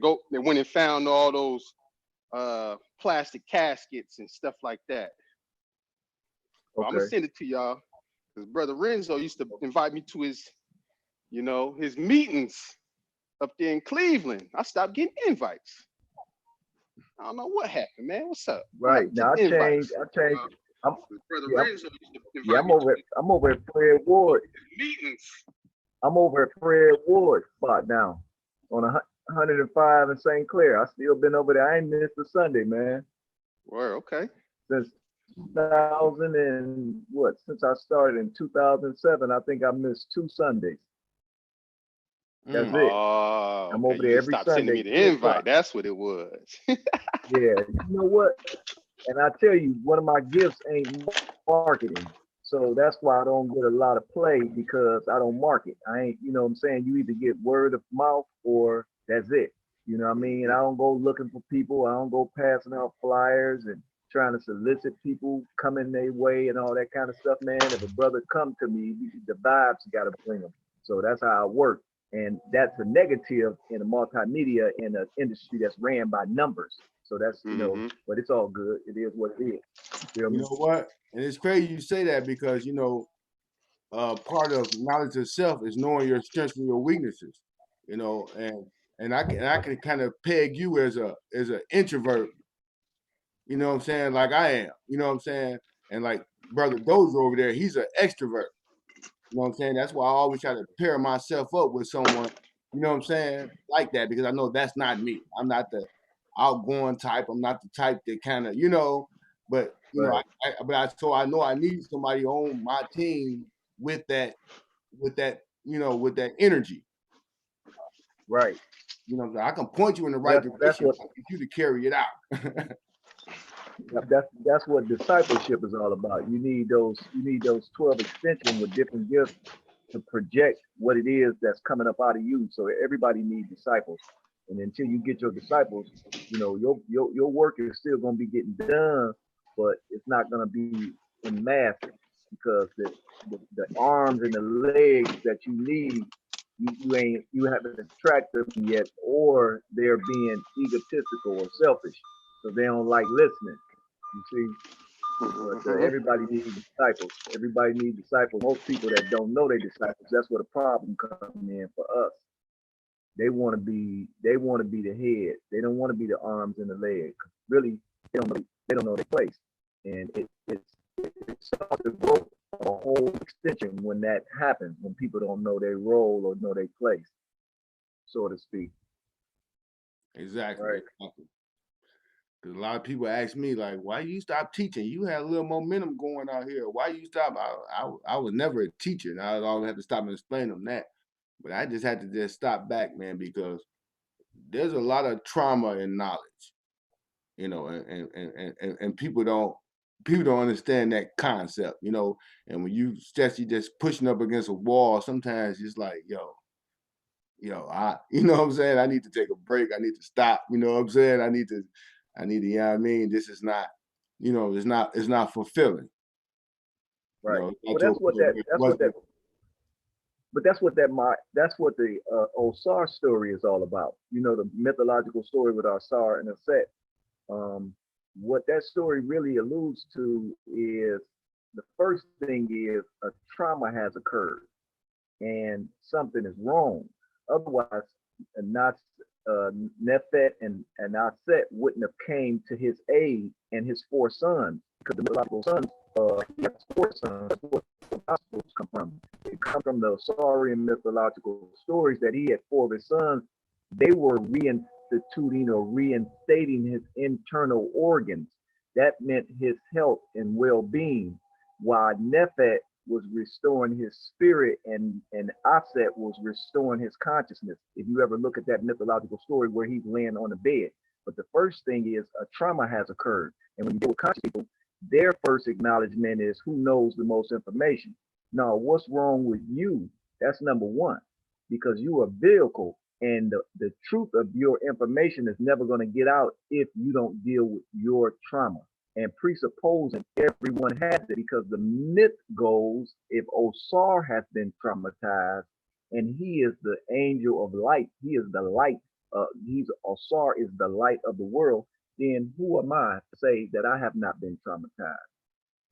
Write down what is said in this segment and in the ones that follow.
They went and found all those plastic caskets and stuff like that. But I'm gonna Okay. send it to y'all because Brother Renzo used to invite me to his, his meetings up there in Cleveland. I stopped getting invites. I don't know what happened, man. What's up? What Right. happened to Now the I changed. invites? I changed. I'm Brother yeah. Renzo used to Yeah. invite me to I'm over at Fred Ward. his meetings. I'm over at Fred Ward spot now on 105 in St. Clair. I still been over there. I ain't missed a Sunday, man. Word, okay. Since 2000 and what? Since I started in 2007, I think I missed 2 Sundays. That's it. Oh, I'm okay. over You there just every stopped sending me Sunday, the 2 o'clock. invite. That's what it was. Yeah. You know what? And I tell you, one of my gifts ain't marketing. So that's why I don't get a lot of play because I don't market. I ain't, you know what I'm saying? You either get word of mouth or that's it. You know what I mean? I Mhm. don't go looking for people. I don't go passing out flyers and trying to solicit people coming their way and all that kind of stuff, man. If a brother come to me, the vibes got to bring them. So that's how I work. And that's a negative in a multimedia in an industry that's ran by numbers. So that's, Mhm. but it's all good. It is what it is. You feel You me? know what? And it's crazy you say that because part of knowledge of self is knowing your strengths and your weaknesses. And I can kind of peg you as an introvert. You know what I'm saying? Like I am. You know what I'm saying? And like brother Dozer over there, he's an extrovert. You know what I'm saying? That's why I always try to pair myself up with someone. You know what I'm saying? Like that because I know that's not me. I'm not the outgoing type. I'm not the type that kind of But Right, so I know I need somebody on my team with that with that energy. right. I can point you in the right That's direction. what I need you to carry it out. that's what discipleship is all about. You need those 12 extension with different gifts to project what it is that's coming up out of you. So everybody needs disciples. And until you get your disciples, your work is still gonna be getting done, but it's not gonna be in masses because the arms and the legs that you need, you haven't attracted them yet, or they're being egotistical or selfish. So they don't like listening. You see? But Mhm. everybody needs disciples. Everybody needs disciples. Most people that don't know they disciples, that's where the problem come in for us. They want to be the head. They don't want to be the arms and the legs. Really, they don't know their place. And it starts to grow a whole extension when that happens, when people don't know their role or know their place, so to speak. Exactly. Right. Exactly. Because a lot of people ask me like, "Why you stop teaching? You had a little momentum going out here. Why you stop?" I was never a teacher, and I always have to stop and explain them that. But I just had to just stop back, man, because there's a lot of trauma in knowledge, and people don't understand that concept, And when you especially just pushing up against a wall, sometimes it's like, you know what I'm saying? I need to take a break. I need to stop. You know what I'm saying? I need to, you know what I mean? This is not, it's not fulfilling. Right. It's not Well, to a that's what point that where it that's what that wasn't. but that's what the Osar story is all about. The mythological story with Osar and Aset. Um, what that story really alludes to is the first thing is a trauma has occurred and something is wrong. Otherwise, not Nephet and Aset wouldn't have came to his aid and his 4 sons because the mythological sons, he has 4 sons. That's where the Gospels come from. They come from the Saurian mythological stories that he had 4 of his sons. They were reinstituting or reinstating his internal organs. That meant his health and well-being, while Nephet was restoring his spirit and Aset was restoring his consciousness. If you ever look at that mythological story where he's laying on the bed. But the first thing is a trauma has occurred. And when you deal with conscious people, their first acknowledgement is who knows the most information. Now, what's wrong with you? That's number one, because you are a vehicle and the truth of your information is never going to get out if you don't deal with your trauma and presupposing everyone has it because the myth goes if Osar has been traumatized and he is the angel of light, he is the light. he's Osar is the light of the world, then who am I to say that I have not been traumatized?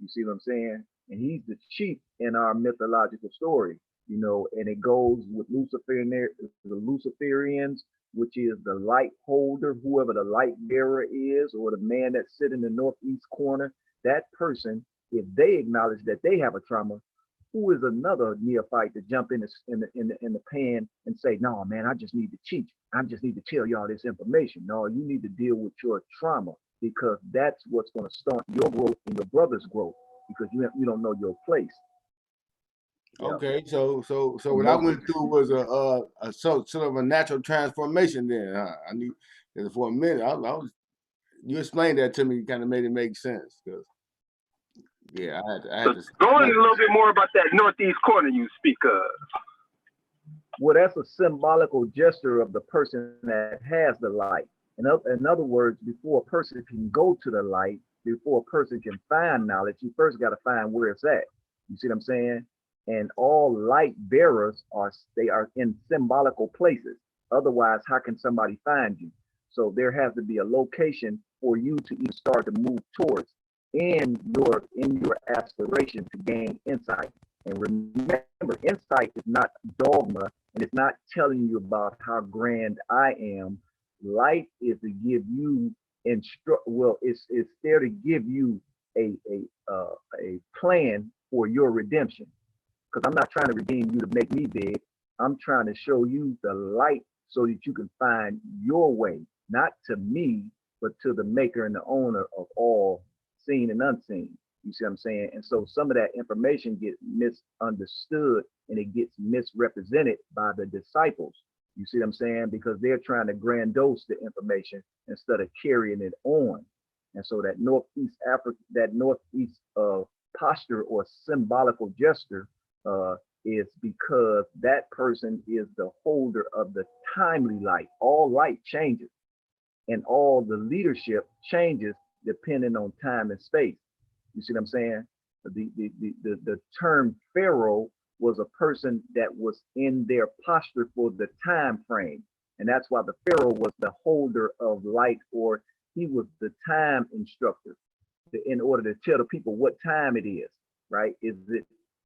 You see what I'm saying? And he's the chief in our mythological story, you know, and it goes with Lucifer in there, the Luciferians, which is the light holder, whoever the light bearer is, or the man that sit in the northeast corner, that person, if they acknowledge that they have a trauma, who is another neophyte to jump in the pan and say, no, man, I just need to teach. I just need to tell y'all this information. No, you need to deal with your trauma because that's what's going to stunt your growth and your brother's growth because you don't know your place. Yeah. Okay, so So what I Moses, went through was a sort of a natural transformation. Then I need for a minute. I was you explained that to me, kind of made it make sense. Cause yeah, I So had to. go on a little bit more about that northeast corner you speak of. well, that's a symbolical gesture of the person that has the light. In other words, before a person can go to the light, before a person can find knowledge, you first got to find where it's at. You see what I'm saying? And all light bearers are in symbolical places. Otherwise, how can somebody find you? So there has to be a location for you to even start to move towards in your aspiration to gain insight. And remember, insight is not dogma and it's not telling you about how grand I am. Light is to give you it's there to give you a plan for your redemption. Because I'm not trying to redeem you to make me big. I'm trying to show you the light so that you can find your way, not to me, but to the maker and the owner of all seen and unseen. You see what I'm saying? And so some of that information gets misunderstood and it gets misrepresented by the disciples. You see what I'm saying? Because they're trying to grandiose the information instead of carrying it on. And so that northeast posture or symbolical gesture is because that person is the holder of the timely light. All light changes and all the leadership changes depending on time and space. You see what I'm saying? The term pharaoh was a person that was in their posture for the time frame. And that's why the pharaoh was the holder of light, or he was the time instructor in order to tell the people what time it is, right?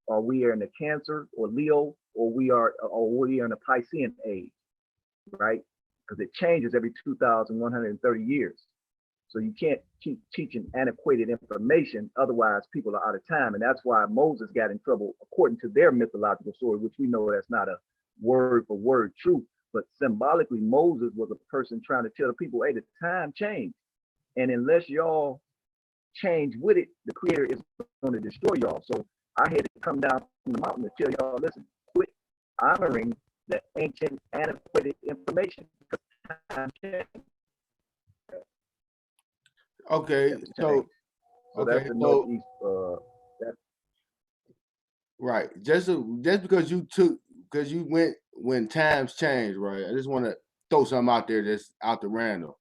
Are we in the Cancer or Leo, or we are in the Piscean age, right? Because it changes every 2,130 years. So you can't keep teaching antiquated information, otherwise people are out of time. And that's why Moses got in trouble, according to their mythological story, which we know that's not a word for word truth, but symbolically, Moses was a person trying to tell the people, hey, the time changed. And unless y'all change with it, the creator is going to destroy y'all. So I had to come down from the mountain to tell y'all, listen, quit honoring the ancient antiquated information because time changed. Okay, so that's the northeast. right, just because you went when times change, right? I just want to throw something out there that's out the random.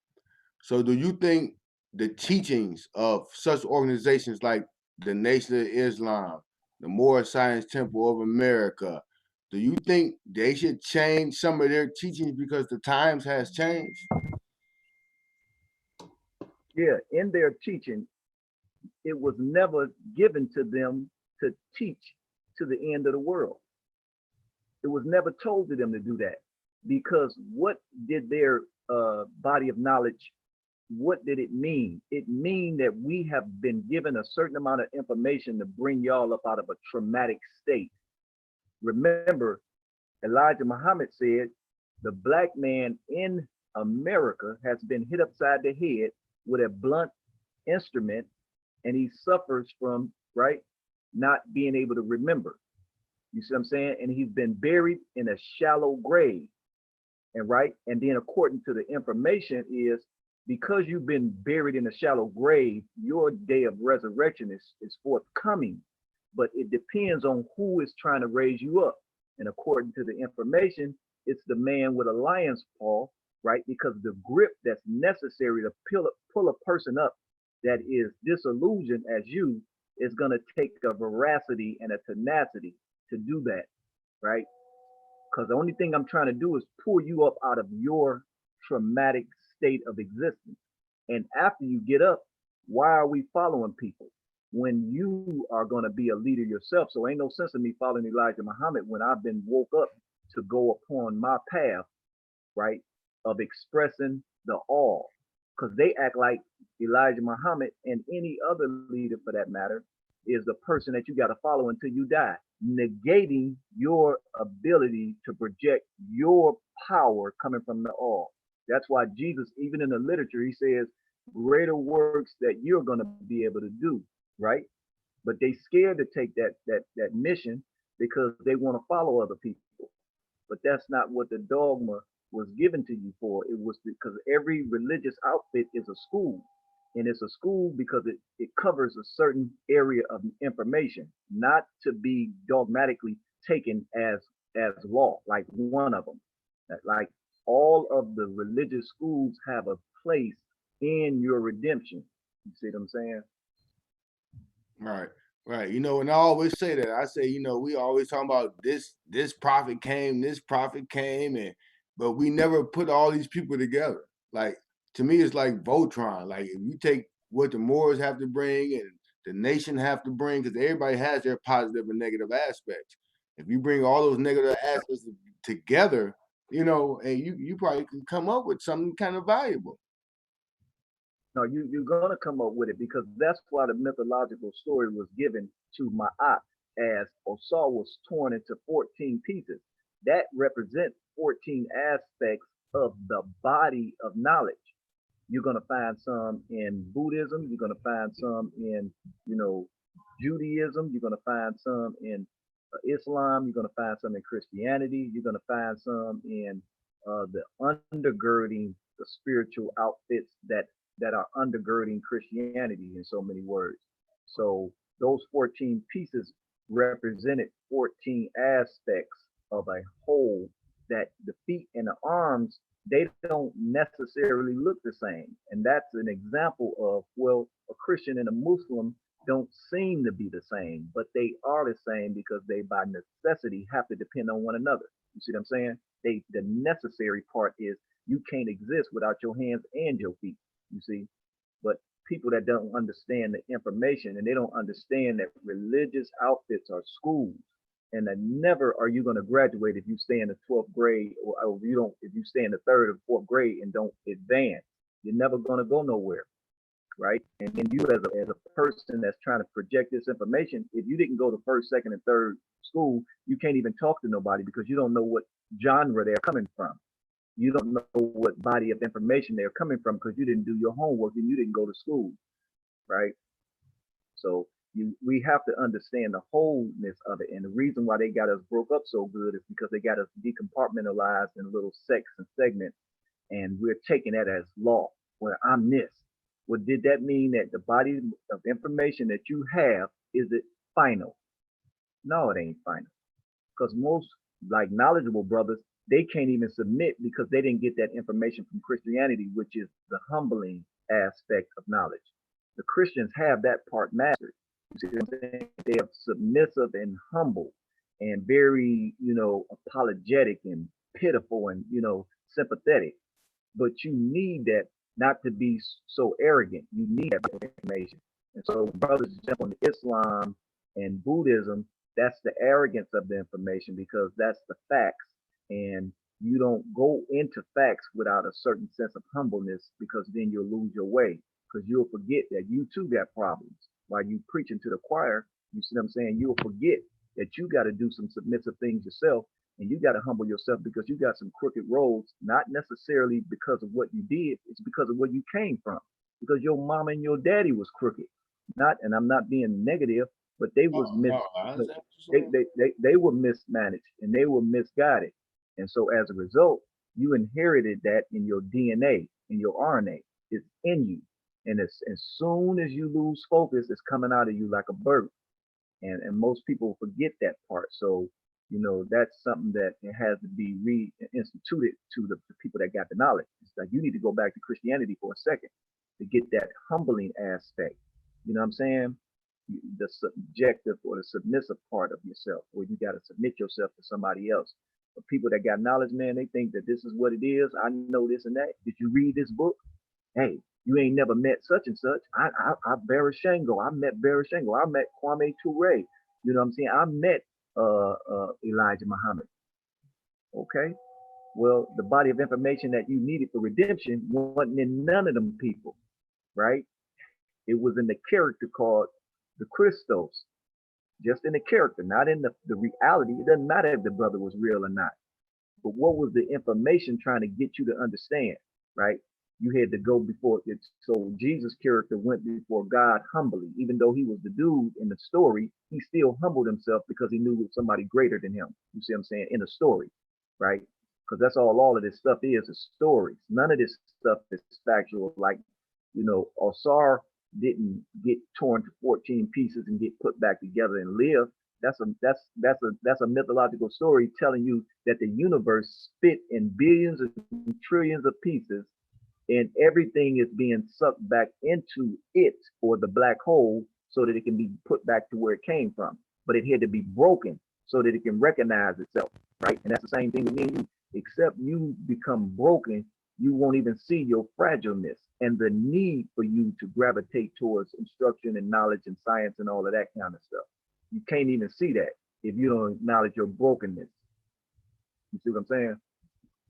So, do you think the teachings of such organizations like the Nation of Islam, the Moorish Science Temple of America, do you think they should change some of their teachings because the times has changed? Yeah, in their teaching, it was never given to them to teach to the end of the world. It was never told to them to do that because what did their body of knowledge, what did it mean? It mean that we have been given a certain amount of information to bring y'all up out of a traumatic state. Remember, Elijah Muhammad said, the black man in America has been hit upside the head with a blunt instrument and he suffers from, right, not being able to remember. You see what I'm saying? And he's been buried in a shallow grave. And right, and then according to the information is because you've been buried in a shallow grave, your day of resurrection is forthcoming, but it depends on who is trying to raise you up. And according to the information, it's the man with a lion's paw, right? Because the grip that's necessary to pull a person up that is disillusioned as you is going to take a veracity and a tenacity to do that, right? Because the only thing I'm trying to do is pull you up out of your traumatic state of existence. And after you get up, why are we following people when you are going to be a leader yourself? So ain't no sense in me following Elijah Muhammad when I've been woke up to go upon my path, right, of expressing the all. Because they act like Elijah Muhammad and any other leader for that matter is the person that you got to follow until you die, negating your ability to project your power coming from the all. That's why Jesus, even in the literature, he says, greater works that you're going to be able to do, right? But they scared to take that mission because they want to follow other people. But that's not what the dogma was given to you for. It was because every religious outfit is a school. And it's a school because it covers a certain area of information, not to be dogmatically taken as law, like one of them. Like all of the religious schools have a place in your redemption. You see what I'm saying? Right, right. You know, and I always say that. I say, you know, we always talking about this prophet came, and but we never put all these people together. Like to me, it's like Voltron. Like if you take what the Moors have to bring and the nation have to bring, because everybody has their positive and negative aspects. If you bring all those negative aspects together, you know, and you probably can come up with something kind of valuable. No, you're gonna come up with it because that's why the mythological story was given to Ma'at as Osar was torn into 14 pieces. That represents 14 aspects of the body of knowledge. You're gonna find some in Buddhism, you're gonna find some in, you know, Judaism, you're gonna find some in Islam, you're gonna find some in Christianity, you're gonna find some in the undergirding the spiritual outfits that are undergirding Christianity in so many words. So those 14 pieces represented 14 aspects of a whole that the feet and the arms, they don't necessarily look the same. And that's an example of, well, a Christian and a Muslim don't seem to be the same, but they are the same because they by necessity have to depend on one another. You see what I'm saying? The necessary part is you can't exist without your hands and your feet. You see, but people that don't understand the information and they don't understand that religious outfits are schools and that never are you going to graduate if you stay in the 12th grade or you don't if you stay in the third or fourth grade and don't advance. You're never going to go nowhere, right? And then you as a person that's trying to project this information, if you didn't go to first, second, and third school, you can't even talk to nobody because you don't know what genre they're coming from. You don't know what body of information they're coming from because you didn't do your homework and you didn't go to school, right? So we have to understand the wholeness of it. And the reason why they got us broke up so good is because they got us decompartmentalized in little sects and segments, and we're taking that as law. Where I'm this. Well, did that mean that the body of information that you have is it final? No, it ain't final. Because most like knowledgeable brothers, they can't even submit because they didn't get that information from Christianity, which is the humbling aspect of knowledge. The Christians have that part mastered. You see what I'm saying? They are submissive and humble and very, you know, apologetic and pitiful and, you know, sympathetic. But you need that not to be so arrogant. You need that information. And so brothers jump on Islam and Buddhism, that's the arrogance of the information because that's the facts. And you don't go into facts without a certain sense of humbleness because then you'll lose your way because you'll forget that you too got problems. While you preaching to the choir, you see what I'm saying? You'll forget that you got to do some submissive things yourself and you got to humble yourself because you got some crooked roads, not necessarily because of what you did, it's because of where you came from. Because your mama and your daddy was crooked. Not, and I'm not being negative, but they was they were mismanaged and they were misguided. And so as a result, you inherited that in your DNA, in your RNA. It's in you. And as soon as you lose focus, it's coming out of you like a bird. And most people forget that part. So, you know, that's something that it has to be reinstituted to the people that got the knowledge. It's like you need to go back to Christianity for a second to get that humbling aspect. You know what I'm saying? The subjective or the submissive part of yourself, where you got to submit yourself to somebody else. people that got knowledge, man, they think that this is what it is. I know this and that. Did you read this book? Hey, you ain't never met such and such. I Barashango. I met Barashango. I met Kwame Ture. You know what I'm saying? I met Elijah Muhammad. Okay. Well, the body of information that you needed for redemption wasn't in none of them people, right? It was in the character called the Christos, just in the character, not in the reality. It doesn't matter if the brother was real or not. But what was the information trying to get you to understand, right? You had to go before it. So Jesus' character went before God humbly. Even though he was the dude in the story, he still humbled himself because he knew it was somebody greater than him. You see what I'm saying? In a story, right? Because that's all of this stuff is stories. None of this stuff is factual. Like, Osar didn't get torn to 14 pieces and get put back together and live. That's a mythological story telling you that the universe split in billions and trillions of pieces, and everything is being sucked back into it, or the black hole, so that it can be put back to where it came from. But it had to be broken so that it can recognize itself, right? And that's the same thing with me and you. Except you become broken, you won't even see your fragileness and the need for you to gravitate towards instruction and knowledge and science and all of that kind of stuff. You can't even see that if you don't acknowledge your brokenness. You see what I'm saying?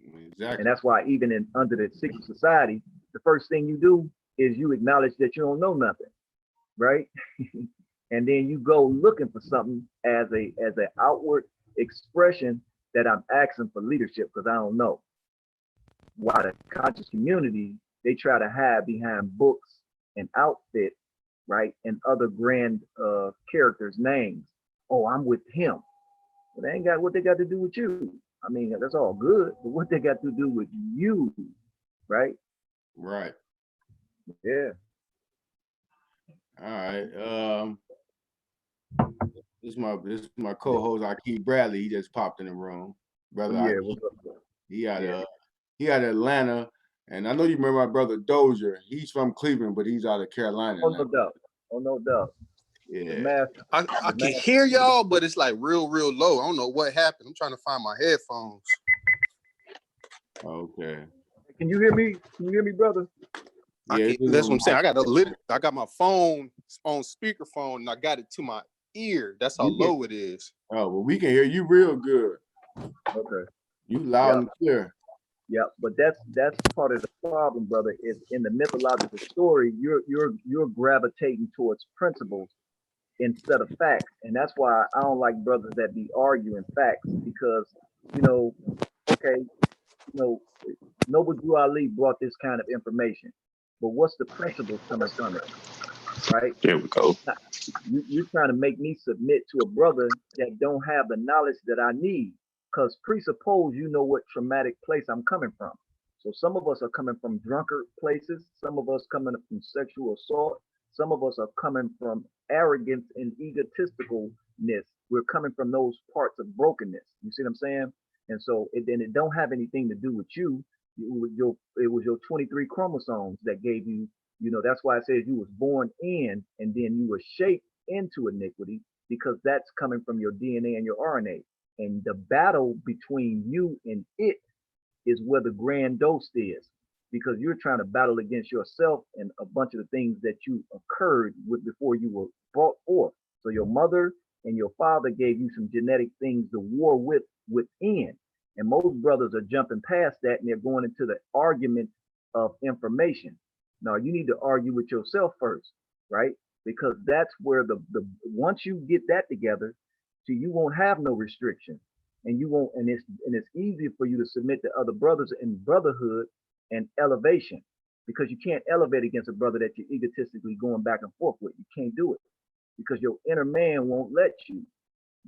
Exactly. And that's why even under the secret society, the first thing you do is you acknowledge that you don't know nothing, right? And then you go looking for something as an outward expression that I'm asking for leadership because I don't know. While the conscious community, they try to hide behind books and outfit, right? And other grand characters' names. Oh, I'm with him. But they ain't got what they got to do with you. I mean, that's all good, but what they got to do with you, right? Right. Yeah. All right. This is my co-host Akeem Bradley. He just popped in the room, brother. Yeah. Akeem. What's up, He out of Atlanta, and I know you remember my brother Dozier. He's from Cleveland, but he's out of Carolina. Oh, no doubt. Oh, no doubt. Yeah. I can hear y'all, but it's like real low. I don't know what happened. I'm trying to find my headphones. Okay. Can you hear me? Can you hear me, brother? Yeah, That's what I'm saying. I got my phone on speakerphone and I got it to my ear. That's how low it is. Oh, well, we can hear you real good. Okay. You loud and clear. Yeah, but that's part of the problem, brother. Is in the mythological story, you're gravitating towards principles instead of facts, and that's why I don't like brothers that be arguing facts because okay, Noble Drew Ali brought this kind of information, but what's the principles coming from it, right? There we go. You're trying to make me submit to a brother that don't have the knowledge that I need, because presuppose you know what traumatic place I'm coming from. So some of us are coming from drunkard places, some of us coming from sexual assault, some of us are coming from arrogance and egotisticalness. We're coming from those parts of brokenness. You see what I'm saying? And so it don't have anything to do with you. It was your 23 chromosomes that gave you. That's why it says you was born in, and then you were shaped into iniquity, because that's coming from your DNA and your RNA. And the battle between you and it is where the grand dose is, because you're trying to battle against yourself and a bunch of the things that you occurred with before you were brought forth. So your mother and your father gave you some genetic things to war within. And most brothers are jumping past that and they're going into the argument of information. Now you need to argue with yourself first, right? Because that's where the once you get that together, so you won't have no restriction, and you won't, and it's easier for you to submit to other brothers in brotherhood and elevation, because you can't elevate against a brother that you're egotistically going back and forth with. You can't do it because your inner man won't let you.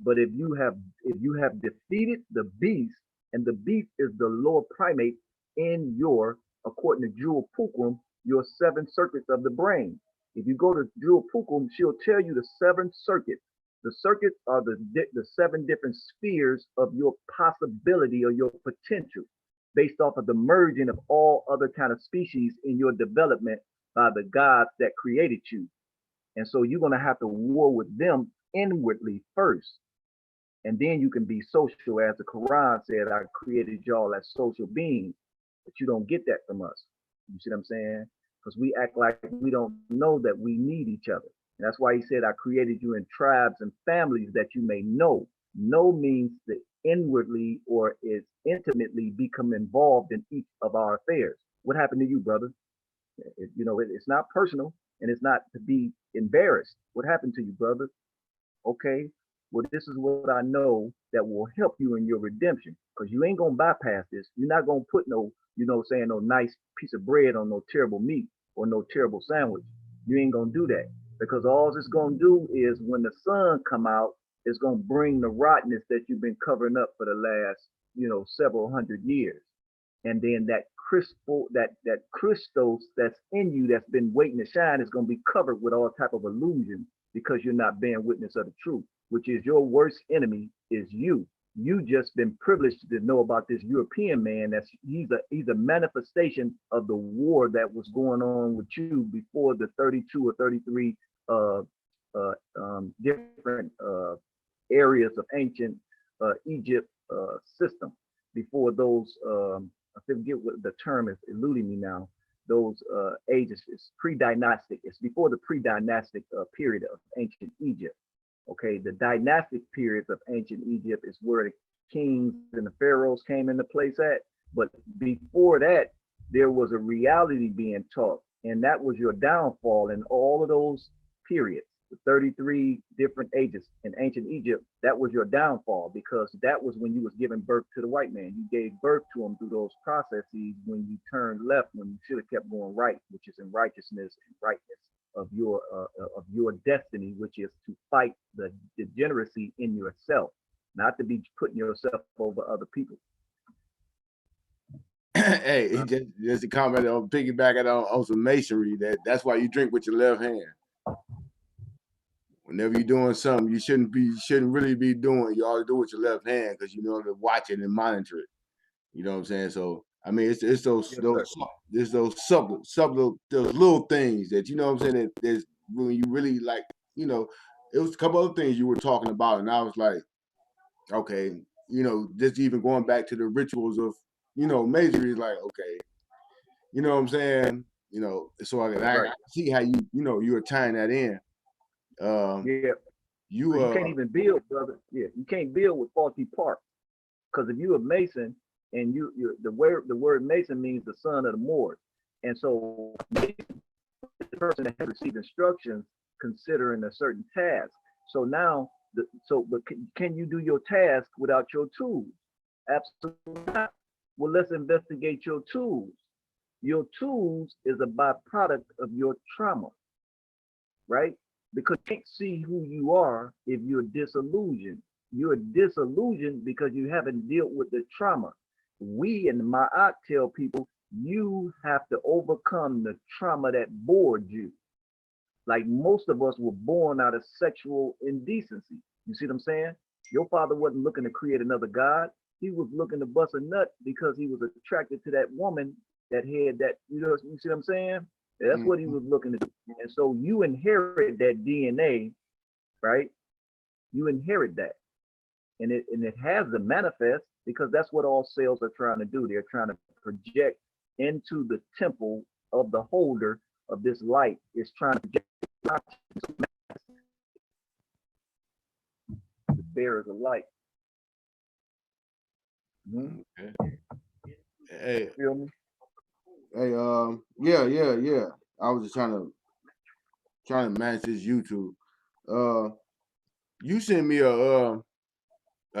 But if you have defeated the beast, and the beast is the lower primate in your, according to Jewel Pookrum, your 7 circuits of the brain. If you go to Jewel Pookrum, she'll tell you the 7 circuits. The circuits are the 7 different spheres of your possibility or your potential, based off of the merging of all other kind of species in your development by the gods that created you. And so you're going to have to war with them inwardly first. And then you can be social, as the Quran said, I created y'all as social beings, but you don't get that from us. You see what I'm saying? Because we act like we don't know that we need each other. And that's why he said, I created you in tribes and families that you may know. Know means to inwardly or is intimately become involved in each of our affairs. What happened to you, brother? It's not personal and it's not to be embarrassed. What happened to you, brother? Okay, well, this is what I know that will help you in your redemption, because you ain't gonna bypass this. You're not gonna put no, no nice piece of bread on no terrible meat or no terrible sandwich. You ain't gonna do that, because all it's gonna do is when the sun come out, it's gonna bring the rottenness that you've been covering up for the last, several hundred years. And then that crystal, that crystals that's in you that's been waiting to shine is going to be covered with all type of illusion, because you're not bearing witness of the truth, which is your worst enemy is you. You just been privileged to know about this European man. He's a manifestation of the war that was going on with you before the 32 or 33 different areas of ancient Egypt system. Before those, I forget what the term is eluding me now. Those ages, it's pre-dynastic. It's before the pre-dynastic period of ancient Egypt. Okay, the dynastic periods of ancient Egypt is where the kings and the pharaohs came into place at. But before that, there was a reality being taught, and that was your downfall in all of those periods. The 33 different ages in ancient Egypt, that was your downfall, because that was when you was giving birth to the white man. You gave birth to him through those processes when you turned left, when you should have kept going right, which is in righteousness and rightness of your destiny, which is to fight the degeneracy in yourself, not to be putting yourself over other people. Hey, just to comment on piggybacking on some masonry, that's why you drink with your left hand. Whenever you're doing something you shouldn't really be doing, you ought to do with your left hand, because you know to watch it and monitor it. You know what I'm saying? So I mean, it's those subtle those little things that, you know what I'm saying, that there's when you really like, it was a couple other things you were talking about, and I was like, okay, just even going back to the rituals of, masonry is like, okay, you know what I'm saying? So I see how you were tying that in. Yeah. You can't even build, brother. Yeah, you can't build with faulty parts, because if you're a mason and the word mason means the son of the Moors, and so the person that has received instructions considering a certain task. So now, but can you do your task without your tools? Absolutely not. Well, let's investigate your tools. Your tools is a byproduct of your trauma, right? Because you can't see who you are if you're disillusioned. You're disillusioned because you haven't dealt with the trauma. We in Ma'at tell people you have to overcome the trauma that bored you. Like most of us were born out of sexual indecency. You see what I'm saying? Your father wasn't looking to create another God. He was looking to bust a nut because he was attracted to that woman that had that, you see what I'm saying? That's what he was looking to do. And so you inherit that DNA, right? You inherit that. And it has the manifest, because that's what all cells are trying to do. They're trying to project into the temple of the holder of this light. It's trying to project the bearers of light. Okay. Hey, feel me? Hey, yeah. I was just trying to manage this YouTube. You sent me a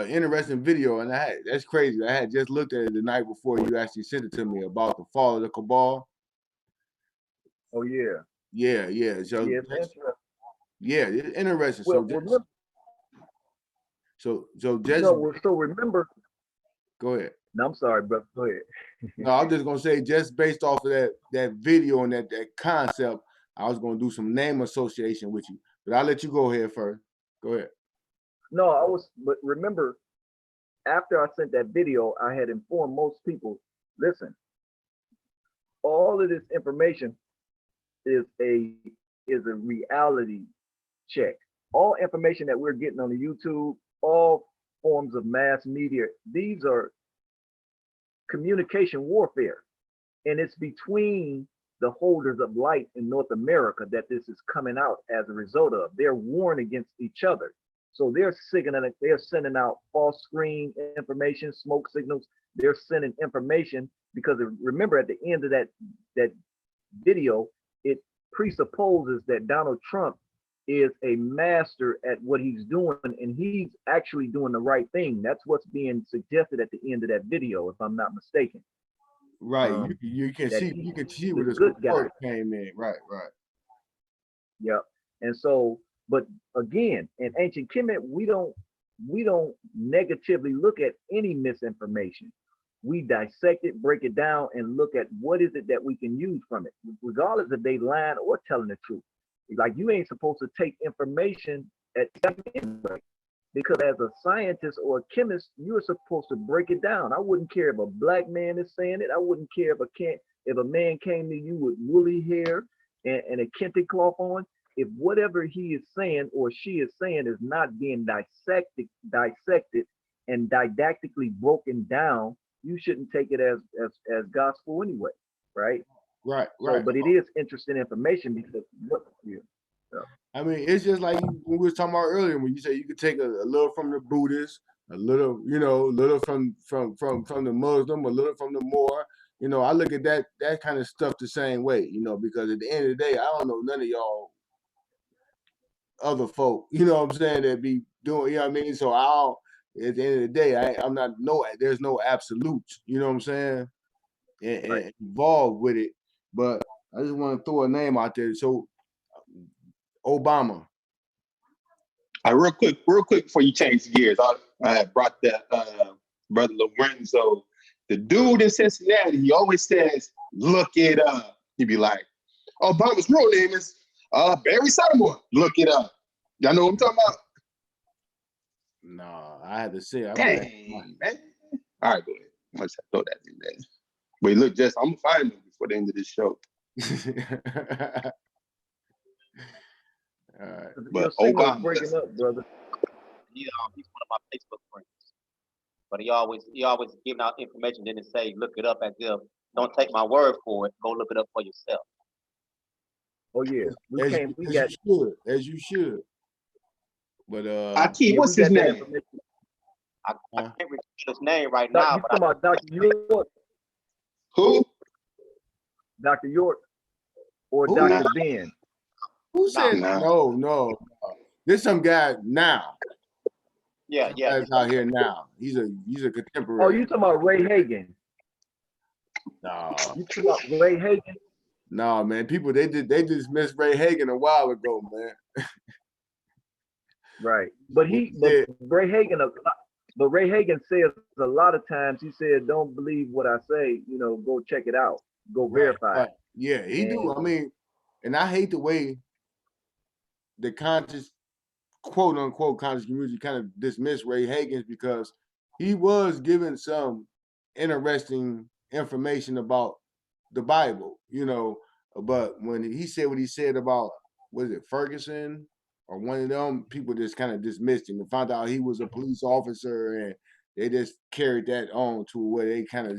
interesting video, and that's crazy. I had just looked at it the night before you actually sent it to me, about the fall of the cabal. Oh yeah. Yeah. So yeah, it's interesting. Yeah, it's interesting. Well, so just so remember. Go ahead. No, I'm sorry, brother. Go ahead. No, I'm just gonna say, just based off of that video and that concept, I was gonna do some name association with you, but I'll let you go ahead first. Go ahead. No, but remember, after I sent that video, I had informed most people, listen, all of this information is a reality check. All information that we're getting on the YouTube, all forms of mass media. These are communication warfare. And it's between the holders of light in North America that this is coming out as a result of. They're warring against each other. So they're sending out false screen information, smoke signals. They're sending information because remember at the end of that video, it presupposes that Donald Trump is a master at what he's doing, and he's actually doing the right thing. That's what's being suggested at the end of that video, if I'm not mistaken. Right. You can see where the support came in. Right. Yep. And so, but again, in ancient Kemet, we don't negatively look at any misinformation. We dissect it, break it down, and look at what is it that we can use from it, regardless if they lying or telling the truth. Like, you ain't supposed to take information at anyway, because as a scientist or a chemist, you're supposed to break it down. I wouldn't care if a black man is saying it. I wouldn't care if a man came to you with woolly hair and a kente cloth on. If whatever he is saying or she is saying is not being dissected and didactically broken down, you shouldn't take it as gospel anyway, right? Right. So, but it is interesting information because I mean, it's just like we were talking about earlier when you say you could take a little from the Buddhist, a little, little from the Muslim, a little from the Moor. I look at that kind of stuff the same way, because at the end of the day, I don't know none of y'all other folk, what I'm saying, that be doing, what I mean? So at the end of the day, there's no absolutes, what I'm saying, and involved with it. But I just want to throw a name out there. So Obama. Real quick before you change gears, I brought that brother Lorenzo, the dude in Cincinnati. He always says, "Look it up." He'd be like, "Obama's real name is Barry Sanders. Look it up." Y'all know what I'm talking about? No, I had to say. Dang, man. All right, go ahead. I just throw that in there. Wait, look, Jess, I'm gonna find him before the end of this show. All right. But Obama breaking up, brother. He's one of my Facebook friends, but he always giving out information. Then to say, look it up as if, don't take my word for it. Go look it up for yourself. Oh yeah, as you should. But Aki, what's his name? I can't remember his name right now. You talking about Dr. York? Who? Dr. York or Who? Dr. Ben? Who said no? There's some guy now. Yeah. He's out here now. He's a contemporary. Oh, you talking about Ray Hagan? No. You talking about Ray Hagan? No, man. People they dismissed Ray Hagan a while ago, man. Right, but Ray Hagan says a lot of times, he said, "Don't believe what I say. Go check it out. Go verify." It. Yeah, he do. I mean, and I hate the way the conscious, quote unquote, conscious community kind of dismissed Ray Hagan, because he was given some interesting information about the Bible, but when he said what he said about, was it Ferguson or one of them, people just kind of dismissed him and found out he was a police officer, and they just carried that on to where they kind of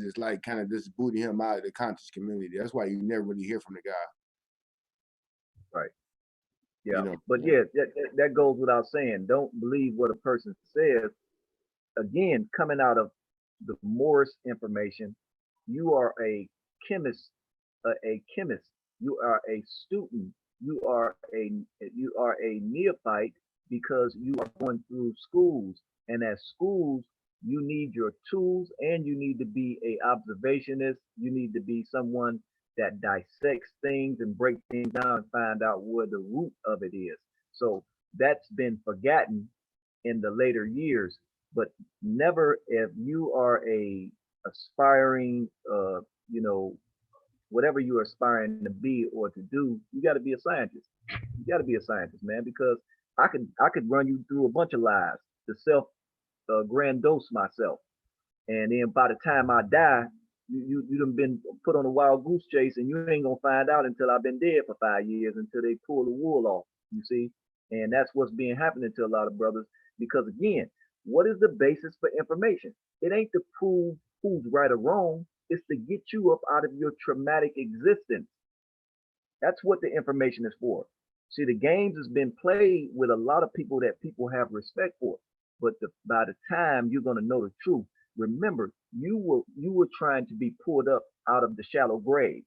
just booted him out of the conscious community. That's why you never really hear from the guy. Right. Yeah. But yeah, that goes without saying. Don't believe what a person says. Again, coming out of the Morris information, you are a chemist. You are a student. You are a neophyte because you are going through schools, and as schools, you need your tools, and you need to be a observationist. You need to be someone that dissects things and break things down and find out where the root of it is. So that's been forgotten in the later years, but never, if you are a aspiring, whatever you're aspiring to be or to do, you got to be a scientist. You got to be a scientist, man, because I could run you through a bunch of lies to self grandiose myself, and then by the time I die, you done been put on a wild goose chase, and you ain't gonna find out until I've been dead for 5 years, until they pull the wool off. You see, and that's what's being happening to a lot of brothers, because again, What is the basis for information? It ain't to prove who's right or wrong. It's to get you up out of your traumatic existence. That's what the information is for. See, the games has been played with a lot of people that people have respect for, but by the time you're gonna know the truth, remember you were trying to be pulled up out of the shallow grave.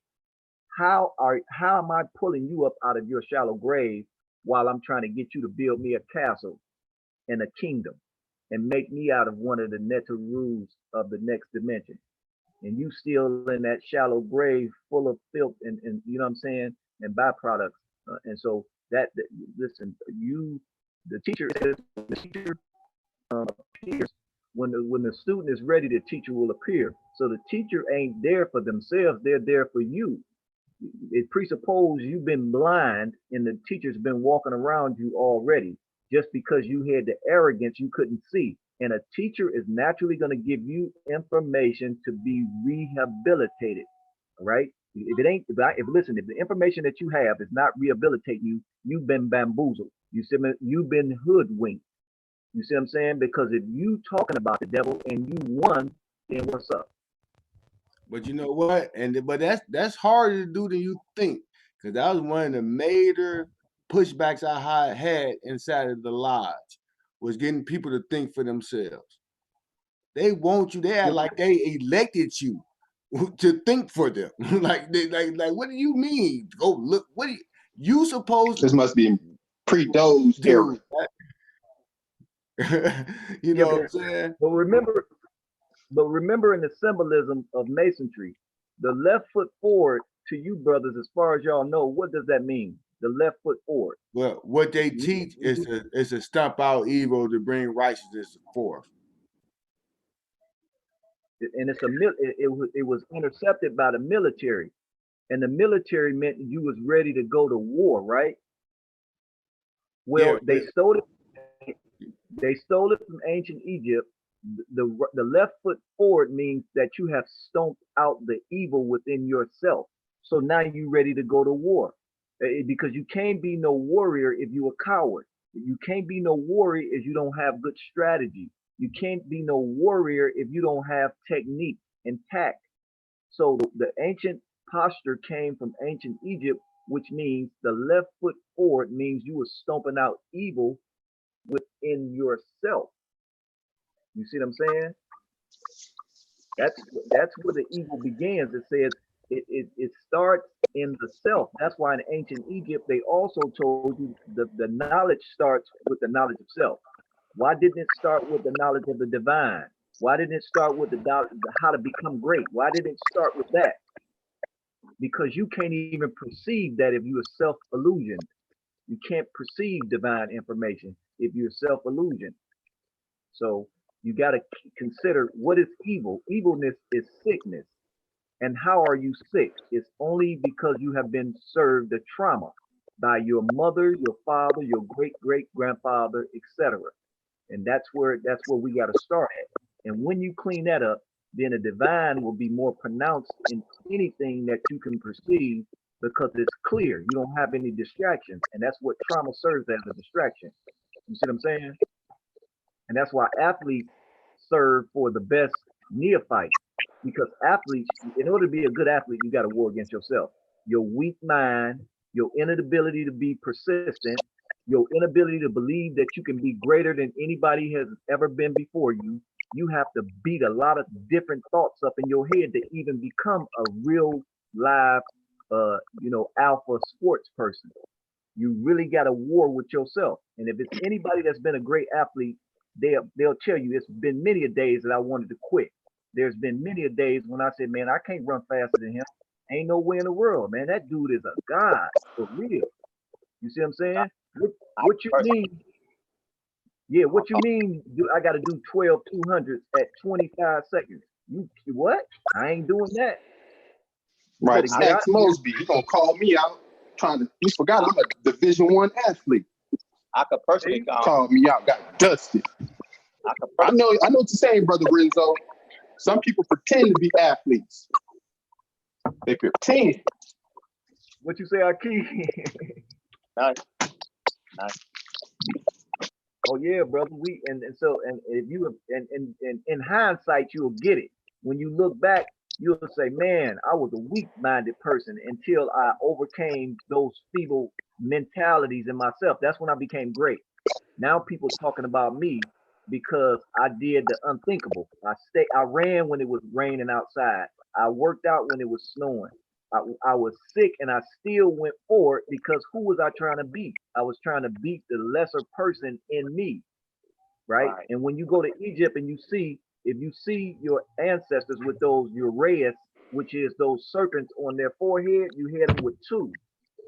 How am I pulling you up out of your shallow grave while I'm trying to get you to build me a castle and a kingdom and make me out of one of the Netarus of the next dimension? And you still in that shallow grave full of filth and you know what I'm saying, and byproducts. And so listen, the teacher says the teacher appears when the student is ready, the teacher will appear. So the teacher ain't there for themselves; they're there for you. It presupposes you've been blind and the teacher's been walking around you already just because you had the arrogance you couldn't see. And a teacher is naturally going to give you information to be rehabilitated. All right. If it ain't, if listen, if the information that you have is not rehabilitating you, you've been bamboozled. You've been hoodwinked. You see what I'm saying? Because if you talking about the devil and you won, then what's up? But you know what? But that's harder to do than you think, because that was one of the major pushbacks I had inside of the lodge, was getting people to think for themselves. They want you. They act like they elected you to think for them. like what do you mean? Go look. What do you supposed This must be pre-Doge era. do? You know what I'm saying? But remember in the symbolism of masonry, the left foot forward to you brothers, as far as y'all know, what does that mean? The left foot forward. Well, what they teach is to stomp out evil to bring righteousness forth. And it was intercepted by the military, and the military meant you was ready to go to war, right? Well, Yeah, they stole it. They stole it from ancient Egypt. The left foot forward means that you have stomped out the evil within yourself. So now you're ready to go to war. Because you can't be no warrior if you're a coward. You can't be no warrior if you don't have good strategy. You can't be no warrior if you don't have technique and tact. So the ancient posture came from ancient Egypt, which means the left foot forward means you were stomping out evil within yourself. You see what I'm saying? That's where the evil begins. It says it starts in the self. That's why in ancient Egypt they also told you the knowledge starts with the knowledge of self. Why didn't it start with the knowledge of the divine? Why didn't it start with the how to become great? Why didn't it start with that? Because you can't even perceive that if you're self-illusion. You can't perceive divine information if you're self-illusion. So you got to consider what is evil. Evilness is sickness. And how are you sick? It's only because you have been served a trauma by your mother, your father, your great-great-grandfather, etc. And that's where we got to start at. And when you clean that up, then the divine will be more pronounced in anything that you can perceive because it's clear. You don't have any distractions. And that's what trauma serves as, a distraction. You see what I'm saying? And that's why athletes serve for the best neophytes. Because athletes, in order to be a good athlete, you got to war against yourself. Your weak mind, your inability to be persistent, your inability to believe that you can be greater than anybody has ever been before you. You have to beat a lot of different thoughts up in your head to even become a real live, alpha sports person. You really got to war with yourself. And if it's anybody that's been a great athlete, they'll tell you it's been many a days that I wanted to quit. There's been many a days when I said, man, I can't run faster than him. Ain't no way in the world, man. That dude is a god for real. You see what I'm saying? What you mean? Yeah, what you mean? I got to do 12 200s at 25 seconds. You what? I ain't doing that. You Right. better get out Ask Mosby. He gonna call me out. You forgot I'm a Division I athlete. I could personally Called me out. Got dusted. I know what you're saying, Brother Renzo. Some people pretend to be athletes. They pretend. What you say, Aki? Nice. Oh yeah, brother. And if you and in hindsight you'll get it. When you look back, you'll say, "Man, I was a weak-minded person until I overcame those feeble mentalities in myself." That's when I became great. Now people talking about me because I did the unthinkable. I ran when it was raining outside. I worked out when it was snowing. I was sick and I still went forward because who was I trying to beat? I was trying to beat the lesser person in me, right? Right. And when you go to Egypt and you see, if you see your ancestors with those uraeus, which is those serpents on their forehead, you hit them with two,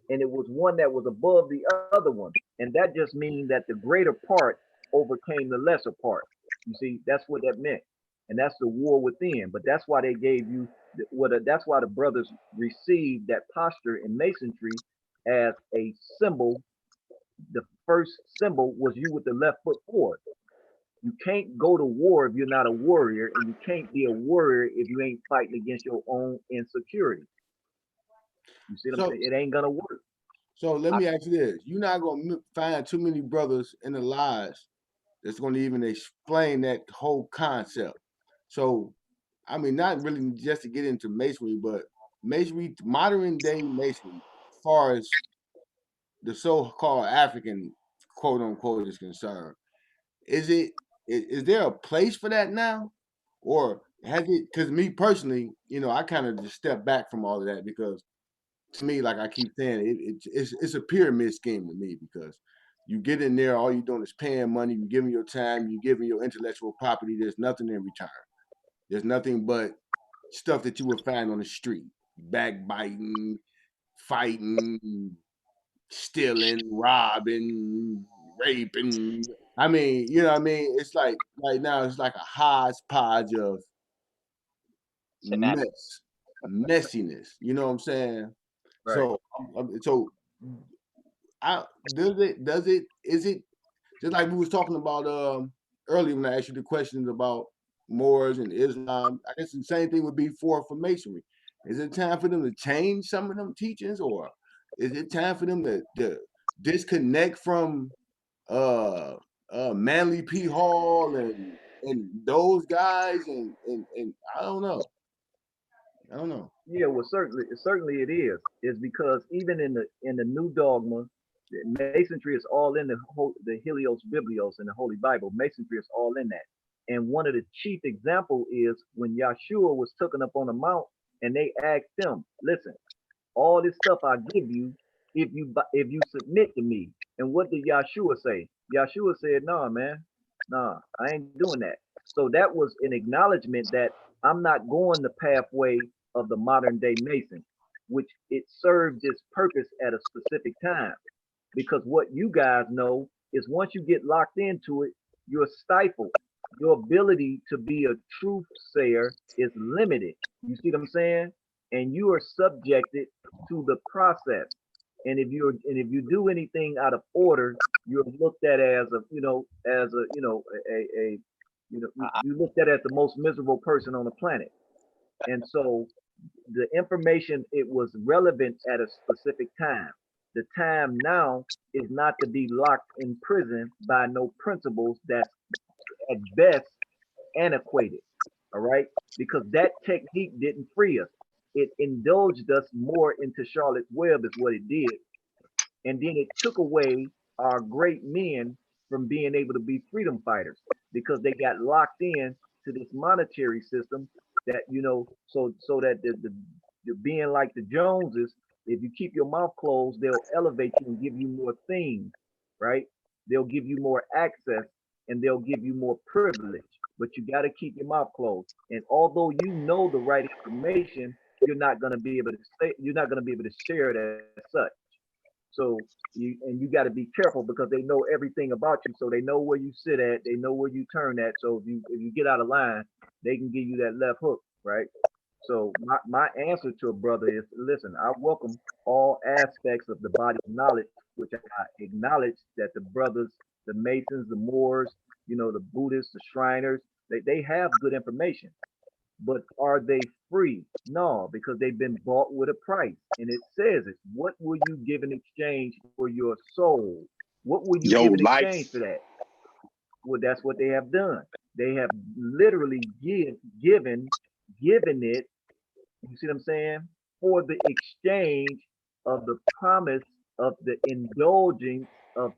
and it was one that was above the other one, and that just means that the greater part overcame the lesser part. You see, that's what that meant, and that's the war within. But that's why they gave you that's why the brothers received that posture in masonry as a symbol. The first symbol was you with the left foot forward. You can't go to war if you're not a warrior, and you can't be a warrior if you ain't fighting against your own insecurity. You see what I'm So saying? It ain't gonna work. so let me ask you this: you're not gonna find too many brothers in the lives that's gonna even explain that whole concept. So I mean, not really just to get into masonry, but masonry, modern day masonry, as far as the so-called African quote unquote is concerned, is it is there a place for that now, or has it? Because me personally, I kind of just step back from all of that because to me, like I keep saying, it's a pyramid scheme to me because you get in there, all you're doing is paying money, you're giving your time, you're giving your intellectual property. There's nothing in return. There's nothing but stuff that you would find on the street, backbiting, fighting, stealing, robbing, raping. I mean, you know what I mean? It's like right now it's like a hodgepodge of Shenanigans. mess, messiness. You know what I'm saying? Right. So I does it is it just like we was talking about earlier when I asked you the questions about Moors and Islam. I guess the same thing would be for Masonry. Is it time for them to change some of them teachings, or is it time for them to disconnect from uh Manly P. Hall and those guys and I don't know. I don't know. Yeah, well, certainly it is. Is because even in the new dogma, masonry is all in the Helios Biblios in the Holy Bible. Masonry is all in that. And one of the chief example is when Yahshua was taken up on a mount, and they asked him, "Listen, all this stuff I give you if you submit to me." And what did Yahshua say? Yahshua said, "Nah, man, nah, I ain't doing that." So that was an acknowledgement that I'm not going the pathway of the modern day Mason, which it served its purpose at a specific time. Because what you guys know is once you get locked into it, you're stifled. Your ability to be a truth sayer is limited. You see what I'm saying? And you are subjected to the process. And if you do anything out of order, you're looked at as a I, you looked at as the most miserable person on the planet. And so the information, it was relevant at a specific time. The time now is not to be locked in prison by no principles that's at best antiquated. All right, because that technique didn't free us. It indulged us more into Charlotte's Web, is what it did, and then it took away our great men from being able to be freedom fighters because they got locked in to this monetary system that so that the being like the Joneses, if you keep your mouth closed, they'll elevate you and give you more things, right? They'll give you more access and they'll give you more privilege, but you got to keep your mouth closed. And although you know the right information, you're not going to be able to share it as such. So you got to be careful because they know everything about you. So they know where you sit at, they know where you turn at. So if you get out of line, they can give you that left hook, right? So my answer to a brother is, listen, I welcome all aspects of the body of knowledge, which I acknowledge that the brothers, the Masons, the Moors, the Buddhists, the Shriners, they have good information. But are they free? No, because they've been bought with a price. And it says it. What will you give in exchange for your soul? What will you Yo, give in exchange life. for that? Well, that's what they have done. They have literally given it, you see what I'm saying, for the exchange of the promise of the indulgence of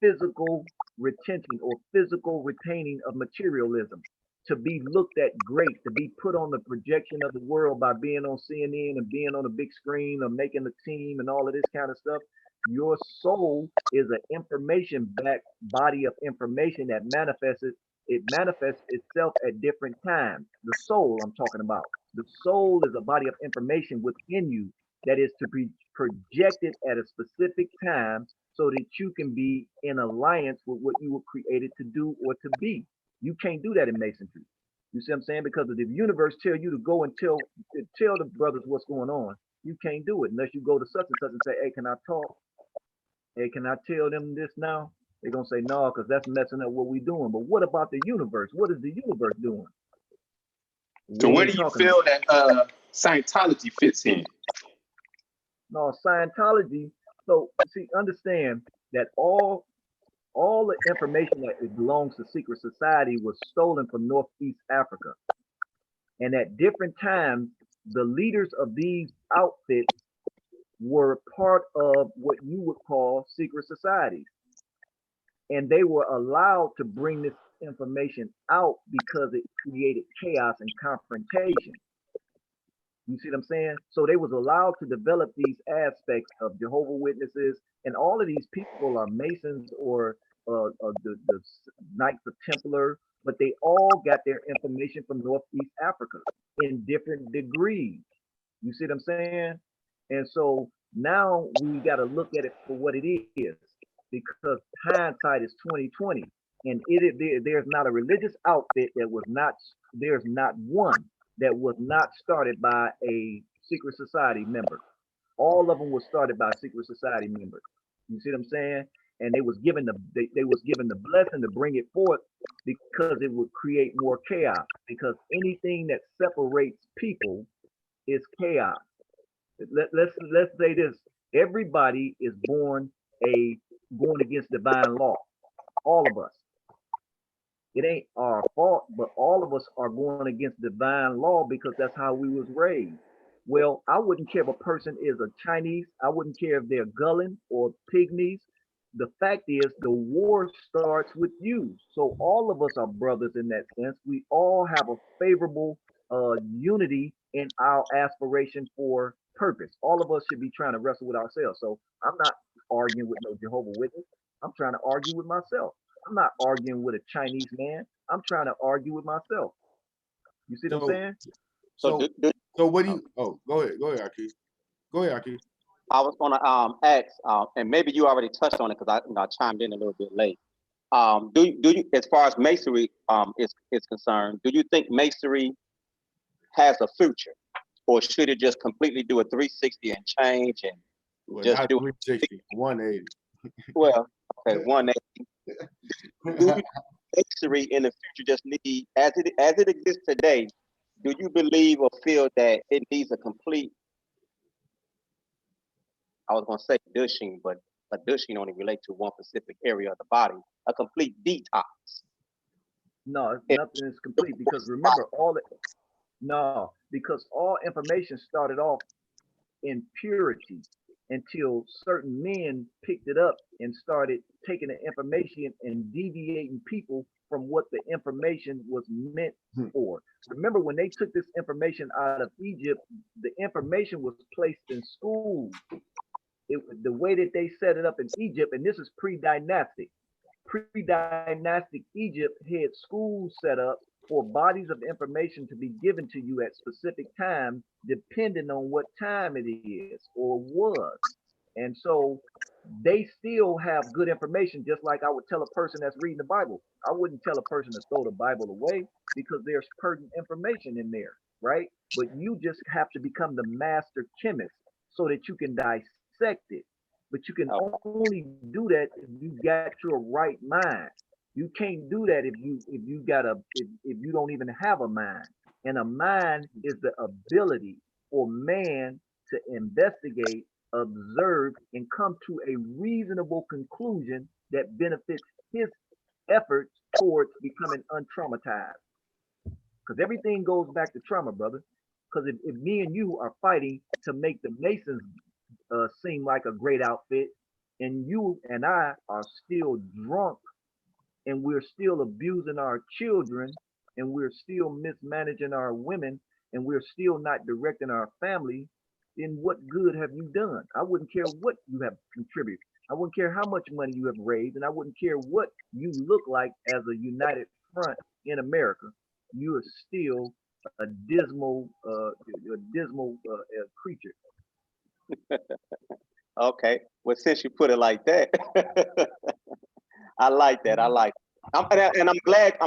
physical retention or physical retaining of materialism, to be looked at great, to be put on the projection of the world by being on CNN and being on a big screen or making the team and all of this kind of stuff. Your soul is an information backed body of information that manifests itself at different times. The soul I'm talking about. The soul is a body of information within you that is to be projected at a specific time so that you can be in alliance with what you were created to do or to be. You can't do that in masonry. You see what I'm saying? Because if the universe tell you to go and tell the brothers what's going on, you can't do it unless you go to such and such and say, "Hey, can I talk? Hey, can I tell them this now?" They're gonna say no, because that's messing up what we're doing. But what about the universe? What is the universe doing? So We where ain't do you talking feel about. that Scientology fits in? No, Scientology. So see, understand that all the information that it belongs to secret society was stolen from Northeast Africa. And at different times, the leaders of these outfits were part of what you would call secret societies. And they were allowed to bring this information out because it created chaos and confrontation. You see what I'm saying? So they was allowed to develop these aspects of Jehovah Witnesses, and all of these people are Masons or the Knights of Templar, but they all got their information from Northeast Africa in different degrees. You see what I'm saying? And so now we got to look at it for what it is, because hindsight is 2020, and there's not a religious outfit that was not there's not one that was not started by a secret society member. All of them was started by secret society members. You see what I'm saying? And they was given the blessing to bring it forth because it would create more chaos. Because anything that separates people is chaos. Let's say this: everybody is going against divine law. All of us. It ain't our fault, but all of us are going against divine law because that's how we was raised. Well, I wouldn't care if a person is a Chinese. I wouldn't care if they're Gullen or Pygmies. The fact is, the war starts with you. So all of us are brothers in that sense. We all have a favorable unity in our aspiration for purpose. All of us should be trying to wrestle with ourselves. So I'm not arguing with no Jehovah Witness. I'm trying to argue with myself. I'm not arguing with a Chinese man. I'm trying to argue with myself. You see what I'm So, saying? So so, so what do you? Oh, go ahead, Aki. Go ahead, Aki. I was gonna ask, and maybe you already touched on it because I chimed in a little bit late. Do you, as far as masonry is concerned, do you think masonry has a future, or should it just completely do a 360 and change and Well, just not do 360, 180. well? Okay, 180. Do you masonry in the future just need, as it exists today? Do you believe or feel that it needs a complete, I was going to say douching, but a douching only relate to one specific area of the body, a complete detox? No, It- nothing is complete because remember no, because all information started off in purity until certain men picked it up and started taking the information and deviating people from what the information was meant for. Remember, when they took this information out of Egypt, the information was placed in schools. The way that they set it up in Egypt, and this is pre-dynastic. Pre-dynastic Egypt had schools set up for bodies of information to be given to you at specific times, depending on what time it is or was. And so they still have good information, just like I would tell a person that's reading the Bible. I wouldn't tell a person to throw the Bible away because there's pertinent information in there, right? But you just have to become the master chemist so that you can dissect it. But you can oh, only do that if you got your right mind. You can't do that if you don't even have a mind. And a mind is the ability for man to investigate, observe, and come to a reasonable conclusion that benefits his efforts towards becoming untraumatized. Because everything goes back to trauma, brother. Because if me and you are fighting to make the Masons seem like a great outfit, and you and I are still drunk, and we're still abusing our children, and we're still mismanaging our women, and we're still not directing our family, then what good have you done? I wouldn't care what you have contributed. I wouldn't care how much money you have raised, and I wouldn't care what you look like as a united front in America. You are still a dismal creature. Okay. Well, since you put it like that, I like that. I like it. And I'm glad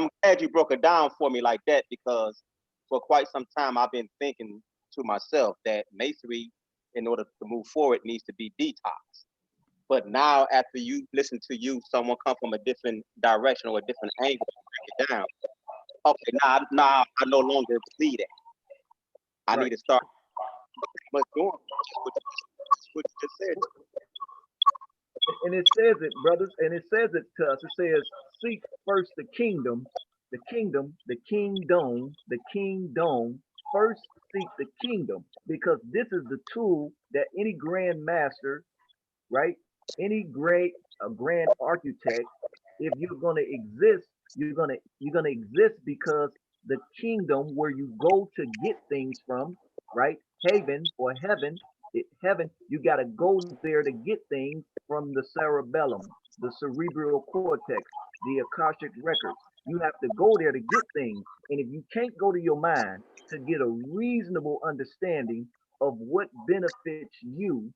you broke it down for me like that, because for quite some time I've been thinking to myself that masonry, in order to move forward, needs to be detox. But now, after you listen to you, someone come from a different direction or a different angle to break it down. Okay, now I no longer believe that. I Right. need to start much doing what you just said. And it says it, brothers, and it says it to us. It says, seek first the kingdom, the kingdom. First seek the kingdom, because this is the tool that any grand master, right? Any grand architect, if you're gonna exist, you're gonna exist because the kingdom where you go to get things from, right? Haven or heaven, heaven, you gotta go there to get things from the cerebellum, the cerebral cortex, the Akashic records. You have to go there to get things. And if you can't go to your mind to get a reasonable understanding of what benefits you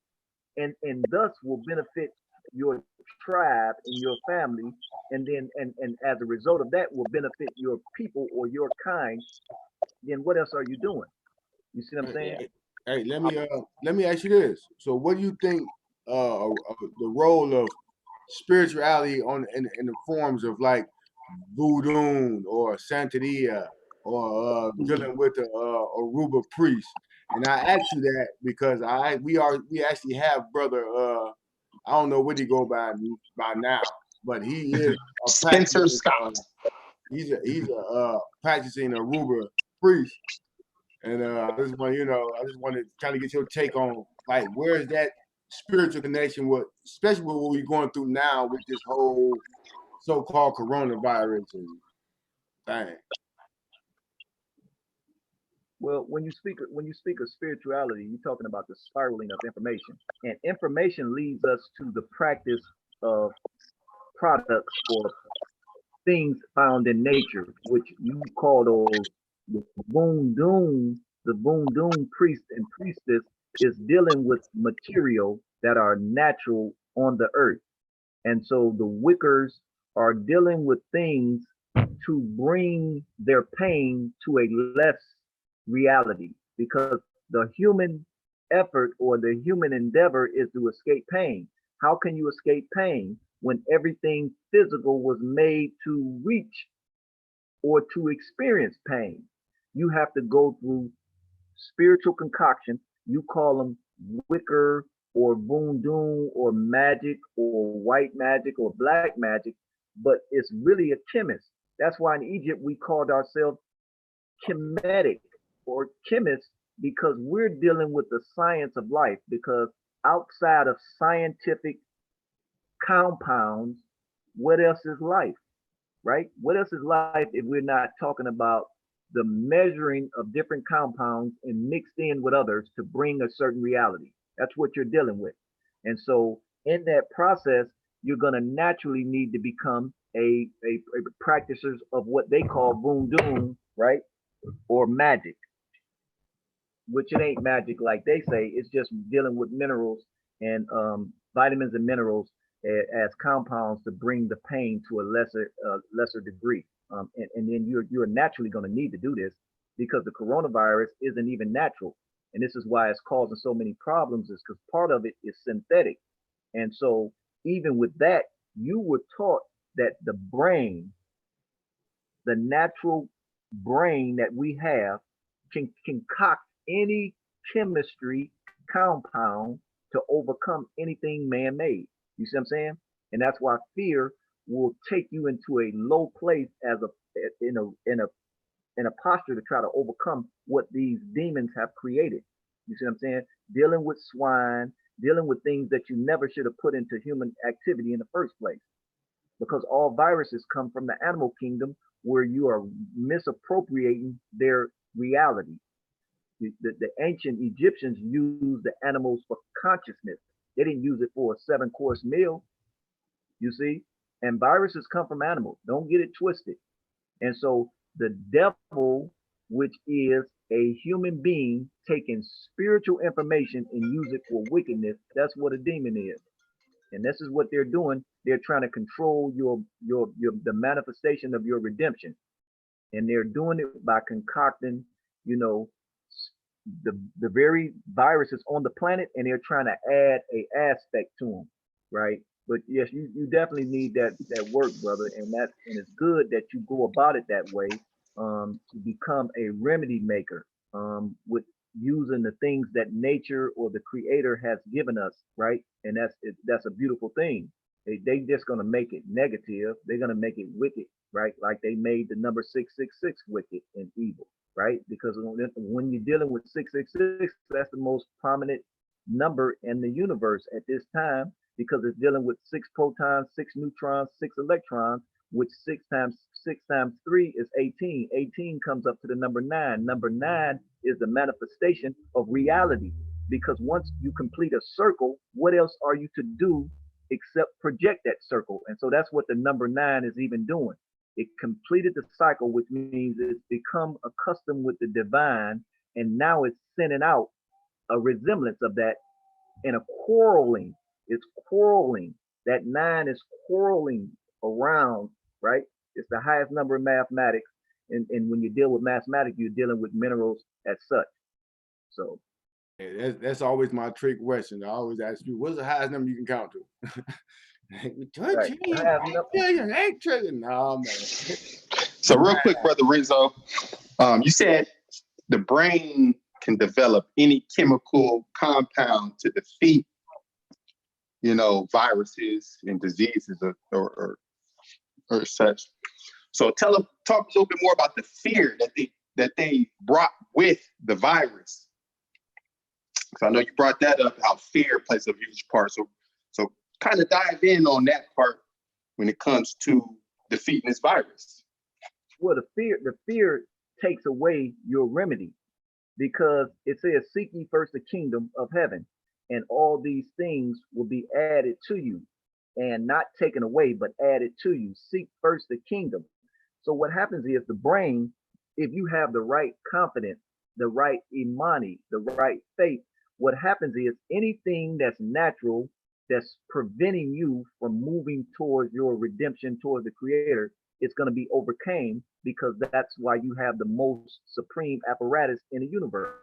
and thus will benefit your tribe and your family, and then and as a result of that will benefit your people or your kind, then what else are you doing? You see what I'm saying? Yeah. Hey, let me ask you this. So, what do you think the role of spirituality in the forms of like voodoo or Santeria or dealing with a Aruba priest? And I ask you that because we actually have brother I don't know what he go by now, but he is a Spencer practicing Scott. he's a practicing Aruba priest. And I just want to kind of get your take on like where is that spiritual connection with, especially with what we're going through now with this whole so-called coronavirus and thing. Well, when you speak of spirituality, you're talking about the spiraling of information, and information leads us to the practice of products or things found in nature, which you call those the boon doom priest and priestess is dealing with material that are natural on the earth. And so the Wickers are dealing with things to bring their pain to a less reality, because the human effort or the human endeavor is to escape pain. How can you escape pain when everything physical was made to reach or to experience pain? You have to go through spiritual concoction. You call them wicker or voodoo or magic or white magic or black magic, but it's really a chemist. That's why in Egypt we called ourselves chemetic or chemists, because we're dealing with the science of life. Because outside of scientific compounds, what else is life, right? What else is life if we're not talking about the measuring of different compounds and mixed in with others to bring a certain reality? That's what you're dealing with. And so in that process, you're going to naturally need to become a practitioners of what they call voodoo, right? Or magic, which it ain't magic like they say. It's just dealing with minerals and vitamins and minerals as compounds to bring the pain to a lesser degree. And then you're naturally going to need to do this because the coronavirus isn't even natural, and this is why it's causing so many problems. Is because part of it is synthetic, and so even with that, you were taught that the brain, the natural brain that we have, can concoct any chemistry compound to overcome anything man-made. You see what I'm saying? And that's why fear will take you into a low place as a in a posture to try to overcome what these demons have created. You see what I'm saying? Dealing with swine, dealing with things that you never should have put into human activity in the first place. Because all viruses come from the animal kingdom where you are misappropriating their reality. The ancient Egyptians used the animals for consciousness. They didn't use it for a 7-course meal, you see? And viruses come from animals. Don't get it twisted. And so the devil, which is a human being taking spiritual information and use it for wickedness, that's what a demon is. And this is what they're doing. They're trying to control your the manifestation of your redemption. And they're doing it by concocting, you know, the very viruses on the planet, and they're trying to add a aspect to them, right? But yes, you definitely need that work, brother, and it's good that you go about it that way, to become a remedy maker, with using the things that nature or the creator has given us, right? And that's a beautiful thing. They just gonna make it negative. They're gonna make it wicked, right? Like they made the number 666 wicked and evil, right? Because when you're dealing with 666, that's the most prominent number in the universe at this time, because it's dealing with 6 protons, 6 neutrons, 6 electrons, which 6 times 3 is 18. 18 comes up to the number 9. Number 9 is the manifestation of reality. Because once you complete a circle, what else are you to do except project that circle? And so that's what the number 9 is even doing. It completed the cycle, which means it's become accustomed with the divine, and now it's sending out a resemblance of that and a quarreling. It's quarreling. That 9 is quarreling around, right? It's the highest number in mathematics. And when you deal with mathematics, you're dealing with minerals as such. So Yeah, that's always my trick question. I always ask you, what's the highest number you can count to? right. Trillion, 8 trillion. No, man. So real quick, Brother Rizzo, you said the brain can develop any chemical compound to defeat, viruses and diseases or such. So talk a little bit more about the fear that they brought with the virus. Because I know you brought that up, how fear plays a huge part. So kind of dive in on that part when it comes to defeating this virus. Well, the fear takes away your remedy, because it says, seek ye first the kingdom of heaven, and all these things will be added to you, and not taken away, but added to you. Seek first the kingdom. So what happens is the brain, if you have the right confidence, the right imani, the right faith, what happens is anything that's natural, that's preventing you from moving towards your redemption, towards the creator, it's going to be overcame, because that's why you have the most supreme apparatus in the universe.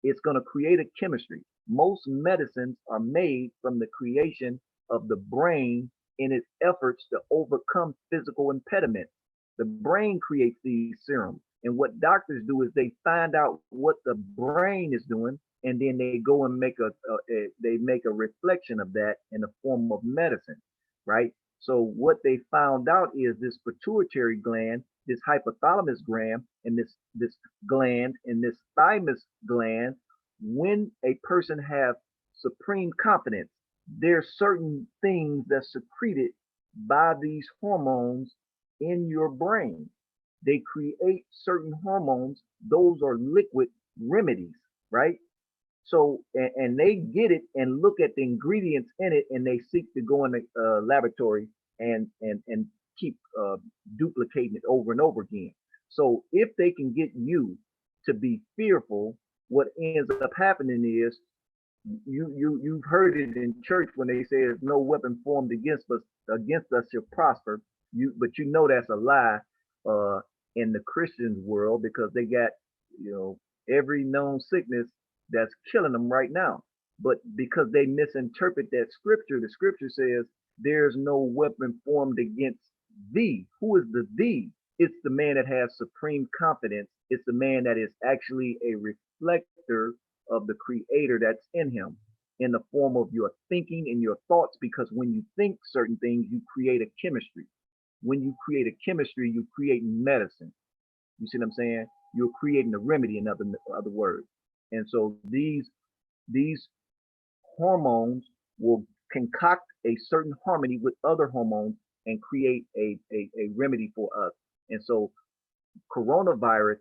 It's going to create a chemistry. Most medicines are made from the creation of the brain in its efforts to overcome physical impediments. The brain creates these serums. And what doctors do is they find out what the brain is doing, and then they go and make a reflection of that in the form of medicine, right? So what they found out is this pituitary gland, this hypothalamus gland, and this gland and this thymus gland, when a person have supreme confidence, there's certain things that's secreted by these hormones in your brain. They create certain hormones. Those are liquid remedies, right? So, and they get it and look at the ingredients in it, and they seek to go in the laboratory and keep duplicating it over and over again. So if they can get you to be fearful, what ends up happening is you've heard it in church when they say there's no weapon formed against us shall prosper. But you know that's a lie in the Christian world, because they got every known sickness that's killing them right now. But because they misinterpret that scripture, the scripture says there's no weapon formed against thee. Who is the thee? It's the man that has supreme confidence. It's the man that is actually a reflector of the creator that's in him. in the form of your thinking and your thoughts, because when you think certain things, you create a chemistry. When you create a chemistry, you create medicine. You see what I'm saying? You're creating a remedy, in other words. And so these hormones will concoct a certain harmony with other hormones and create a remedy for us. And so coronavirus,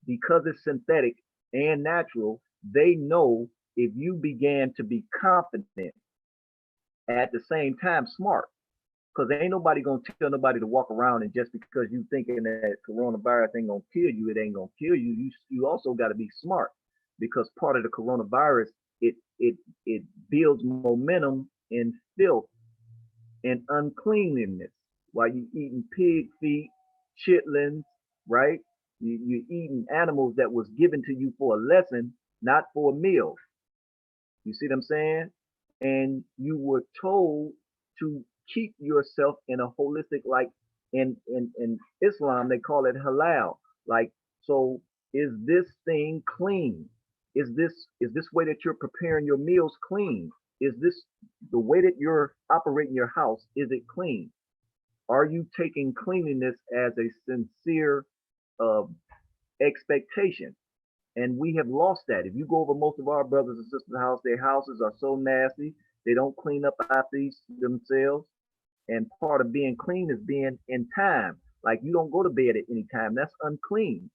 because it's synthetic and natural, they know if you began to be confident at the same time smart, because ain't nobody gonna tell nobody to walk around and just because you thinking that coronavirus ain't gonna kill you, it ain't gonna kill you. You also got to be smart, because part of the coronavirus, it builds momentum in filth and uncleanliness while you eating pig feet, chitlins, right? You're eating animals that was given to you for a lesson, not for a meal. You see what I'm saying? And you were told to keep yourself in a holistic, like in Islam, they call it halal. Like, so is this thing clean? Is this way that you're preparing your meals clean? Is this the way that you're operating your house? Is it clean? Are you taking cleanliness as a sincere uh, expectation? And we have lost that. If you go over most of our brothers and sisters' house, their houses are so nasty. They don't clean up after themselves. And part of being clean is being in time. Like, you don't go to bed at any time. That's unclean.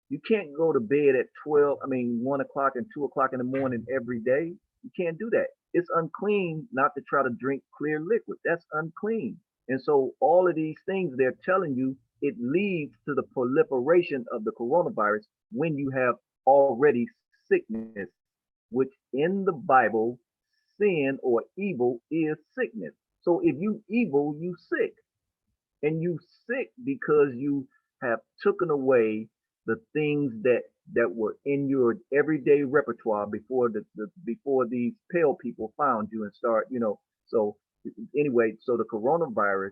You can't go to bed at 1 o'clock and 2 o'clock in the morning every day. You can't do that. It's unclean not to try to drink clear liquid. That's unclean. And so all of these things they're telling you, it leads to the proliferation of the coronavirus when you have already sickness, which in the Bible, sin or evil is sickness. So if you evil, you sick. And you sick because you have taken away the things that were in your everyday repertoire before before these pale people found you and start, so anyway, so the coronavirus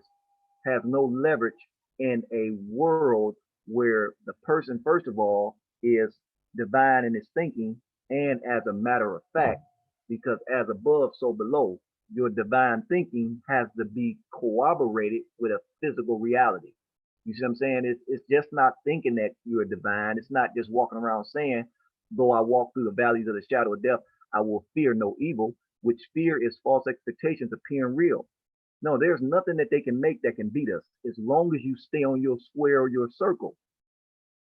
has no leverage in a world where the person, first of all, is divine in his thinking, and as a matter of fact, because as above, so below, your divine thinking has to be corroborated with a physical reality. You see what I'm saying? It's just not thinking that you're divine. It's not just walking around saying, though I walk through the valleys of the shadow of death, I will fear no evil, which fear is false expectations appearing real. No, there's nothing that they can make that can beat us as long as you stay on your square or your circle.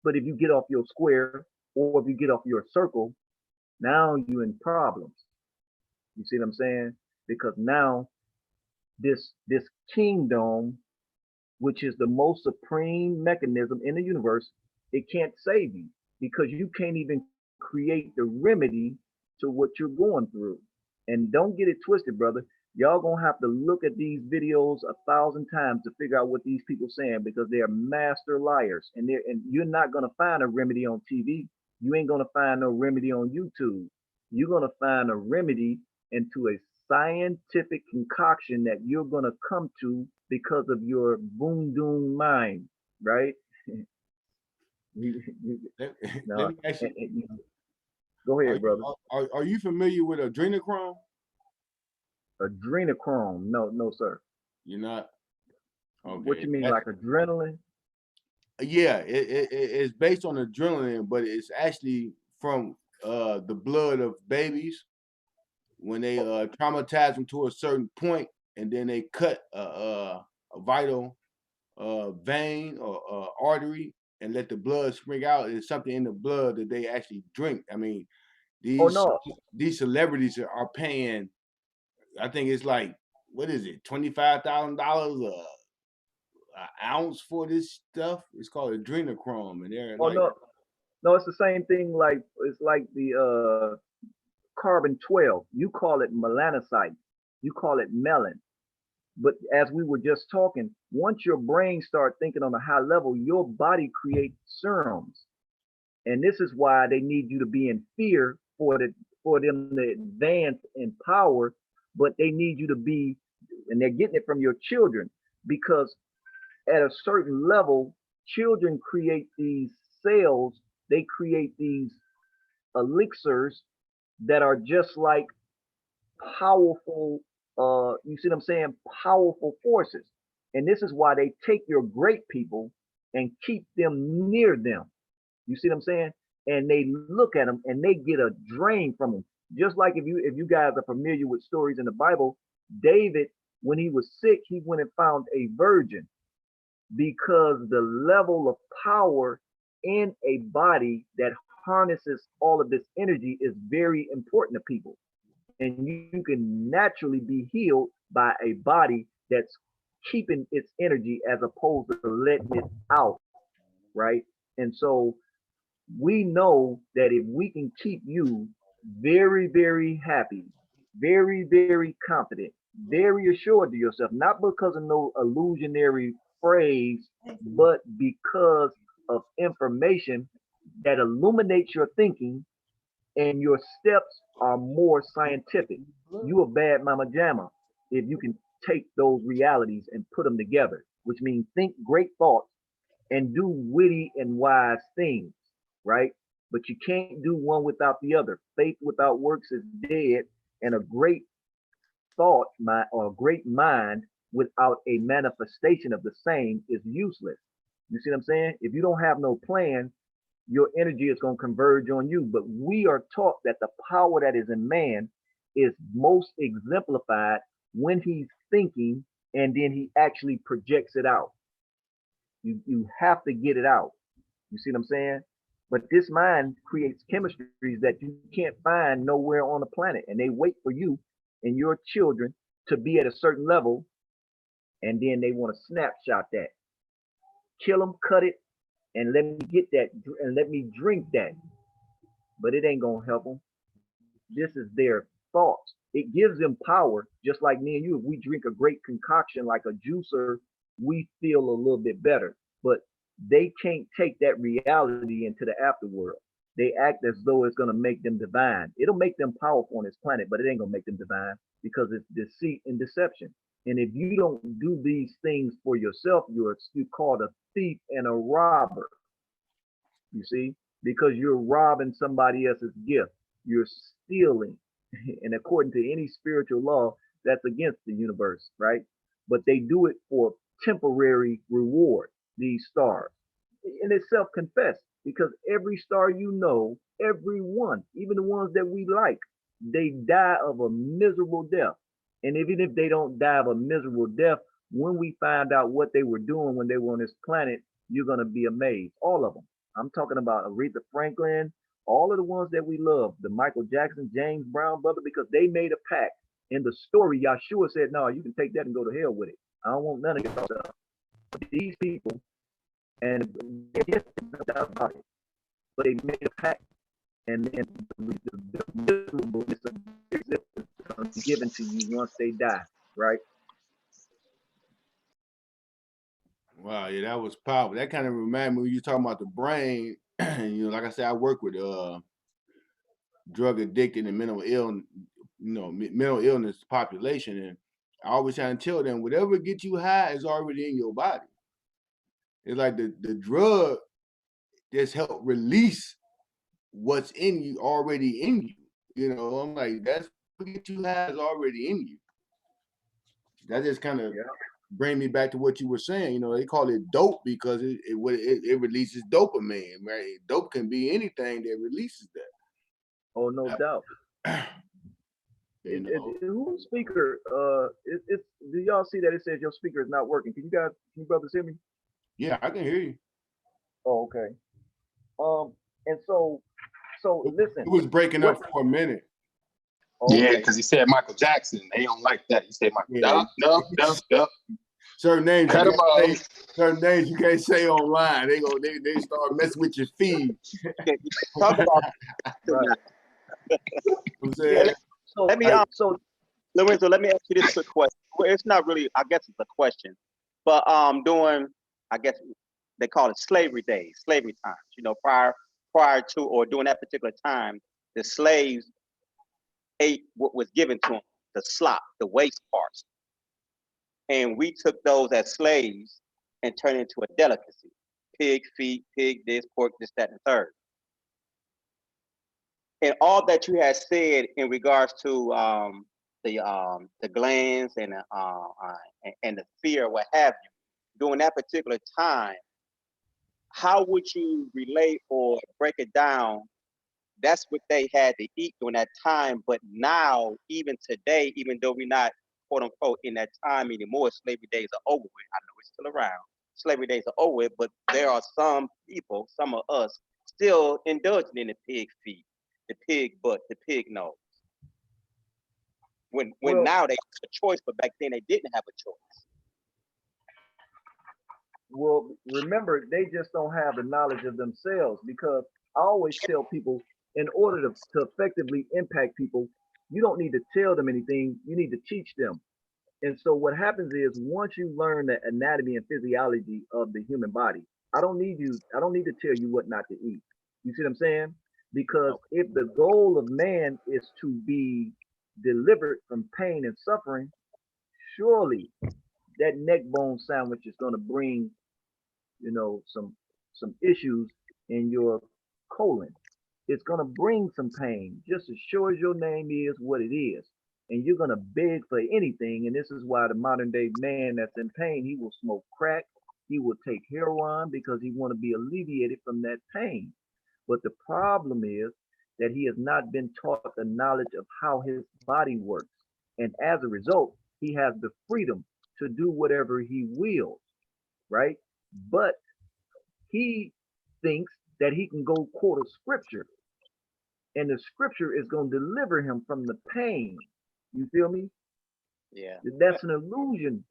But if you get off your square or if you get off your circle, now you're in problems. You see what I'm saying? Because now this kingdom, which is the most supreme mechanism in the universe, it can't save you because you can't even create the remedy to what you're going through. And don't get it twisted, brother. Y'all gonna have to look at these videos 1,000 times to figure out what these people saying, because they are master liars, and you're not gonna find a remedy on TV. You ain't gonna find no remedy on YouTube. You're gonna find a remedy into a scientific concoction that you're gonna come to because of your boom doom mind, right? Let, No, let me ask you, go are ahead, you, brother. are you familiar with adrenochrome? Adrenochrome? No, no, sir. You're not? What Okay. you mean, like adrenaline? Yeah, it's based on adrenaline, but it's actually from the blood of babies when they traumatize them to a certain point, and then they cut a vital vein or artery and let the blood spring out. It's something in the blood that they actually drink. I mean, Oh these no, these celebrities are paying. I think it's like, what is it, $25,000 an ounce for this stuff? It's called adrenochrome, and they're oh like, no, no. It's the same thing. Like, it's like the carbon 12. You call it melanocyte. You call it melon. But as we were just talking, once your brain start thinking on a high level, your body creates serums. And this is why they need you to be in fear for them to advance in power, but they need you to be, and they're getting it from your children, because at a certain level, children create these cells, they create these elixirs that are just like powerful, you see what I'm saying? Powerful forces. And this is why they take your great people and keep them near them. You see what I'm saying? And they look at them and they get a drain from them. Just like if you guys are familiar with stories in the Bible, David, when he was sick, he went and found a virgin because the level of power in a body that harnesses all of this energy is very important to people. And you can naturally be healed by a body that's keeping its energy as opposed to letting it out, right? And so we know that if we can keep you very, very happy, very, very confident, very assured to yourself, not because of no illusionary phrase, but because of information that illuminates your thinking and your steps are more scientific. You a bad mama jamma if you can take those realities and put them together, which means think great thoughts and do witty and wise things, right? But you can't do one without the other. Faith without works is dead, and a great thought or a great mind without a manifestation of the same is useless. You see what I'm saying? If you don't have no plan, your energy is going to converge on you. But we are taught that the power that is in man is most exemplified when he's thinking and then he actually projects it out. You have to get it out. You see what I'm saying? But this mind creates chemistries that you can't find nowhere on the planet. And they wait for you and your children to be at a certain level. And then they want to snapshot that. Kill them, cut it, and let me get that and let me drink that. But it ain't going to help them. This is their thoughts. It gives them power, just like me and you. If we drink a great concoction like a juicer, we feel a little bit better. But they can't take that reality into the afterworld. They act as though it's going to make them divine. It'll make them powerful on this planet, but it ain't going to make them divine because it's deceit and deception. And if you don't do these things for yourself, you're called a thief and a robber. You see, because you're robbing somebody else's gift. You're stealing. And according to any spiritual law, that's against the universe, right? But they do it for temporary reward, these stars. And it's self-confessed because every star you know, every one, even the ones that we like, they die of a miserable death. And even if they don't die of a miserable death, when we find out what they were doing when they were on this planet, you're going to be amazed. All of them. I'm talking about Aretha Franklin, all of the ones that we love, the Michael Jackson, James Brown brother, because they made a pact. In the story, Yahshua said, no, you can take that and go to hell with it. I don't want none of your stuff. These people, and they didn't know about it, but they made a pact, and then the miserableness of existence is given to you once they die, right? Wow, yeah, that was powerful. That kind of reminded me when you talking about the brain. Like I said, I work with drug addicted and mental mental illness population, and I always try to tell them whatever gets you high is already in your body. It's like the drug just help release what's in you already in you. I'm like, that's what gets you high is already in you. That just kind of bring me back to what you were saying. They call it dope because it releases dopamine, right? Dope can be anything that releases that. Oh, no doubt. Whose speaker? Do y'all see that it says your speaker is not working? Can you brothers hear me? Yeah, I can hear you. Oh, okay. And so listen. It was breaking up for a minute. Okay. Yeah, because he said Michael Jackson. They don't like that. He said Michael. No. Certain names, cut them off. Certain names you can't say online. They start messing with your feed. Talk about. Right. Lorenzo, let me ask you this quick question. Well, it's not really, I guess it's a question, but during, I guess they call it slavery days, slavery times. Prior to or during that particular time, the slaves ate what was given to them, the slop, the waste parts, and we took those as slaves and turned it into a delicacy: pig feet, pig this, pork this, that, and the third. And all that you had said in regards to the glands and the fear, what have you, during that particular time, how would you relate or break it down? That's what they had to eat during that time. But now, even today, even though we're not quote unquote in that time anymore, slavery days are over with. I know it's still around. Slavery days are over with, but there are some people, some of us, still indulging in the pig feet, the pig butt, the pig nose. When Well, now they have a choice, but back then they didn't have a choice. well, remember, they just don't have the knowledge of themselves because I always tell people in order to effectively impact people, you don't need to tell them anything, you need to teach them. And so what happens is once you learn the anatomy and physiology of the human body, I don't need to tell you what not to eat. You see what I'm saying? Because Okay. if the goal of man is to be delivered from pain and suffering, surely that neck bone sandwich is going to bring, some issues in your colon. It's going to bring some pain, just as sure as your name is what it is. And you're going to beg for anything. And this is why the modern day man that's in pain, he will smoke crack, he will take heroin because he want to be alleviated from that pain. But the problem is that he has not been taught the knowledge of how his body works. And as a result, he has the freedom to do whatever he wills, right? But he thinks that he can go quote a scripture and the scripture is going to deliver him from the pain. You feel me? Yeah. That's an illusion.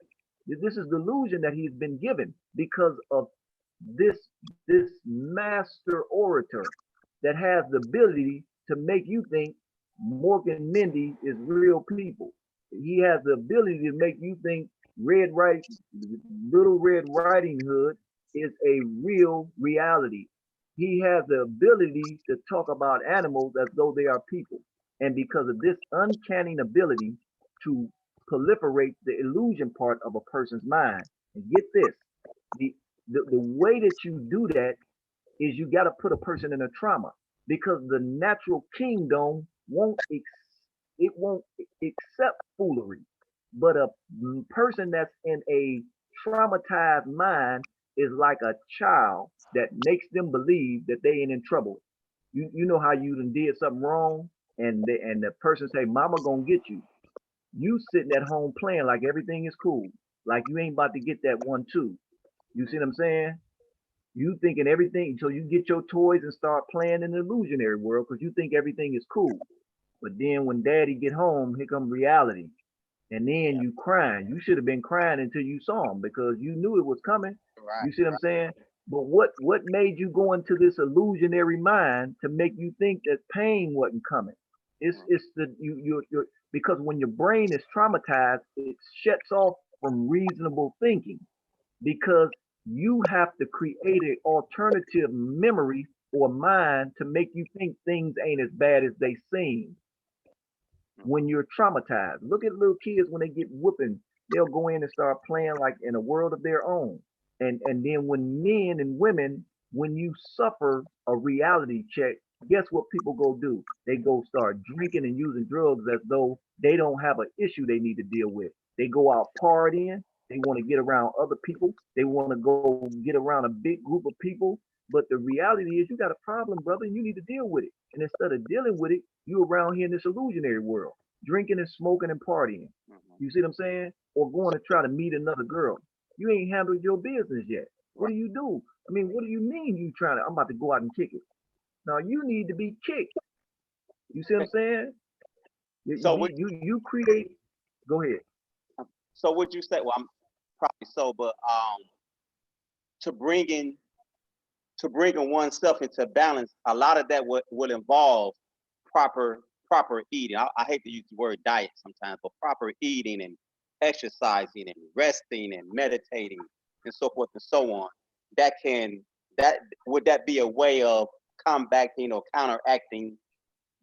This is the illusion that he's been given because of this master orator that has the ability to make you think Morgan Mindy is real people. He has the ability to make you think Red Right Little Red Riding Hood is a real reality. He has the ability to talk about animals as though they are people. And because of this uncanny ability to proliferate the illusion part of a person's mind, and get this, the the way that you do that is you got to put a person in a trauma because the natural kingdom won't accept foolery, but a person that's in a traumatized mind is like a child that makes them believe that they ain't in trouble. You know how you done did something wrong and the person say mama gonna get you. You sitting at home playing like everything is cool, like you ain't about to get that one too. You see what I'm saying? You thinking everything, so you get your toys and start playing in the illusionary world because you think everything is cool. But then when daddy get home, here come reality. And then Yeah. you crying. You should have been crying until you saw him because you knew it was coming. Right. You see what I'm saying? But what made you go into this illusionary mind to make you think that pain wasn't coming? It's the you're because when your brain is traumatized, it shuts off from reasonable thinking because you have to create an alternative memory or mind to make you think things ain't as bad as they seem when you're traumatized. Look at little kids when they get whooping, they'll go in and start playing like in a world of their own. And then when men and women, when you suffer a reality check, guess what people go do? They go start drinking and using drugs as though they don't have an issue they need to deal with. They go out partying. They want to get around other people. They want to go get around a big group of people. But the reality is, you got a problem, brother, and you need to deal with it. And instead of dealing with it, you around here in this illusionary world, drinking and smoking and partying. Mhm. You see what I'm saying? Or going to try to meet another girl. You ain't handled your business yet. What Right. do you do? I mean, what do you mean you trying to? I'm about to go out and kick it. Now you need to be kicked. You see what I'm saying? So would You create. Go ahead. so would you say? Well, I'm probably so, but to bringing to bringing oneself into balance, a lot of that will involve proper eating. I hate to use the word diet sometimes, but proper eating and exercising and resting and meditating and so forth and so on. That can that would that be a way of combating or counteracting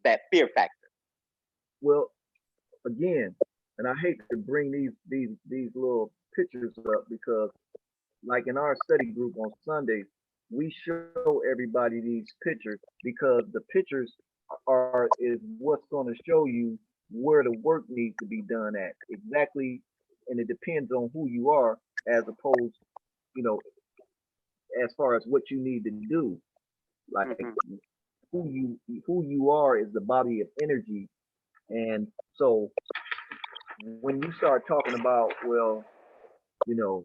that fear factor? Well, again, and I hate to bring these little pictures up because, like in our study group on Sundays, we show everybody these pictures because the pictures are is what's going to show you where the work needs to be done at exactly, and it depends on who you are, as opposed, you know, as far as what you need to do. Like Mm-hmm. who you are is the body of energy, and so when you start talking about, well, you know,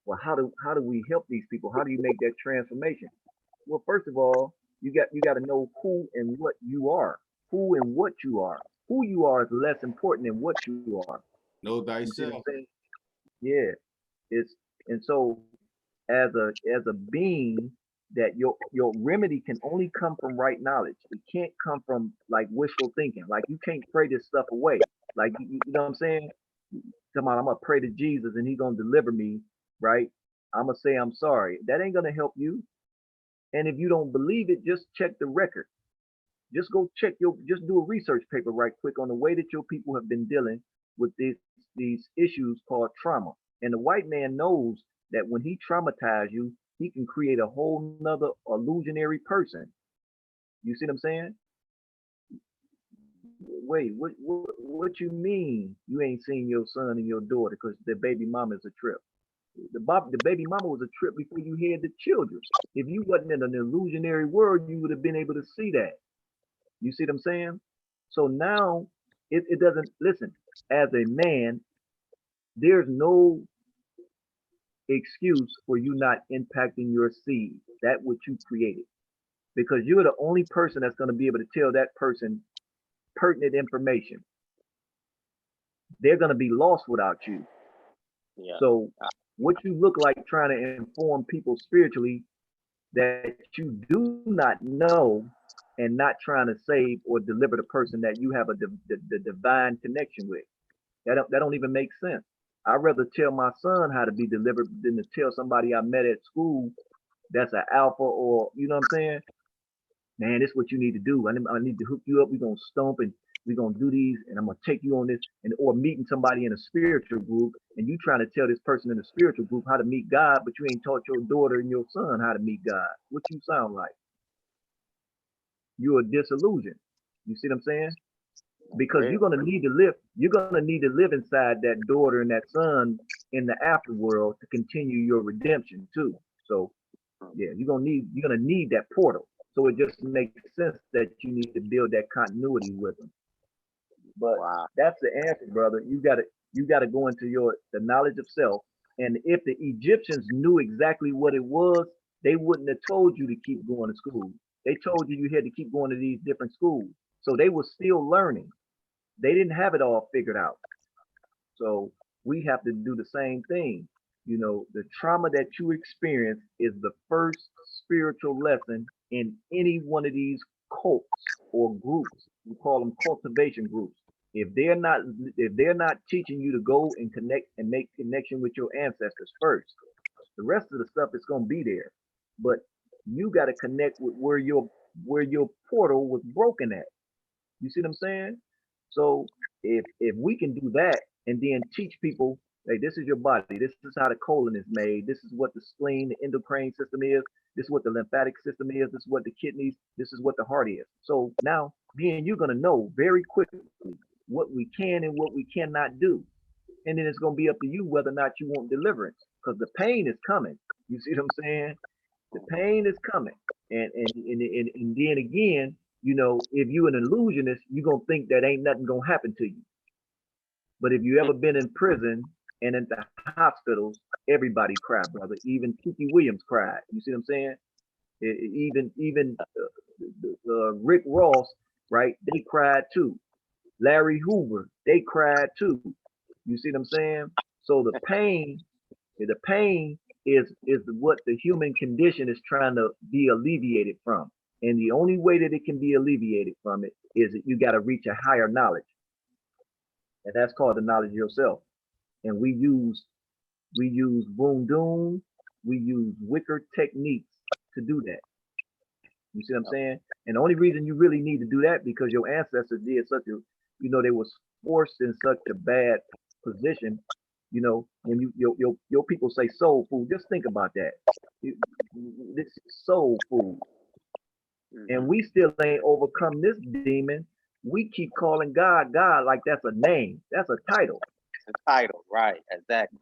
well, how do we help these people? How do you make that transformation? Well, first of all, you got to know who and what you are. Who and what you are. Who you are is less important than what you are. Know You see what I'm thyself. saying? Yeah. It's and so as a being, that your remedy can only come from right knowledge. It can't come from like wishful thinking. Like you can't pray this stuff away. Like you know what I'm saying? Come on, I'm gonna pray to Jesus and he gonna deliver me, right? I'm gonna say I'm sorry. That ain't gonna help you. And if you don't believe it, just check the record. Just go check just do a research paper right quick on the way that your people have been dealing with these issues called trauma. And the white man knows that when he traumatizes you, he can create a whole nother illusionary person. You see what I'm saying? Wait, what you mean you ain't seen your son and your daughter because the baby mama is a trip? The baby mama was a trip before you had the children. If you wasn't in an illusionary world, you would have been able to see that. You see what I'm saying? So now it doesn't listen. As a man, there's no excuse for you not impacting your seed, that which you created, because you're the only person that's going to be able to tell that person pertinent information. They're going to be lost without you. Yeah. So what you look like trying to inform people spiritually that you do not know, and not trying to save or deliver the person that you have the divine connection with. That don't even make sense. I'd rather tell my son how to be delivered than to tell somebody I met at school that's an alpha, or you know what I'm saying? Man, this is what you need to do. I need to hook you up. We're gonna stomp and we're gonna do these, and I'm gonna take you on this, and or meeting somebody in a spiritual group, and you trying to tell this person in a spiritual group how to meet God, but you ain't taught your daughter and your son how to meet God. What you sound like? You're disillusioned. You see what I'm saying? Because Real. you're gonna need to live inside that daughter and that son in the afterworld to continue your redemption too. So yeah, you're gonna need that portal. So it just makes sense that you need to build that continuity with them. But Wow. that's the answer, brother. You gotta go into the knowledge of self. And if the Egyptians knew exactly what it was, they wouldn't have told you to keep going to school. They told you you had to keep going to these different schools. So they were still learning. They didn't have it all figured out. So we have to do the same thing. The trauma that you experience is the first spiritual lesson in any one of these cults or groups. We call them cultivation groups. If they're not if they're not teaching you to go and connect and make connection with your ancestors first, the rest of the stuff is gonna be there. But you got to connect with where your portal was broken at. You see what I'm saying? So if we can do that and then teach people, hey, this is your body, this is how the colon is made, this is what the spleen, the endocrine system is, this is what the lymphatic system is, this is what the kidneys, this is what the heart is. So now, then you're gonna know very quickly what we can and what we cannot do. And then it's gonna be up to you whether or not you want deliverance. Because the pain is coming. You see what I'm saying? The pain is coming. And then again, if you're an illusionist, you're gonna think that ain't nothing gonna happen to you. But if you ever been in prison and in the hospitals, everybody cried, brother. Even Kiki Williams cried. You see what I'm saying? Even Rick Ross, right? They cried too. Larry Hoover, they cried too. You see what I'm saying? So the pain is what the human condition is trying to be alleviated from. And the only way that it can be alleviated from it is that you got to reach a higher knowledge. And that's called the knowledge of yourself. And we use voodoo, we use wicker techniques to do that. You see what I'm saying? And the only reason you really need to do that because your ancestors did they was forced in such a bad position. When your people say soul food, just think about that. This is soul food, and Mm-hmm. we still ain't overcome this demon we keep calling God God like that's a name, that's a title. It's a title, right? Exactly.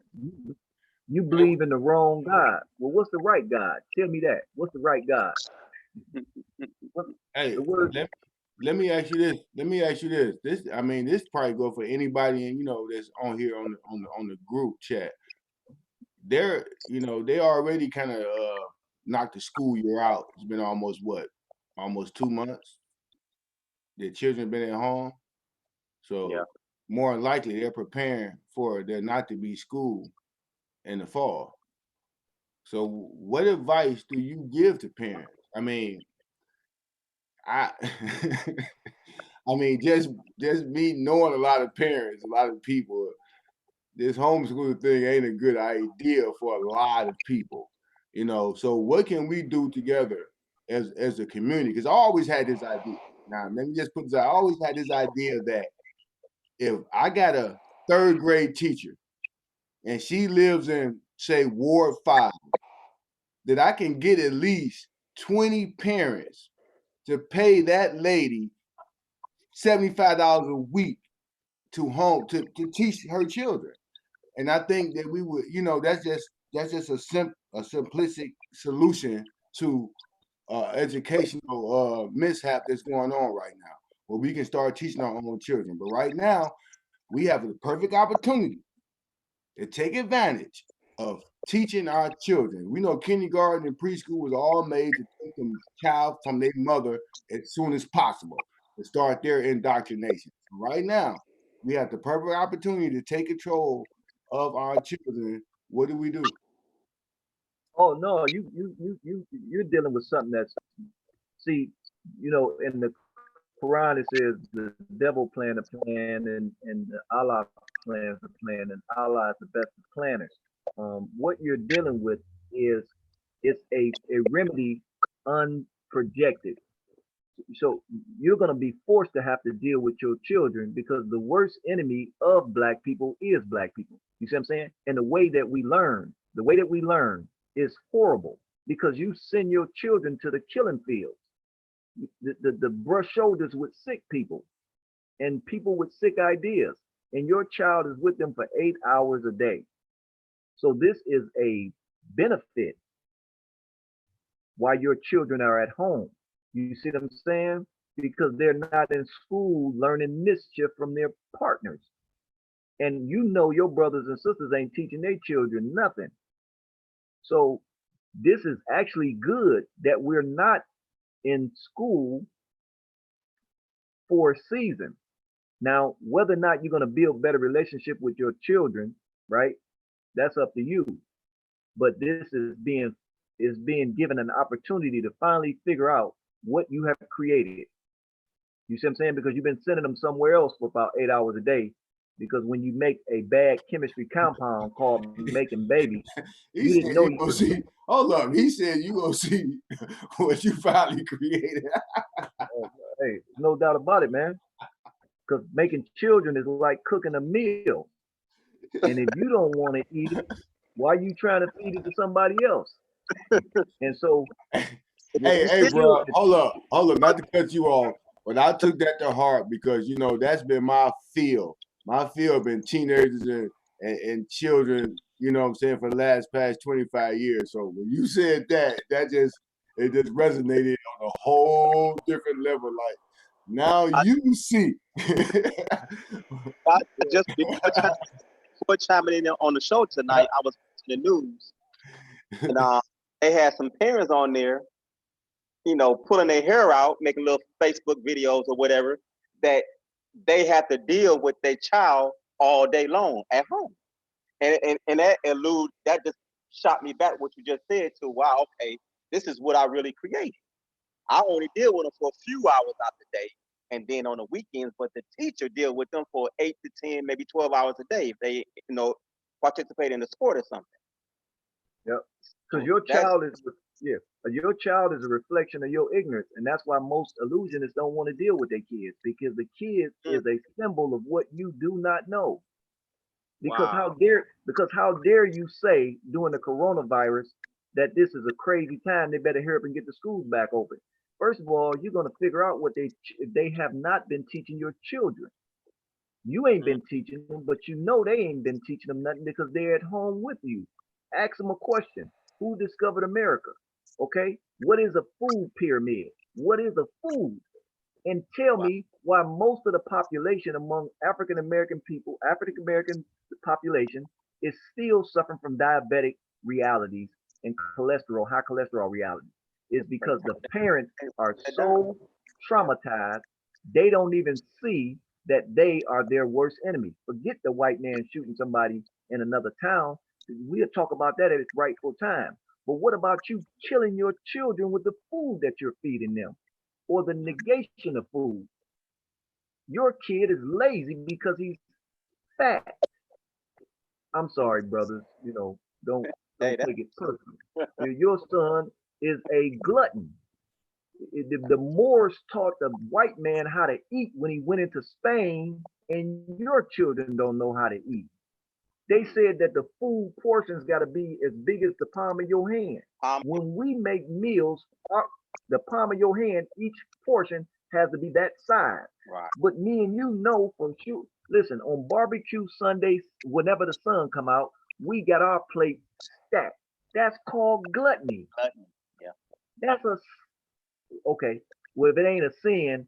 You believe in the wrong God. Well, what's the right God? Tell me that. What's the right God? What, Hey, the word. let me ask you this. Let me ask you this. I mean, this probably go for anybody, and that's on here on the group chat. They're, they already kind of knocked the school year out. It's been almost 2 months. The children been at home, so Yeah. more than likely they're preparing for there not to be school in the fall. So, what advice do you give to parents? I mean, I I mean, just me knowing a lot of parents, a lot of people, this homeschooling thing ain't a good idea for a lot of people. So what can we do together as a community? Because I always had this idea. Now, let me just put this out. I always had this idea that if I got a third grade teacher and she lives in, say, Ward 5, that I can get at least 20 parents to pay that lady $75 a week to teach her children. And I think that we would, that's just a simplistic solution to educational mishap that's going on right now, where we can start teaching our own children. But right now, we have the perfect opportunity to take advantage of teaching our children. We know kindergarten and preschool was all made to take them child from their mother as soon as possible to start their indoctrination. Right now, we have the perfect opportunity to take control of our children. What do we do? Oh no, you're dealing with something that's, see, in the Quran it says the devil plan a plan and Allah plans a plan and Allah is the best of planners. What you're dealing with is it's a remedy unprojected. So you're going to be forced to have to deal with your children because the worst enemy of black people is black people. You see what I'm saying? And the way that we learn is horrible because you send your children to the killing fields, the brush shoulders with sick people and people with sick ideas, and your child is with them for 8 hours a day. So this is a benefit while your children are at home. You see what I'm saying? Because they're not in school learning mischief from their partners. And your brothers and sisters ain't teaching their children nothing. So this is actually good that we're not in school for a season. Now, whether or not you're going to build better relationship with your children, right? That's up to you. But this is being given an opportunity to finally figure out what you have created. You see what I'm saying? Because you've been sending them somewhere else for about 8 hours a day. Because when you make a bad chemistry compound called making baby, He you said didn't know you you gonna could. see. Hold up. He said you gonna see what you finally created. Hey, no doubt about it, man. Because making children is like cooking a meal. And if you don't want to eat it, why are you trying to feed it to somebody else? And so what Hey, the hey, bro, children, hold up, not to cut you off, but I took that to heart because that's been my field. My field been teenagers and children, what I'm saying, for the past 25 years. So when you said that, it just resonated on a whole different level. Like now I, you see. I just before chiming in on the show tonight, I was watching the news and they had some parents on there, pulling their hair out, making little Facebook videos or whatever, that they have to deal with their child all day long at home. And that just shot me back what you just said to, wow, okay, this is what I really created. I only deal with them for a few hours out the day and then on the weekends, but the teacher deal with them for 8 to 10, maybe 12 hours a day if they, participate in the sport or something. yeah, because So your child is a reflection of your ignorance, and that's why most illusionists don't want to deal with their kids because the kid is a symbol of what you do not know. Because wow. how dare you say during the coronavirus that this is a crazy time? They better hurry up and get the schools back open. First of all, you're gonna figure out what they have not been teaching your children. You ain't been teaching them, but you know they ain't been teaching them nothing because they're at home with you. Ask them a question. Who discovered America? Okay. What is a food pyramid? What is a food? And tell Wow. me why most of the population among African American people, African American population, is still suffering from diabetic realities and cholesterol, high cholesterol realities. Is because the parents are so traumatized, they don't even see that they are their worst enemy. Forget the white man shooting somebody in another town. We'll talk about that at its rightful time. But what about you killing your children with the food that you're feeding them? Or the negation of food. Your kid is lazy because he's fat. I'm sorry, brothers. Don't Hey, take it personal. Your son is a glutton. The Moors taught the white man how to eat when he went into Spain, and your children don't know how to eat. They said that the food portions got to be as big as the palm of your hand. When we make meals, the palm of your hand, each portion has to be that size. right. But me and you know for sure. Listen, on barbecue Sundays, whenever the sun come out, we got our plate stacked. That's called gluttony. Yeah. That's okay. Well, if it ain't a sin,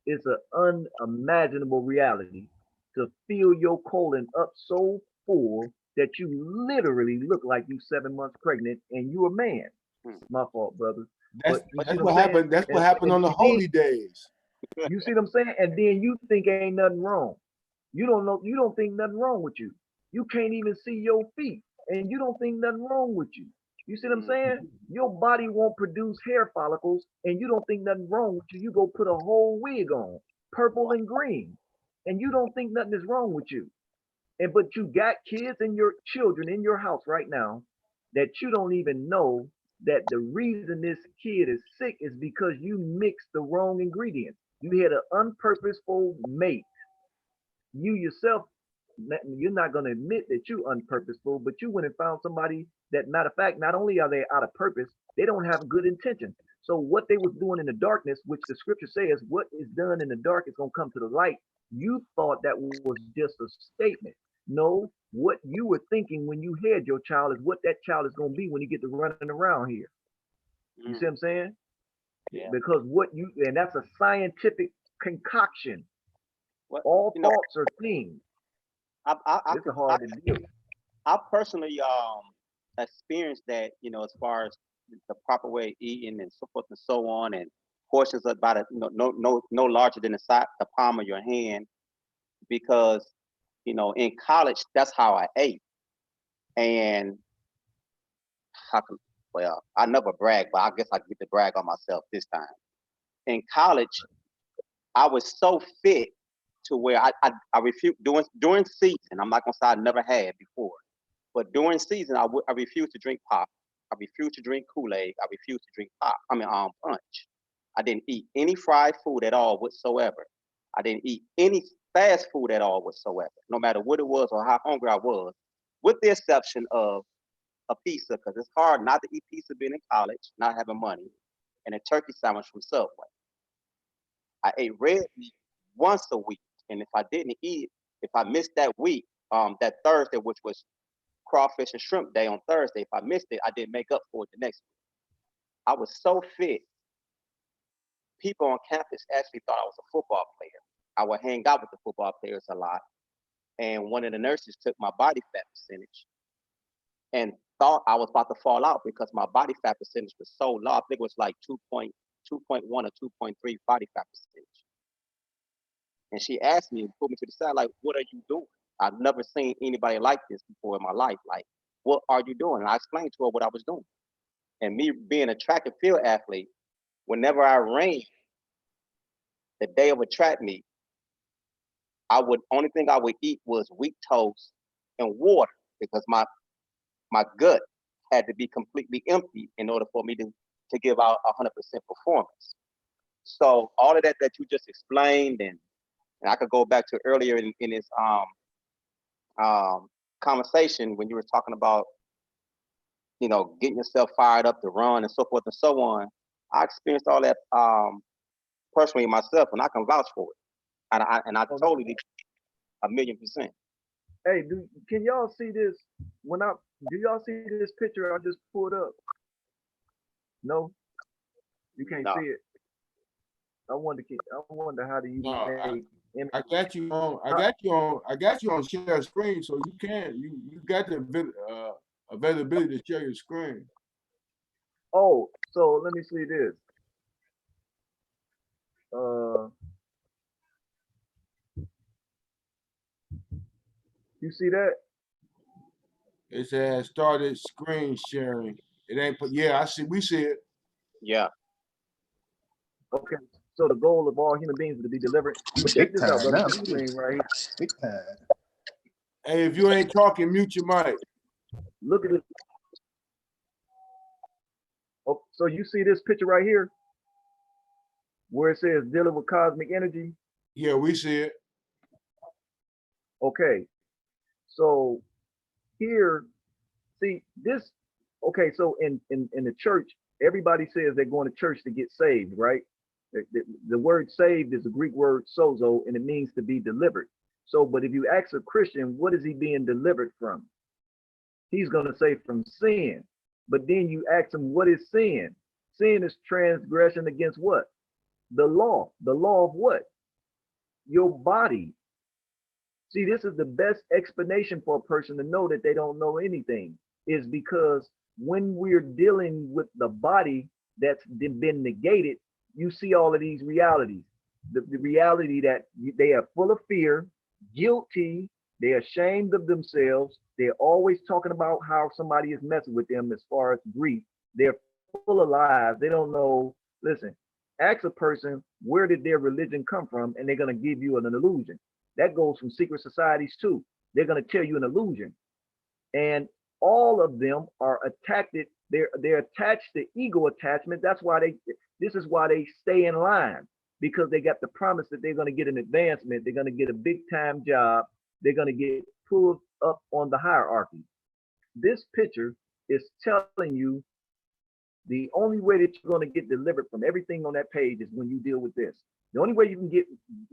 it's an unimaginable reality to fill your colon up so full that you literally look like you 7 months pregnant and you a man. Hmm. My fault, brother. That's But you see that's what what I'm saying? happened. That's what happened on the And then holy days. you see what I'm saying? And then you think ain't nothing wrong. You don't know. You don't think nothing wrong with you. You can't even see your feet, and you don't think nothing wrong with you. You see what I'm saying? Your body won't produce hair follicles, and you don't think nothing wrong with you. You go put a whole wig on, purple and green, and you don't think nothing is wrong with you. And but you got kids and your children in your house right now that you don't even know that the reason this kid is sick is because you mixed the wrong ingredients. You had an unpurposeful mate. You yourself, you're not going to admit that you unpurposeful, but you went and found somebody that, matter of fact, not only are they out of purpose, they don't have good intention. So what they was doing in the darkness, which the scripture says, what is done in the dark is going to come to the light. You thought that was just a statement. No, what you were thinking when you had your child is what that child is going to be when he get to running around here. You see what I'm saying? Yeah. Because and that's a scientific concoction. What All you know, thoughts are things. It's hard to deal. I personally experienced that, as far as the proper way of eating and so forth and so on, and portions about no larger than the palm of your hand, because in college that's how I ate. And how can, well, I never brag, but I guess I get to brag on myself this time. In college, I was so fit to where I refuse during season. I'm not gonna say I never had before, but during season I refuse to drink pop. I refuse to drink Kool-Aid. I refuse to drink pop. Punch. I didn't eat any fried food at all whatsoever. I didn't eat any fast food at all whatsoever, no matter what it was or how hungry I was, with the exception of a pizza, because it's hard not to eat pizza being in college, not having money, and a turkey sandwich from Subway. I ate red meat once a week, and if I didn't eat, if I missed that week, that Thursday, which was crawfish and shrimp day on Thursday, if I missed it, I didn't make up for it the next week. I was so fit. People on campus actually thought I was a football player. I would hang out with the football players a lot, and one of the nurses took my body fat percentage and thought I was about to fall out because my body fat percentage was so low. I think it was like 2.1 or 2.3 body fat percentage. And she asked me and pulled me to the side, like, what are you doing? I've never seen anybody like this before in my life. Like, what are you doing? And I explained to her what I was doing. And me being a track and field athlete, whenever I ran the day of a track meet, only thing I would eat was wheat toast and water because my gut had to be completely empty in order for me to give out 100% performance. So all of that you just explained, and I could go back to earlier in this conversation when you were talking about, getting yourself fired up to run and so forth and so on. I experienced all that personally myself, and I can vouch for it. And I totally 1,000,000%. Hey, can y'all see this? Do y'all see this picture I just pulled up? No, you can't No. see it. I wonder how do you No, make image? I got you on. I got you on share screen, so you can. You got the availability to share your screen. Oh, so let me see this. You see that? It says started screen sharing. It ain't put. Yeah, I see. We see it. Yeah. Okay. So the goal of all human beings is to be delivered. But check Big this out, time brother. now. This screen right here. Big time. Hey, if you ain't talking, mute your mic. Look at it. Oh, so you see this picture right here, where it says dealing with cosmic energy. Yeah, we see it. Okay. So here, see this. Okay. So in the church, everybody says they're going to church to get saved, right? The word saved is a Greek word sozo, and it means to be delivered. So, but if you ask a Christian, what is he being delivered from? He's going to say from sin. But then you ask him, what is sin? Sin is transgression against what? The law. The law of what? Your body. See, this is the best explanation for a person to know that they don't know anything, is because when we're dealing with the body that's been negated, you see all of these realities. The reality that they are full of fear, guilty, they're ashamed of themselves. They're always talking about how somebody is messing with them as far as grief. They're full of lies. They don't know. Listen, ask a person, where did their religion come from? And they're going to give you an illusion. That goes from secret societies too. They're going to tell you an illusion. And all of them are attacked. They're attached to ego attachment. This is why they stay in line, because they got the promise that they're going to get an advancement. They're going to get a big time job. They're going to get pulled up on the hierarchy. This picture is telling you the only way that you're going to get delivered from everything on that page is when you deal with this. The only way you can get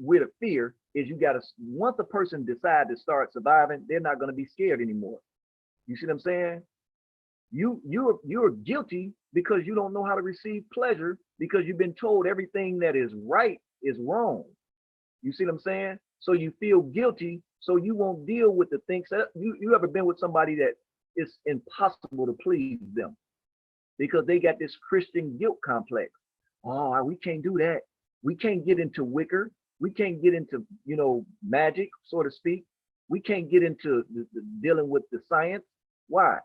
rid of fear is you got to, once a person decides to start surviving, they're not going to be scared anymore. You see what I'm saying? You're guilty because you don't know how to receive pleasure, because you've been told everything that is right is wrong. You see what I'm saying? So you feel guilty, so you won't deal with the things that you ever been with somebody that it's impossible to please them because they got this Christian guilt complex. Oh, we can't do that. We can't get into wicker. We can't get into, magic, so to speak. We can't get into the dealing with the science. Why?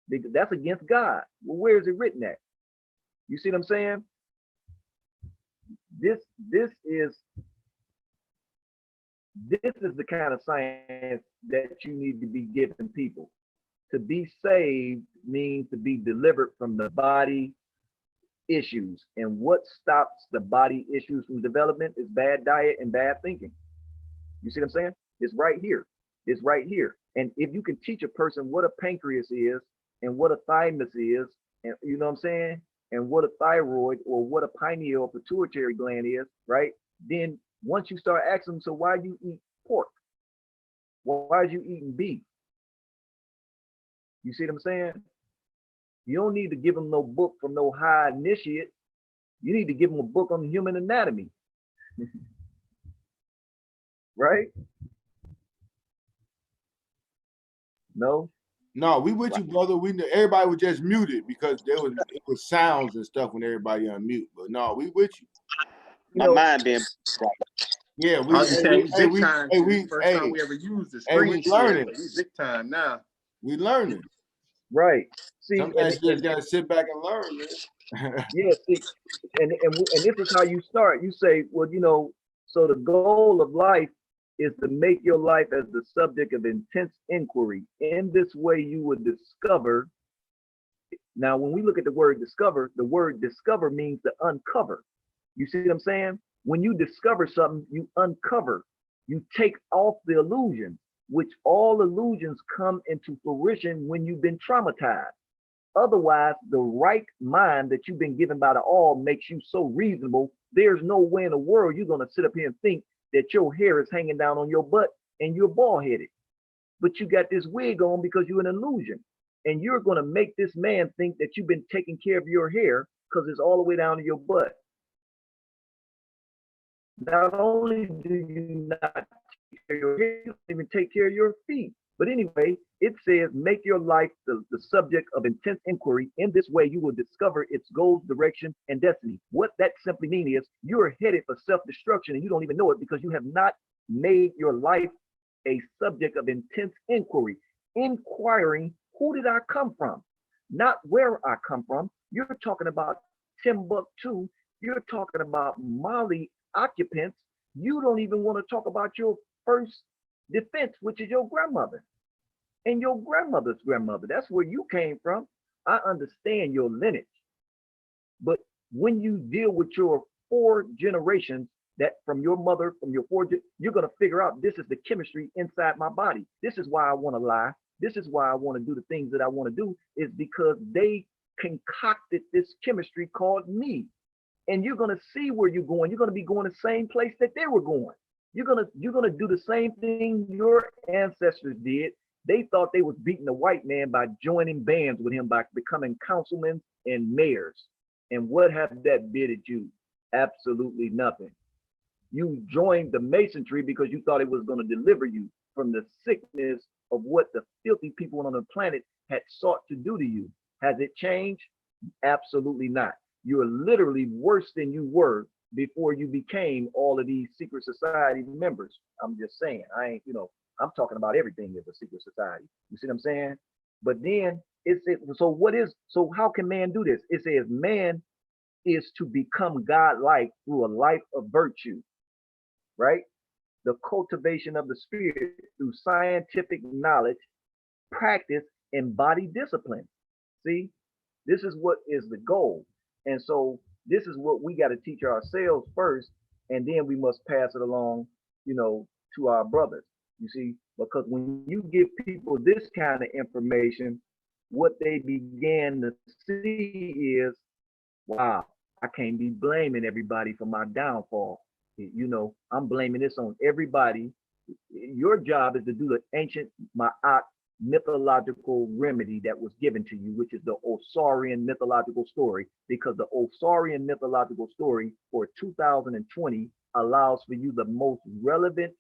Because that's against God. Well, where is it written at? You see what I'm saying? This is the kind of science that you need to be giving people. To be saved means to be delivered from the body issues. And what stops the body issues from development is bad diet and bad thinking. You see what I'm saying? It's right here. It's right here. And if you can teach a person what a pancreas is and what a thymus is, and you know what I'm saying, and what a thyroid or what a pineal pituitary gland is, right? Then once you start asking them, so why you eat pork? Why are you eating beef? You see what I'm saying? You don't need to give them no book from no high initiate. You need to give them a book on the human anatomy. Right? No? No, we with you, brother. We know everybody was just muted because it was sounds and stuff when everybody unmute. But no, we with you. My mind being right. Yeah, I was just saying, big time. we First time we ever used the we screen share. learning. We big time now. We learning. Right. See, Sometimes you just gotta sit back and learn, man. yeah, see, and this is how you start. You say, well, so the goal of life is to make your life as the subject of intense inquiry. In this way, you would discover. Now, when we look at the word discover means to uncover. You see what I'm saying? When you discover something, you uncover. You take off the illusion, which all illusions come into fruition when you've been traumatized. Otherwise, the right mind that you've been given by the all makes you so reasonable. There's no way in the world you're going to sit up here and think that your hair is hanging down on your butt and you're bald headed. But you got this wig on because you're an illusion. And you're going to make this man think that you've been taking care of your hair because it's all the way down to your butt. Not only do you not take care of your hair, you don't even take care of your feet. But anyway, it says, make your life the subject of intense inquiry. In this way, you will discover its goals, direction, and destiny. What that simply means is you're headed for self-destruction and you don't even know it because you have not made your life a subject of intense inquiry. Inquiring, who did I come from? Not where I come from. You're talking about Timbuktu. You're talking about Mali occupants. You don't even want to talk about your first defense, which is your grandmother and your grandmother's grandmother. That's where you came from. I understand your lineage. But when you deal with your 4 generations, that from your mother, from your 4, you're going to figure out this is the chemistry inside my body. This is why I want to lie. This is why I want to do the things that I want to do, is because they concocted this chemistry called me. And you're going to see where you're going. You're going to be going the same place that they were going. You're gonna do the same thing your ancestors did. They thought they was beating the white man by joining bands with him, by becoming councilmen and mayors. And what have that did at you? Absolutely nothing. You joined the masonry because you thought it was going to deliver you from the sickness of what the filthy people on the planet had sought to do to you. Has it changed? Absolutely not. You're literally worse than you were before you became all of these secret society members. I'm just saying, I ain't, I'm talking about everything as a secret society. You see what I'm saying? But then so how can man do this? It says man is to become God-like through a life of virtue, right? The cultivation of the spirit through scientific knowledge, practice, and body discipline. See, this is what is the goal. And so this is what we got to teach ourselves first, and then we must pass it along, to our brothers. You see, because when you give people this kind of information, what they began to see is, wow, I can't be blaming everybody for my downfall. I'm blaming this on everybody. Your job is to do the ancient Ma'at mythological remedy that was given to you, which is the Osarian mythological story, because the Osarian mythological story for 2020 allows for you the most relevant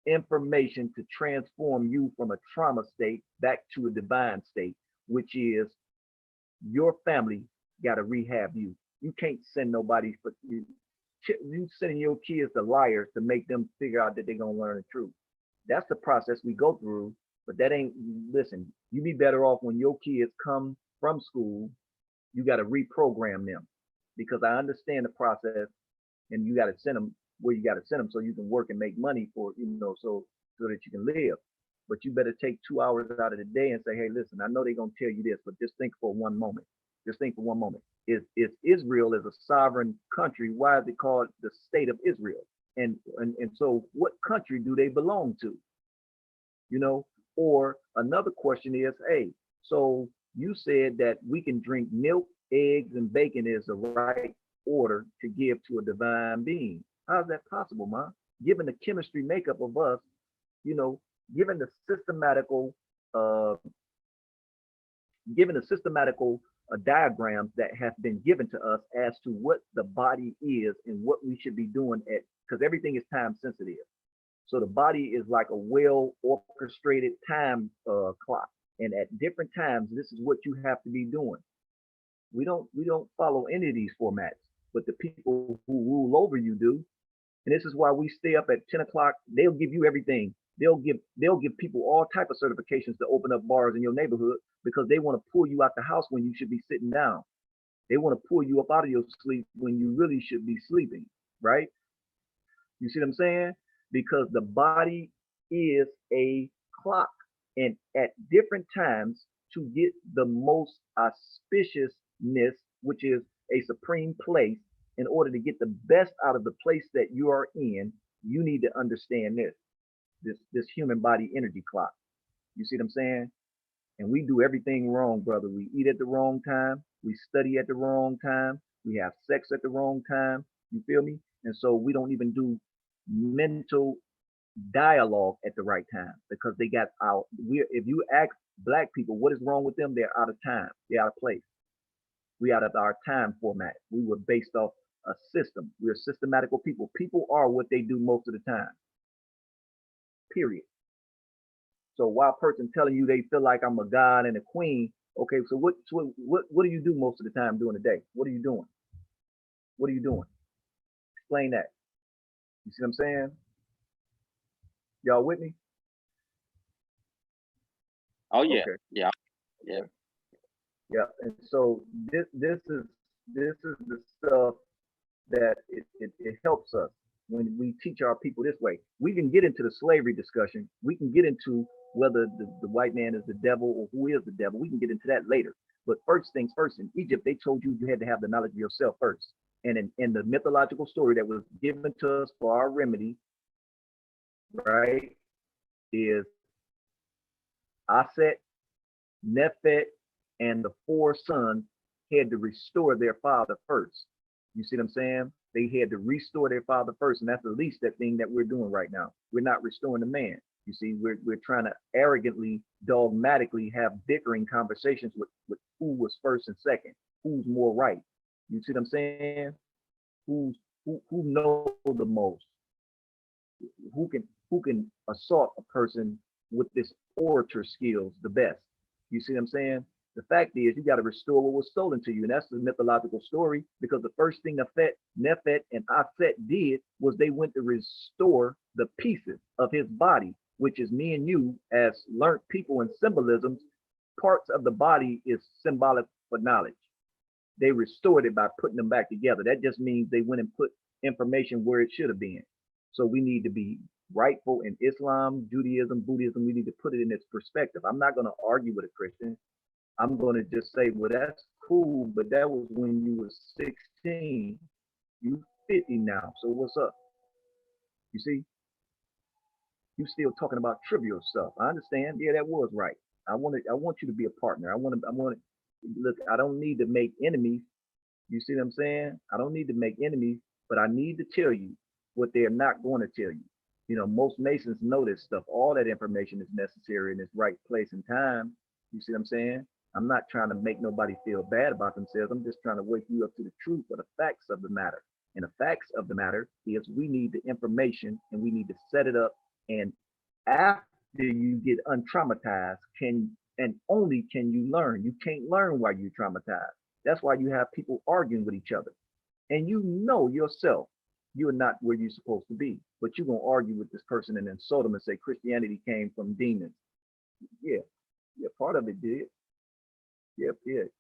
information to transform you from a trauma state back to a divine state, which is your family got to rehab you. You can't send nobody for you. You sending your kids to liars to make them figure out that they're gonna learn the truth. That's the process we go through. But that ain't, listen, you be better off when your kids come from school, you got to reprogram them, because I understand the process, and you got to send them where you got to send them so you can work and make money for, so that you can live. But you better take 2 hours out of the day and say, hey, listen, I know they're going to tell you this, but just think for one moment. Just think for one moment. Is Israel is a sovereign country? Why is it called the state of Israel? And so what country do they belong to? Or another question is, hey, so you said that we can drink milk, eggs, and bacon is the right order to give to a divine being. How's that possible, Ma? Given the chemistry makeup of us, given the systematical diagrams that have been given to us as to what the body is and what we should be doing because everything is time sensitive. So the body is like a well orchestrated time clock. And at different times, this is what you have to be doing. We don't follow any of these formats, but the people who rule over you do. And this is why we stay up at 10 o'clock. They'll give you everything. They'll give people all type of certifications to open up bars in your neighborhood, because they want to pull you out the house when you should be sitting down. They want to pull you up out of your sleep when you really should be sleeping, right? You see what I'm saying? Because the body is a clock, and at different times, to get the most auspiciousness, which is a supreme place, in order to get the best out of the place that you are in, you need to understand this human body energy clock. You see what I'm saying? And we do everything wrong, brother. We eat at the wrong time. We study at the wrong time. We have sex at the wrong time. You feel me? And so we don't even do mental dialogue at the right time because they got out. If you ask black people what is wrong with them, they're out of time. They're out of place. We out of our time format. We were based off a system. We're systematical people. People are what they do most of the time. Period. So while a person telling you they feel like I'm a god and a queen, okay, so what do you do most of the time during the day? What are you doing? What are you doing? Explain that. You see what I'm saying? Y'all with me? Oh yeah, Okay. yeah, yeah. Yeah. And so this is the stuff that it helps us when we teach our people this way. We can get into the slavery discussion. We can get into whether the white man is the devil or who is the devil. We can get into that later. But first things first, in Egypt, they told you you had to have the knowledge of yourself first. And in the mythological story that was given to us for our remedy, right, is Aset, Nephet, and the four sons had to restore their father first. You see what I'm saying? They had to restore their father first, and that's the least that thing that we're doing right now. We're not restoring the man. You see, we're trying to arrogantly, dogmatically have bickering conversations with who was first and second, who's more right. You see what I'm saying? Who knows the most? Who can assault a person with this orator skills the best? You see what I'm saying? The fact is, you got to restore what was stolen to you, and that's the mythological story. Because the first thing Nephet, and Aset did was they went to restore the pieces of his body, which is me and you as learned people in symbolisms. Parts of the body is symbolic for knowledge. They restored it by putting them back together. That just means they went and put information where it should have been. So we need to be rightful in Islam, Judaism, Buddhism. We need to put it in its perspective. I'm not going to argue with a Christian. I'm going to just say, well, that's cool, but that was when you were 16. You 50 now. So what's up? You see, you still talking about trivial stuff. I understand. Yeah, that was right. I want you to be a partner. Look, I don't need to make enemies. You see what I'm saying? I don't need to make enemies, but I need to tell you what they're not going to tell you. You know, most Masons know this stuff. All that information is necessary in its right place and time. You see what I'm saying? I'm not trying to make nobody feel bad about themselves. I'm just trying to wake you up to the truth of the facts of the matter. And the facts of the matter is we need the information and we need to set it up. And after you get untraumatized, and only can you learn. You can't learn while you're traumatized. That's why you have people arguing with each other. And you know yourself, you're not where you're supposed to be. But you're going to argue with this person and insult them and say Christianity came from demons. Yeah, part of it did. Yeah,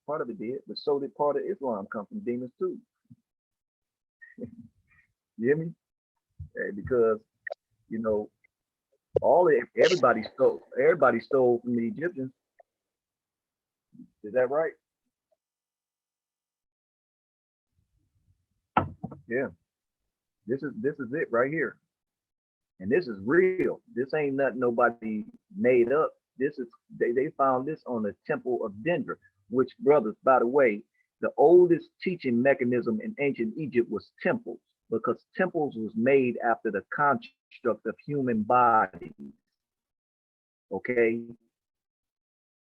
part of it did. But so did part of Islam come from demons too. You hear me? Because, you know, everybody stole from the Egyptians. Is that right? Yeah. This is it right here. And this is real. This ain't nothing nobody made up. This is they found this on the Temple of Dendra, which, brothers, by the way, the oldest teaching mechanism in ancient Egypt was temples, because temples was made after the construct of human bodies. Okay.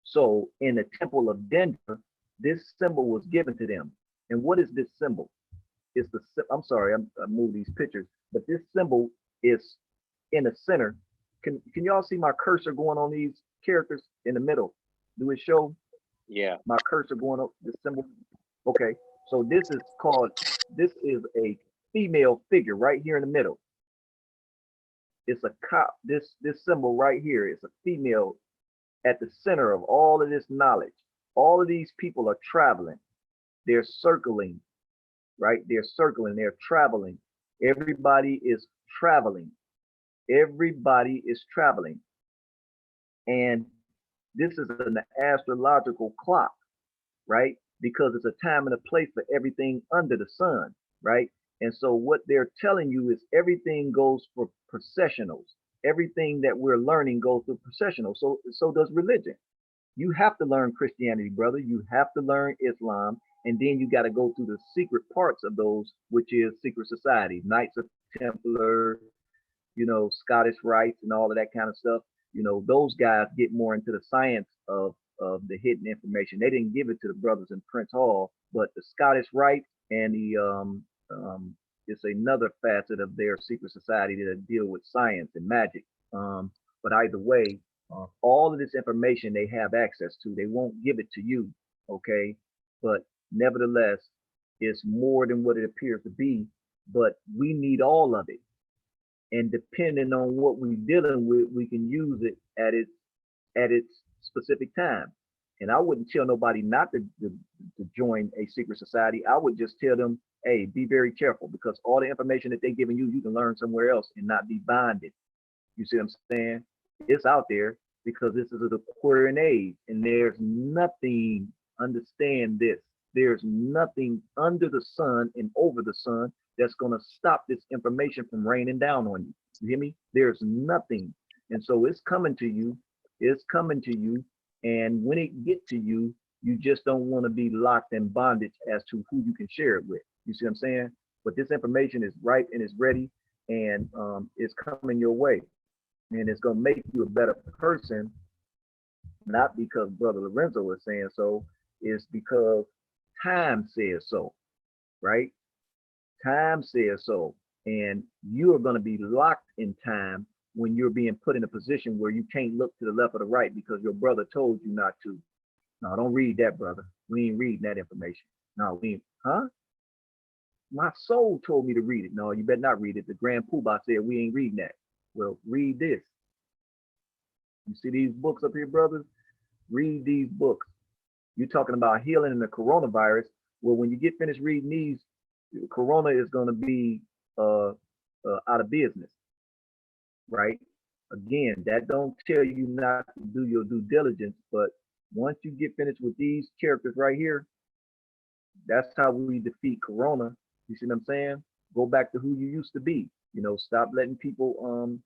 So in the Temple of Dendra, this symbol was given to them. And what is this symbol? It's I'm sorry, I moved these pictures, but this symbol is in the center. Can y'all see my cursor going on these characters in the middle? Do it show? Yeah. My cursor going up this symbol? Okay, so this is a female figure right here in the middle. It's a cop. This symbol right here is a female at the center of all of this knowledge. All of these people are traveling. They're circling, right? They're circling, they're traveling. Everybody is traveling. Everybody is traveling. And this is an astrological clock, right? Because it's a time and a place for everything under the sun, right? And so what they're telling you is everything goes for processionals. Everything that we're learning goes through processional. So does religion. You have to learn Christianity, brother. You have to learn Islam, and then you got to go through the secret parts of those, which is secret society, Knights of Templar, Scottish rites and all of that kind of stuff. Those guys get more into the science of the hidden information. They didn't give it to the brothers in Prince Hall, but the Scottish rites and the it's another facet of their secret society that deal with science and magic. But either way, all of this information they have access to. They won't give it to you, okay? But nevertheless, it's more than what it appears to be. But we need all of it, and depending on what we're dealing with, we can use it at its specific time. And I wouldn't tell nobody not to join a secret society. I would just tell them, hey, be very careful, because all the information that they're giving you, you can learn somewhere else and not be bonded. You see what I'm saying? It's out there because this is an Aquarian age, and there's nothing, understand this, there's nothing under the sun and over the sun that's going to stop this information from raining down on you. You hear me? There's nothing. And so it's coming to you. It's coming to you. And when it gets to you, you just don't want to be locked in bondage as to who you can share it with. You see what I'm saying? But this information is ripe and it's ready, and it's coming your way. And it's going to make you a better person, not because Brother Lorenzo is saying so, it's because time says so, right? Time says so. And you are going to be locked in time when you're being put in a position where you can't look to the left or the right because your brother told you not to. No, don't read that, brother. We ain't reading that information. No, we ain't, huh? My soul told me to read it. No, you better not read it. The Grand Poobah said we ain't reading that. Well, read this. You see these books up here, brothers? Read these books. You're talking about healing in the coronavirus. Well, when you get finished reading these, Corona is going to be out of business, right? Again, that don't tell you not to do your due diligence, but once you get finished with these characters right here, that's how we defeat Corona. You see what I'm saying? Go back to who you used to be. Stop letting people,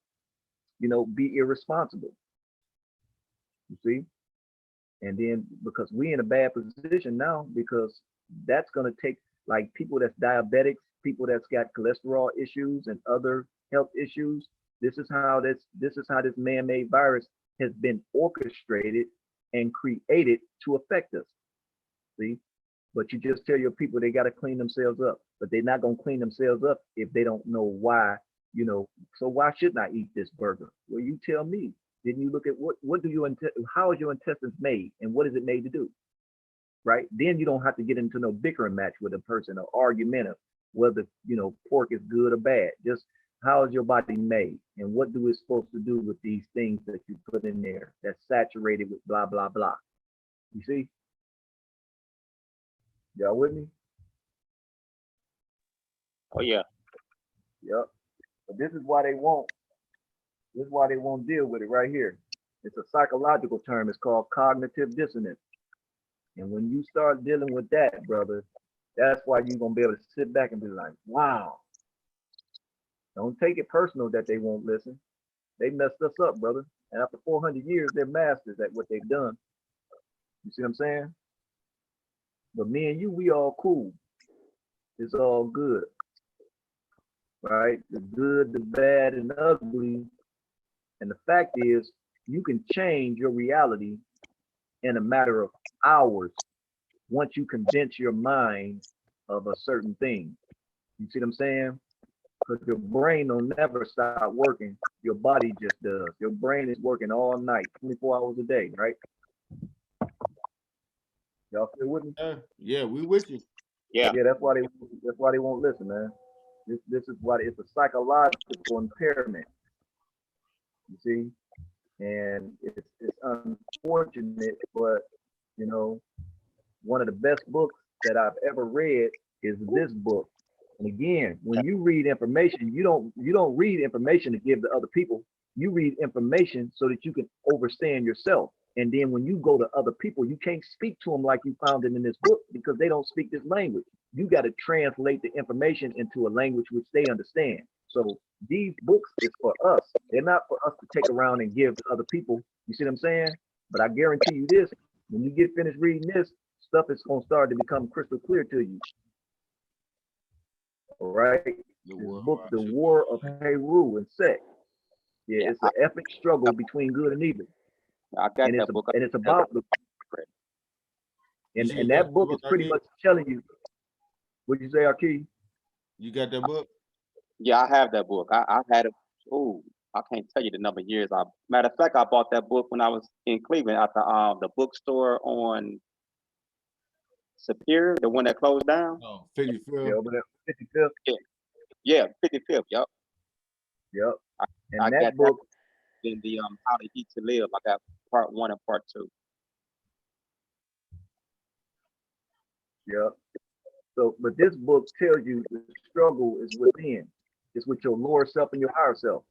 be irresponsible. You see? And then because we in a bad position now, because that's going to take, like, people that's diabetics, people that's got cholesterol issues and other health issues. This is how this man-made virus has been orchestrated and created to affect us. See? But you just tell your people they got to clean themselves up, but they're not going to clean themselves up if they don't know why. So why shouldn't I eat this burger? Well, you tell me. Didn't you look at how is your intestines made and what is it made to do? Right? Then you don't have to get into no bickering match with a person or argumentative whether pork is good or bad. Just how is your body made and what do it's supposed to do with these things that you put in there that's saturated with blah blah blah. You see? Y'all with me? Oh yeah. Yep. But this is why they won't deal with it right here. It's a psychological term. It's called cognitive dissonance. And when you start dealing with that, brother, that's why you're going to be able to sit back and be like, wow. Don't take it personal that they won't listen. They messed us up, brother. And after 400 years, they're masters at what they've done. You see what I'm saying? But me and you, we all cool. It's all good. Right? The good, the bad, and the ugly. And the fact is, you can change your reality in a matter of hours once you convince your mind of a certain thing. You see what I'm saying? Because your brain will never stop working. Your body just does. Your brain is working all night, 24 hours a day, right? Y'all still with me? Yeah, we with you. Yeah. Yeah, that's why they won't listen, man. This is why it's a psychological impairment. You see? And it's unfortunate, but one of the best books that I've ever read is this book. And again, when you read information, you don't read information to give to other people. You read information so that you can understand yourself. And then when you go to other people, you can't speak to them like you found it in this book because they don't speak this language. You got to translate the information into a language which they understand. So these books is for us. They're not for us to take around and give to other people. You see what I'm saying? But I guarantee you this, when you get finished reading this, stuff is going to start to become crystal clear to you. All right. This book, The War of Heru and Set. Yeah, Yeah, it's an epic struggle between good and evil. I got And that book. it's about the, and that book is pretty much telling you, what you say, Aki? You got that book? Yeah, I have that book. I had it. Oh, I can't tell you the number of years. Matter of fact, I bought that book when I was in Cleveland at the bookstore on Superior, the one that closed down. Oh, 55th. Yeah, over there, 55th. Yeah, 55th. Yep. Yep. I And got that book, in the How to Eat to Live. I got part 1 and part 2. yep. So, but this book tells you the struggle is within. It's with your lower self and your higher self.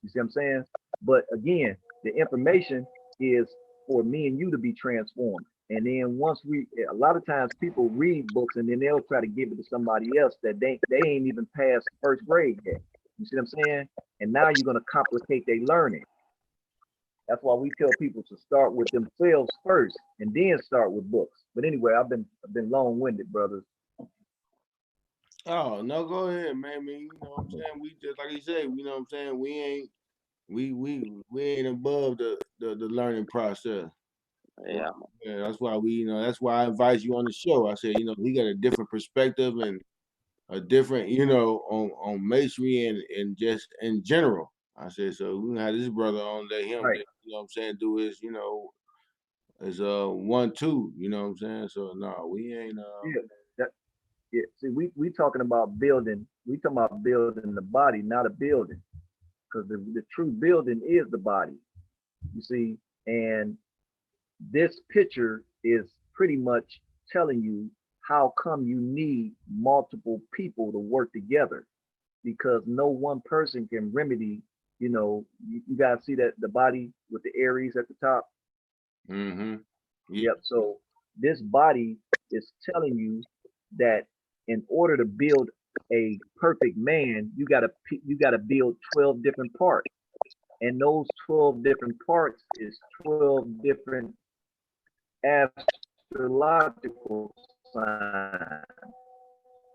You see what I'm saying? But again, the information is for me and you to be transformed. And then once a lot of times people read books and then they'll try to give it to somebody else that they ain't even past first grade yet. You see what I'm saying? And now you're going to complicate their learning. That's why we tell people to start with themselves first and then start with books. But anyway, I've been long-winded, brothers. Oh, no, go ahead, man. I mean, you know what I'm saying? We just like you say, you know what I'm saying? We ain't above the learning process. Yeah. Yeah, that's why that's why I invite you on the show. I said, he got a different perspective and a different, on masonry and just in general. I said, so we gonna have this brother on, let him, Right. you know what I'm saying, do his, his 1-2, you know what I'm saying? So no, we ain't Yeah. That, yeah. See, we talking about building. We talking about building the body, not a building, because the true building is the body. You see, and this picture is pretty much telling you how come you need multiple people to work together, because no one person can remedy. You guys see that the body with the Aries at the top. mm-hmm. Yeah. Yep. So this body is telling you that in order to build a perfect man, you gotta build 12 different parts, and those 12 different parts is 12 different astrological signs.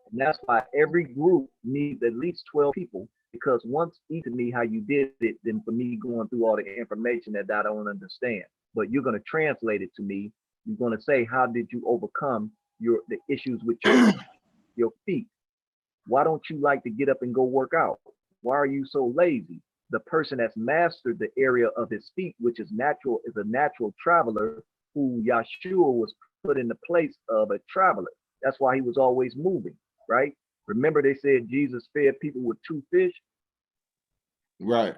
And that's why every group needs at least 12 people, because once each of me how you did it, then for me going through all the information that I don't understand, but you're going to translate it to me. You're going to say, how did you overcome the issues with your feet? Why don't you like to get up and go work out? Why are you so lazy? The person that's mastered the area of his feet, which is a natural traveler, who Yahshua was put in the place of a traveler. That's why he was always moving, right? Remember they said Jesus fed people with 2 fish? Right.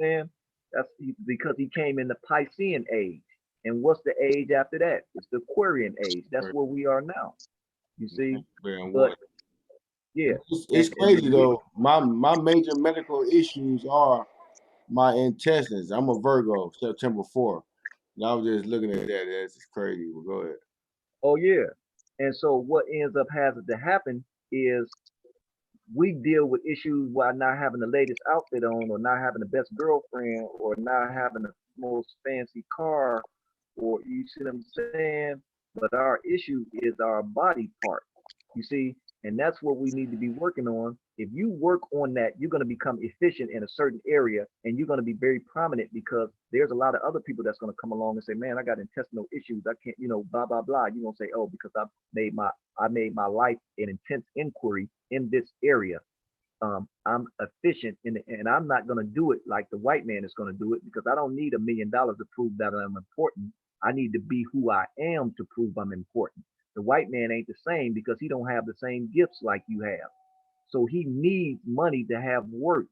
And that's because he came in the Piscean age. And what's the age after that? It's the Aquarian age. That's where we are now. You see? But yeah. It's crazy though. My major medical issues are my intestines. I'm a Virgo, September 4th. And I was just looking at that. That's just crazy. Well, go ahead. Oh yeah. And so what ends up having to happen is we deal with issues while not having the latest outfit on, or not having the best girlfriend, or not having the most fancy car, or you see what I'm saying? But our issue is our body part. You see, and that's what we need to be working on. If you work on that, you're going to become efficient in a certain area, and you're going to be very prominent, because there's a lot of other people that's going to come along and say, man, I got intestinal issues. I can't, blah, blah, blah. You're going to say, oh, because I made my life an intense inquiry in this area. I'm efficient and I'm not going to do it like the white man is going to do it, because I don't need $1 million to prove that I'm important. I need to be who I am to prove I'm important. The white man ain't the same, because he don't have the same gifts like you have. So he needs money to have work.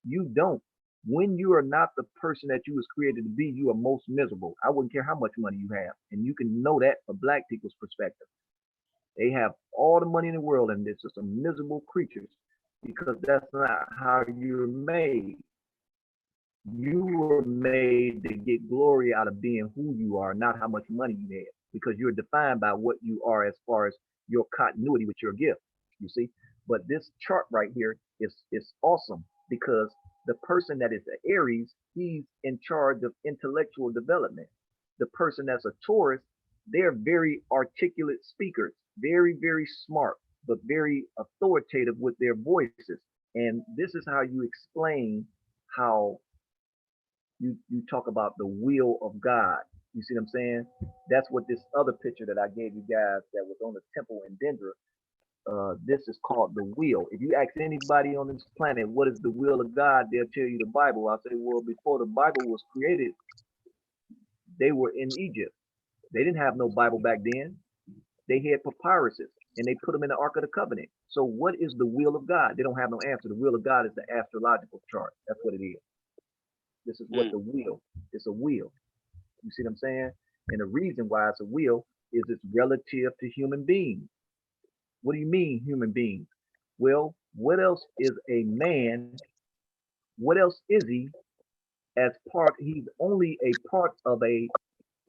You don't. When you are not the person that you was created to be, you are most miserable. I wouldn't care how much money you have. And you can know that from black people's perspective. They have all the money in the world and they're just some miserable creatures, because that's not how you're made. You were made to get glory out of being who you are, not how much money you have, because you're defined by what you are as far as your continuity with your gift. You see, but this chart right here is awesome, because the person that is the Aries, he's in charge of intellectual development. the person that's a Taurus, they're very articulate speakers, very, very smart, but very authoritative with their voices. And this is how you explain how you talk about the will of God. You see what I'm saying? That's what this other picture that I gave you guys that was on the temple in Dendra, this is called the will. If you ask anybody on this planet, what is the will of God, they'll tell you the Bible. I'll say, well, before the Bible was created, they were in Egypt. They didn't have no Bible back then. They had papyruses and they put them in the Ark of the Covenant. So what is the will of God? They don't have no answer. The will of God is the astrological chart. That's what it is. This is what the will. It's a will. You see what I'm saying? And the reason why it's a will is it's relative to human beings. What do you mean human beings? Well, what else is a man? What else is he as part? He's only a part of a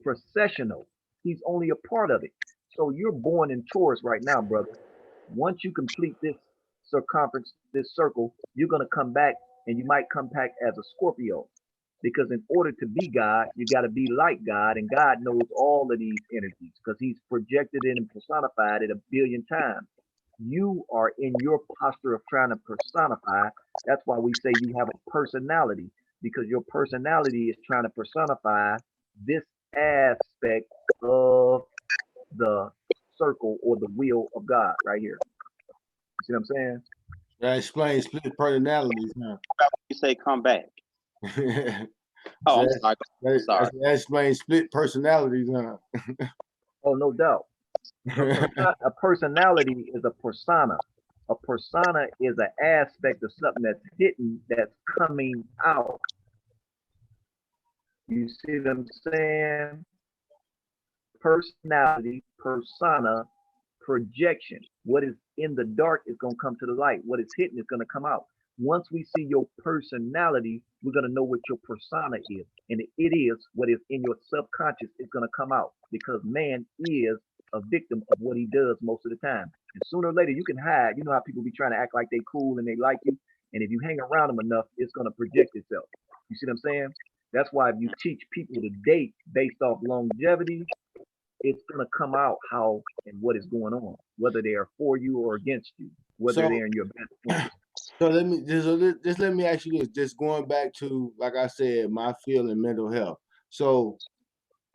processional. He's only a part of it. So you're born in Taurus right now, brother. Once you complete this circumference, this circle, you're going to come back and you might come back as a Scorpio. Because in order to be God, you got to be like God. And God knows all of these energies because he's projected it and personified it a billion times. You are in your posture of trying to personify. That's why we say you have a personality, because your personality is trying to personify this aspect of the circle or the will of God right here. You see what I'm saying? That explains split personalities, huh? You say come back. Oh, I'm sorry. That explains split personalities, huh? Oh, no doubt. A personality is a persona. A persona is an aspect of something that's hidden, that's coming out. You see what I'm saying? Personality, persona, projection. What is in the dark is going to come to the light. What is hidden is going to come out. Once we see your personality, we're going to know what your persona is. And it is what is in your subconscious is going to come out, because man is a victim of what he does most of the time. And sooner or later, you can hide. You know how people be trying to act like they cool and they like you. And if you hang around them enough, it's going to project itself. You see what I'm saying? That's why if you teach people to date based off longevity, it's going to come out how and what is going on, whether they are for you or against you, whether they're in your best interest. So let me just let me ask you this. Just going back to, like I said, my field in mental health. So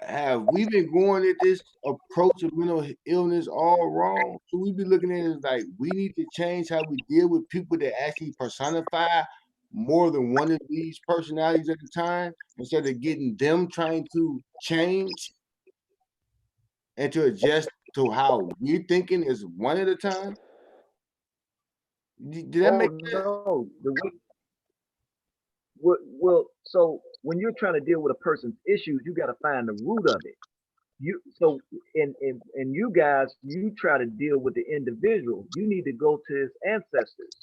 have we been going at this approach of mental illness all wrong? Should we be looking at it as like we need to change how we deal with people that actually personify more than one of these personalities at a time, instead of getting them trying to change and to adjust to how we're thinking is one at a time? Did that make sense? No, the way, well, so when you're trying to deal with a person's issues, you got to find the root of it. You so and you guys, you try to deal with the individual. You need to go to his ancestors.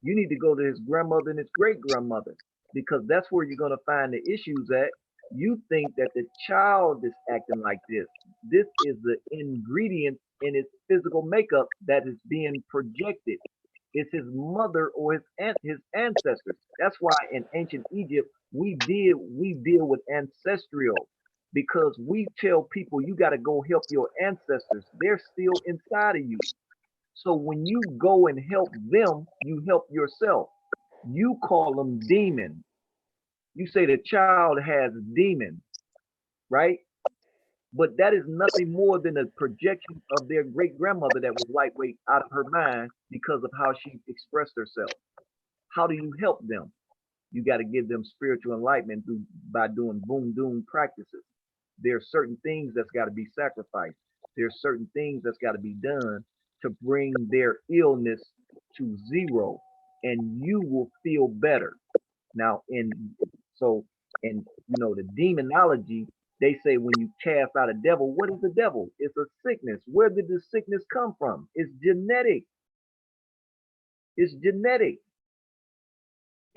You need to go to his grandmother and his great grandmother, because that's where you're going to find the issues at. You think that the child is acting like this. This is the ingredient in its physical makeup that is being projected. It's his mother or his ancestors. That's why in ancient Egypt we deal with ancestral, because we tell people you got to go help your ancestors. They're still inside of you. So when you go and help them, you help yourself. You call them demons. You say the child has demons, right? But that is nothing more than a projection of their great grandmother that was lightweight out of her mind because of how she expressed herself. How do you help them? You got to give them spiritual enlightenment by doing boom doom practices. There are certain things that's got to be sacrificed. There's certain things that's got to be done to bring their illness to zero, and you will feel better. Now, in the demonology, they say when you cast out a devil, what is the devil? It's a sickness. Where did the sickness come from? It's genetic. It's genetic.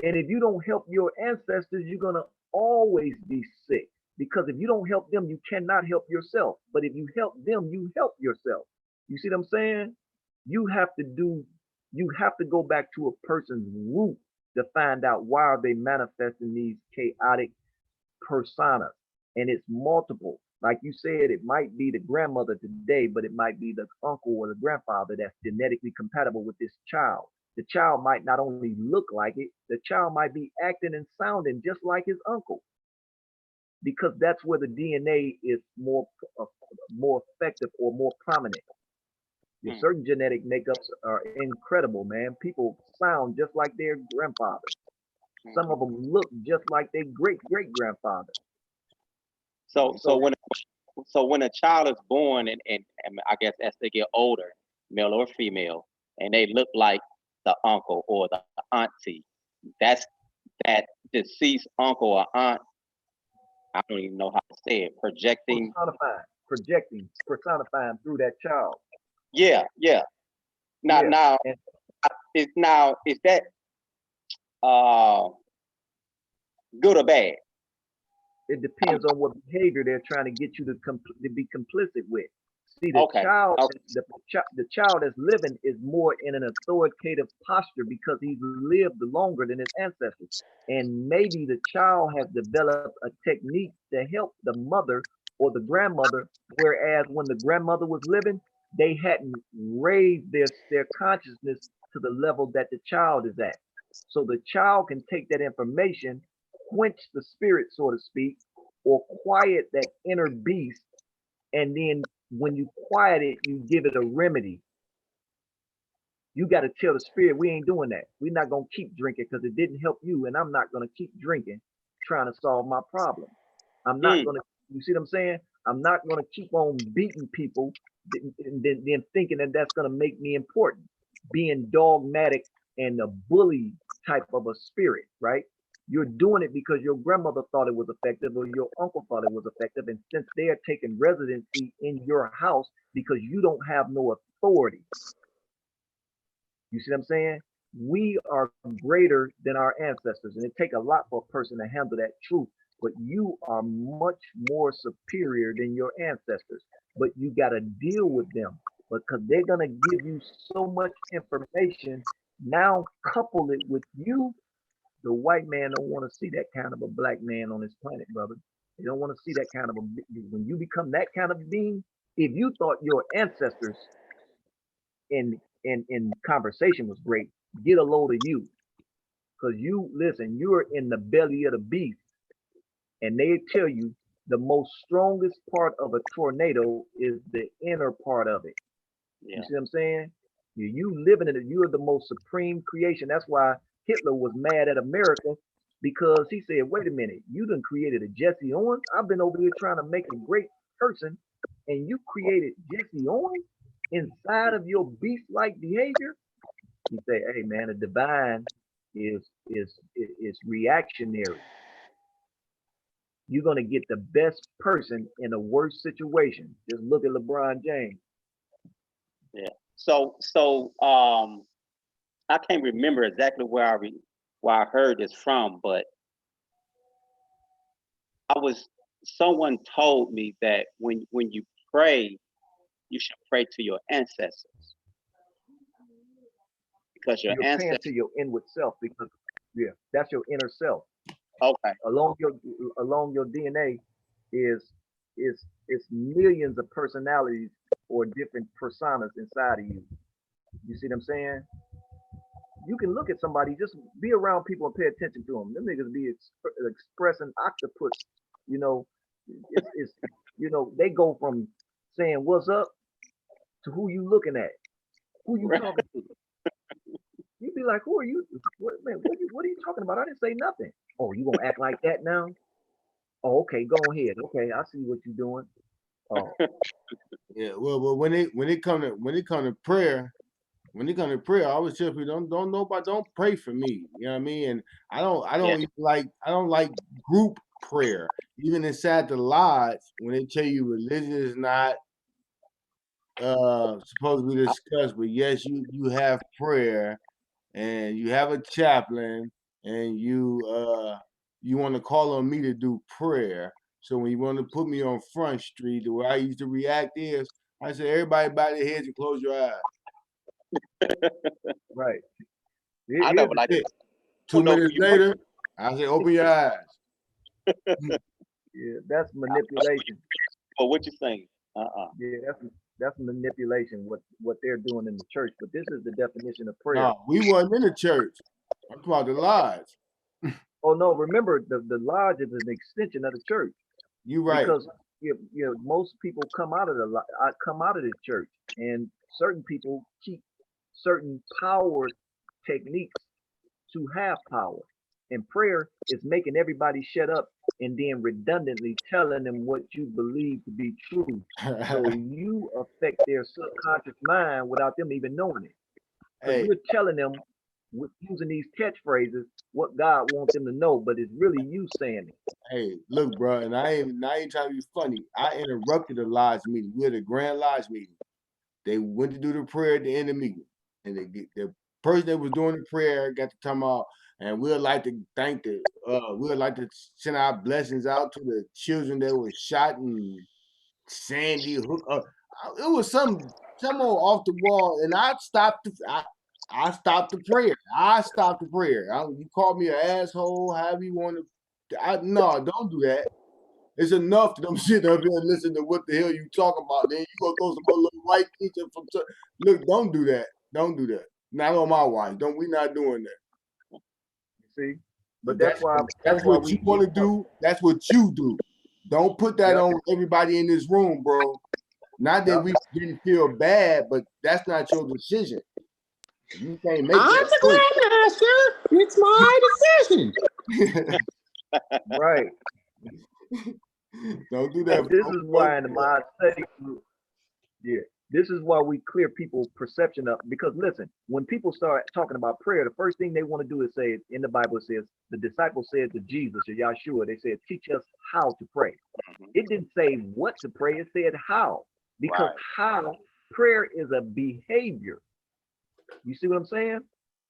And if you don't help your ancestors, you're gonna always be sick. Because if you don't help them, you cannot help yourself. But if you help them, you help yourself. You see what I'm saying? You have to go back to a person's root to find out why are they manifesting these chaotic personas. And it's multiple. Like you said, it might be the grandmother today, but it might be the uncle or the grandfather that's genetically compatible with this child. The child might not only look like it, the child might be acting and sounding just like his uncle, because that's where the DNA is uh, more effective or more prominent. Your certain genetic makeups are incredible, man. People sound just like their grandfather. Some of them look just like their great great grandfather. So So when a child is born and I guess as they get older, male or female, and they look like the uncle or the auntie, that's that deceased uncle or aunt. I don't even know how to say it. Projecting. personifying through that child. Yeah, yeah. Now, Yeah, now and is that uh good or bad? it depends on what behavior they're trying to get you to be complicit with. See, Okay. Okay. the child that's living is more in an authoritative posture because he's lived longer than his ancestors, and maybe the child has developed a technique to help the mother or the grandmother, whereas when the grandmother was living, they hadn't raised their consciousness to the level that the child is at. So the child can take that information, quench the spirit, so to speak, or quiet that inner beast. And then when you quiet it, you give it a remedy. You got to tell the spirit, we ain't doing that. We're not going to keep drinking because it didn't help you. And I'm not going to keep drinking trying to solve my problem. I'm not going to, you see what I'm saying? I'm not going to keep on beating people and then thinking that that's going to make me important. Being dogmatic and a bully type of a spirit, right? You're doing it because your grandmother thought it was effective or your uncle thought it was effective. And since they are taking residency in your house because you don't have no authority, you see what I'm saying? We are greater than our ancestors, and it takes a lot for a person to handle that truth. But you are much more superior than your ancestors. But you got to deal with them because they're gonna give you so much information. Now couple it with you. The white man don't want to see that kind of a black man on this planet, brother. They don't want to see that kind of a. When you become that kind of being, if you thought your ancestors in conversation was great, get a load of you. Because you listen, you're in the belly of the beast, and they tell you the most strongest part of a tornado is the inner part of it. Yeah. You see what I'm saying? You living in it, you're the most supreme creation. That's why Hitler was mad at America because he said, wait a minute, you done created a Jesse Owens. I've been over here trying to make a great person, and you created Jesse Owens inside of your beast-like behavior. You say, hey man, the divine is reactionary. You're gonna get the best person in a worse situation. Just look at LeBron James. Yeah. So I can't remember exactly where I heard this from, but someone told me that when you pray, you should pray to your ancestors because your You're praying ancestors. to your inward self because yeah, that's your inner self. Okay. Along your DNA is is millions of personalities or different personas inside of you. You see what I'm saying? You can look at somebody, just be around people and pay attention to them. Them niggas be expressing octopus. You know, it's they go from saying what's up to who you looking at, who you talking to. You'd be like, who are you? Man, what are you talking about? I didn't say nothing. Oh, you gonna act like that now? Oh, okay, go ahead. Okay, I see what you're doing. Oh, Yeah, well, when it come to prayer, I always tell people don't pray for me. You know what I mean? And I Yeah. don't like group prayer. Even inside the lodge, when they tell you religion is not supposed to be discussed, but yes, you have prayer and you have a chaplain and you want to call on me to do prayer. So when you want to put me on Front Street, the way I used to react is I say, everybody bow their heads and close your eyes. right. I know, Here's but the I thing. just 2 don't know who minutes you pray. later, I say, open your eyes. Yeah, that's I don't know who you manipulation. for what you saying. Yeah, that's manipulation. What they're doing in the church. But this is the definition of prayer. No, we wasn't in the church. I'm talking about the lodge. Oh no, remember the lodge is an extension of the church You right. because most people come out of come out of the church, and certain people keep certain power techniques to have power. And prayer is making everybody shut up and then redundantly telling them what you believe to be true. So you affect their subconscious mind without them even knowing it. Because Hey, you're telling them using these catchphrases what God wants them to know, but it's really you saying it. hey, look, bro, and I ain't trying to be funny. I interrupted the lodge meeting. We had a grand lodge meeting. They went to do the prayer at the end of the meeting, and the person that was doing the prayer got to come out, and we'd like to thank we'd like to send our blessings out to the children that were shot in Sandy Hook. It was some off the wall, and I stopped the prayer. I stopped the prayer. You called me an asshole, however you want to. No, don't do that. It's enough that I'm sitting up here and listening to what the hell you talking about. Then you gonna throw some other little white teacher from look. Don't do that. Don't do that. Not on my watch. We not doing that. See, but If that's why what we you want to do. That's what you do. Don't put that on everybody in this room, bro. Not that we didn't feel bad, but that's not your decision. You can't make I'm the grandmaster. It's my decision. right. Don't do that. This is why in the mindset group, this is why we clear people's perception up. Because listen, when people start talking about prayer, the first thing they want to do is say, in the Bible it says, the disciples said to Jesus or Yahshua, they said, teach us how to pray. It didn't say what to pray, it said how. Because how prayer is a behavior. You see what I'm saying?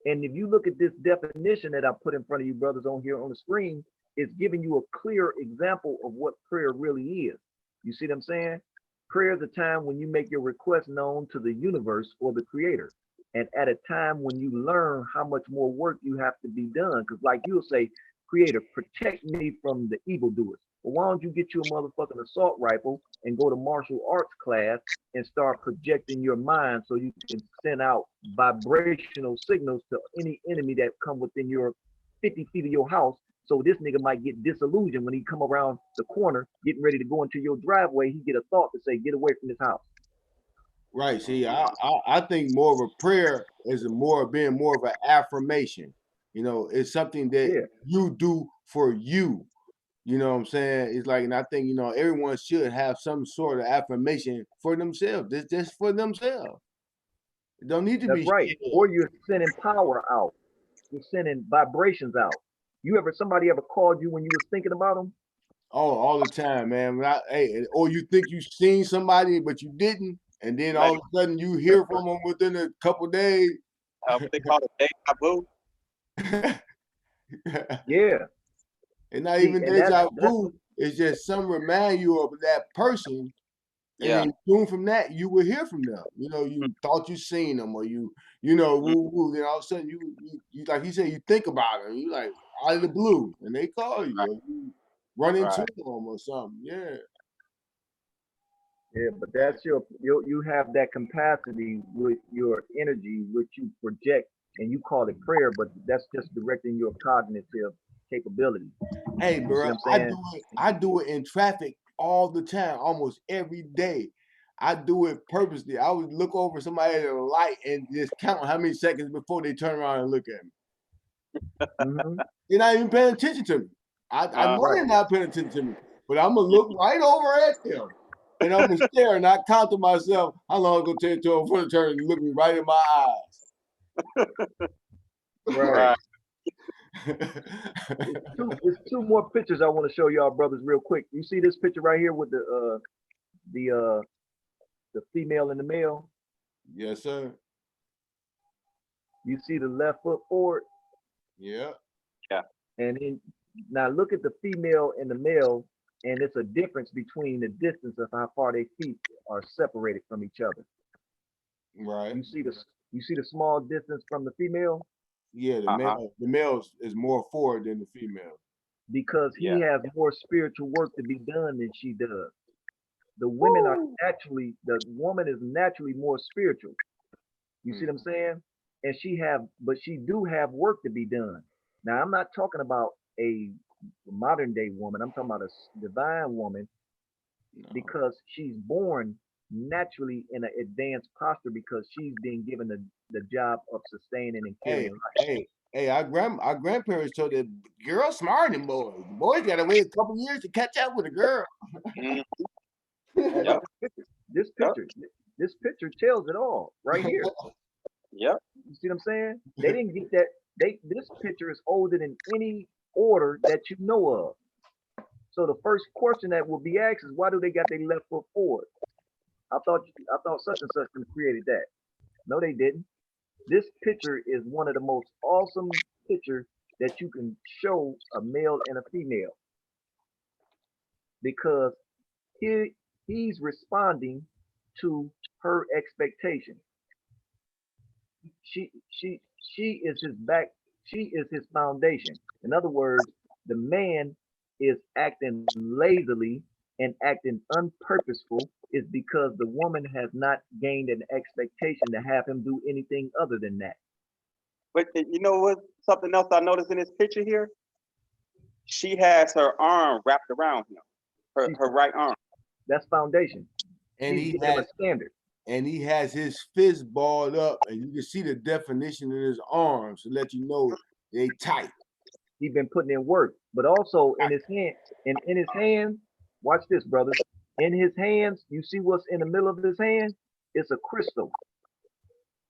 And if you look at this definition that I put in front of you brothers on here on the screen, it's giving you a clear example of what prayer really is. You see what I'm saying? Prayer is a time when you make your request known to the universe or the creator. And at a time when you learn how much more work you have to be done. Because like you'll say, creator, protect me from the evildoers. Well, why don't you get you a motherfucking assault rifle and go to martial arts class and start projecting your mind so you can send out vibrational signals to any enemy that come within your 50 feet of your house. So this nigga might get disillusioned when he come around the corner, getting ready to go into your driveway. He get a thought to say, get away from this house. Right. See, I think more of a prayer is being more of an affirmation. You know, it's something that you do for you. You know what I'm saying? It's like, and I think, everyone should have some sort of affirmation for themselves. This just for themselves. It don't need to That's be right. shared. Or you're sending power out. You're sending vibrations out. Somebody ever called you when you was thinking about them? Oh, all the time, man. Or you think you seen somebody, but you didn't. And then all of a sudden you hear from them within a couple days. They call it deja vu. Yeah. It's not even deja vu. It's just some remind you of that person. And then soon from that, you will hear from them. You thought you seen them, or woo. Then all of a sudden you like he said, you think about them. You like out of the blue, and they call you, or you run into them or something. Yeah. Yeah, but that's you have that capacity with your energy, which you project, and you call it prayer, but that's just directing your cognitive capability. Hey, bro, I do it in traffic all the time, almost every day. I do it purposely. I would look over somebody at a light and just count how many seconds before they turn around and look at me. They're not even paying attention to me. I know they're not paying attention to me, but I'm gonna look right over at them. And I'm gonna stare and I count to myself how long it's gonna take to for them to turn and look me right in my eyes. Right. There's two more pictures I want to show y'all brothers real quick. You see this picture right here with the female and the male? Yes, sir. You see the left foot forward? Yeah. Yeah. And then now look at the female and the male, and it's a difference between the distance of how far their feet are separated from each other. Right. You see the small distance from the female? Yeah, the male is more forward than the female. Because he has more spiritual work to be done than she does. The women are naturally, the woman is naturally more spiritual. You see what I'm saying? And but she do have work to be done. Now, I'm not talking about a modern day woman. I'm talking about a divine woman No. because she's born naturally in an advanced posture because she's being given the job of sustaining and Hey, carrying life. hey, our grandparents told that girls smarter than boys. The boys gotta wait a couple years to catch up with a girl. Mhm. Oh, Yep. this picture, this picture tells it all right here. Yep. You see what I'm saying? They didn't get that. This picture is older than any order that you know of. So the first question that will be asked is, why do they got their left foot forward? I thought such and such created that. No, they didn't. This picture is one of the most awesome pictures that you can show a male and a female because he's responding to her expectation. She is his back. She is his foundation. In other words, the man is acting lazily and acting unpurposeful is because the woman has not gained an expectation to have him do anything other than that. But you know what? Something else I noticed in this picture here. She has her arm wrapped around him. Her right arm. That's foundation. And She's he giving him has a standard. and he has his fist balled up, and you can see the definition in his arms to let you know they tight. He's been putting in work, but also in his hand, in his hand. Watch this, brothers. In his hands, you see what's in the middle of his hand? It's a crystal.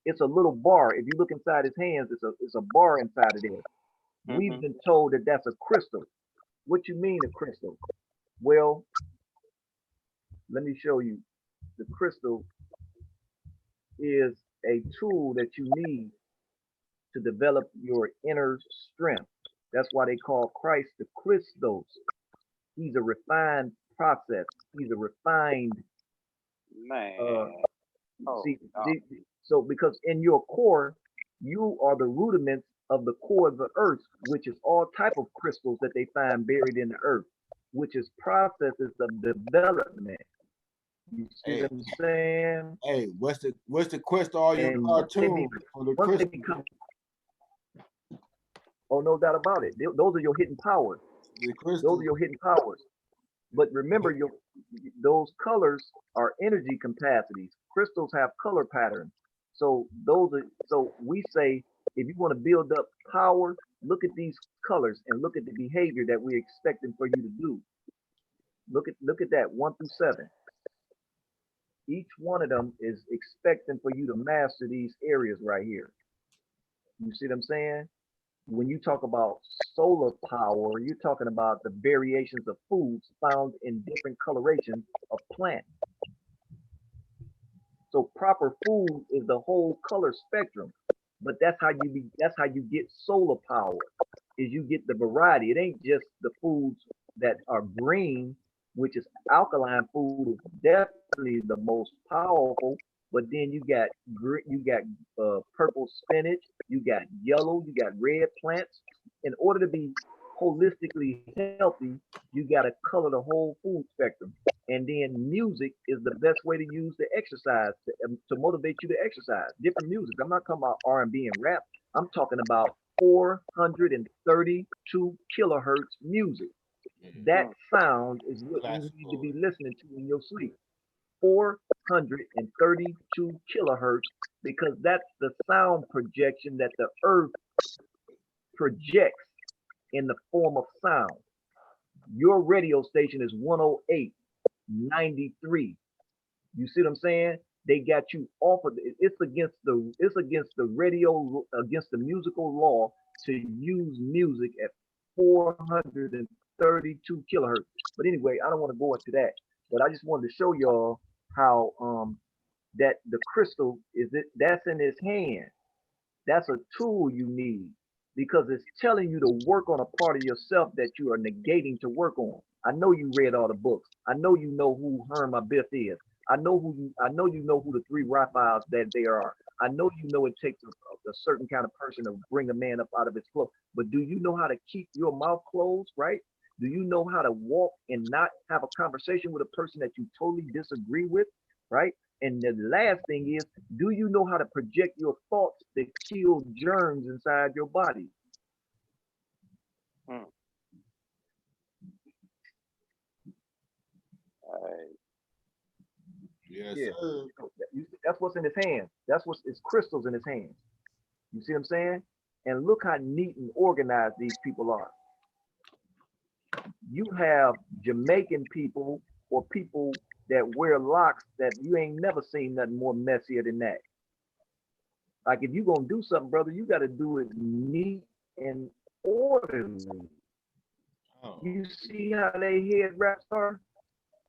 It's a little bar. If you look inside his hands, it's a bar inside of there. We've Mhm. been told that that's a crystal. What you mean a crystal? Well, let me show you. The crystal is a tool that you need to develop your inner strength. That's why they call Christ the Christos. He's a refined process. He's a refined. Uh, Man. Oh, see, no. so because in your core, you are the rudiments of the core of the earth, which is all type of crystals that they find buried in the earth, which is processes of development. You see Hey, what I'm saying? hey, what's the quest of all your And cartoons for the once they crystal? become, oh, no doubt about it. Those are your hidden powers. The Those crystal. are your hidden powers. But remember, those colors are energy capacities. Crystals have color patterns. So we say if you want to build up power, look at these colors and look at the behavior that we're expecting for you to do. Look at that 1 through 7. Each one of them is expecting for you to master these areas right here. You see what I'm saying? When you talk about solar power, you're talking about the variations of foods found in different colorations of plants. So proper food is the whole color spectrum. But that's how you get solar power, is you get the variety. It ain't just the foods that are green, which is alkaline food is definitely the most powerful. But then you got purple spinach, you got yellow, you got red plants. In order to be holistically healthy, you got to color the whole food spectrum. And then music is the best way to use the exercise to motivate you to exercise. Different music. I'm not talking about R&B and rap. I'm talking about 432 kilohertz music. That sound is what you need to Classical. be listening to in your sleep. 432 kilohertz, because that's the sound projection that the earth projects in the form of sound. Your radio station is 108.93. You see what I'm saying? They got you off of it's against the radio, against the musical law to use music at 432 kilohertz. But anyway, I don't want to go into that. But I just wanted to show y'all how that the crystal that's in his hand. That's a tool you need because it's telling you to work on a part of yourself that you are negating to work on. I know you read all the books. I know you know who Herman Biff is. I know you know who the three Raphaels that they are. I know you know it takes a certain kind of person to bring a man up out of his flow. But do you know how to keep your mouth closed, right? Do you know how to walk and not have a conversation with a person that you totally disagree with, right? And the last thing is, do you know how to project your thoughts that kill germs inside your body? Hmm. Yes, Yeah. sir. That's what's in his hands. That's what's it's crystals in his hands. You see what I'm saying? And look how neat and organized these people are. You have Jamaican people or people that wear locks that you ain't never seen nothing more messier than that. Like if you gonna do something, brother, you gotta do it neat and orderly. Oh, You see how they head wraps are?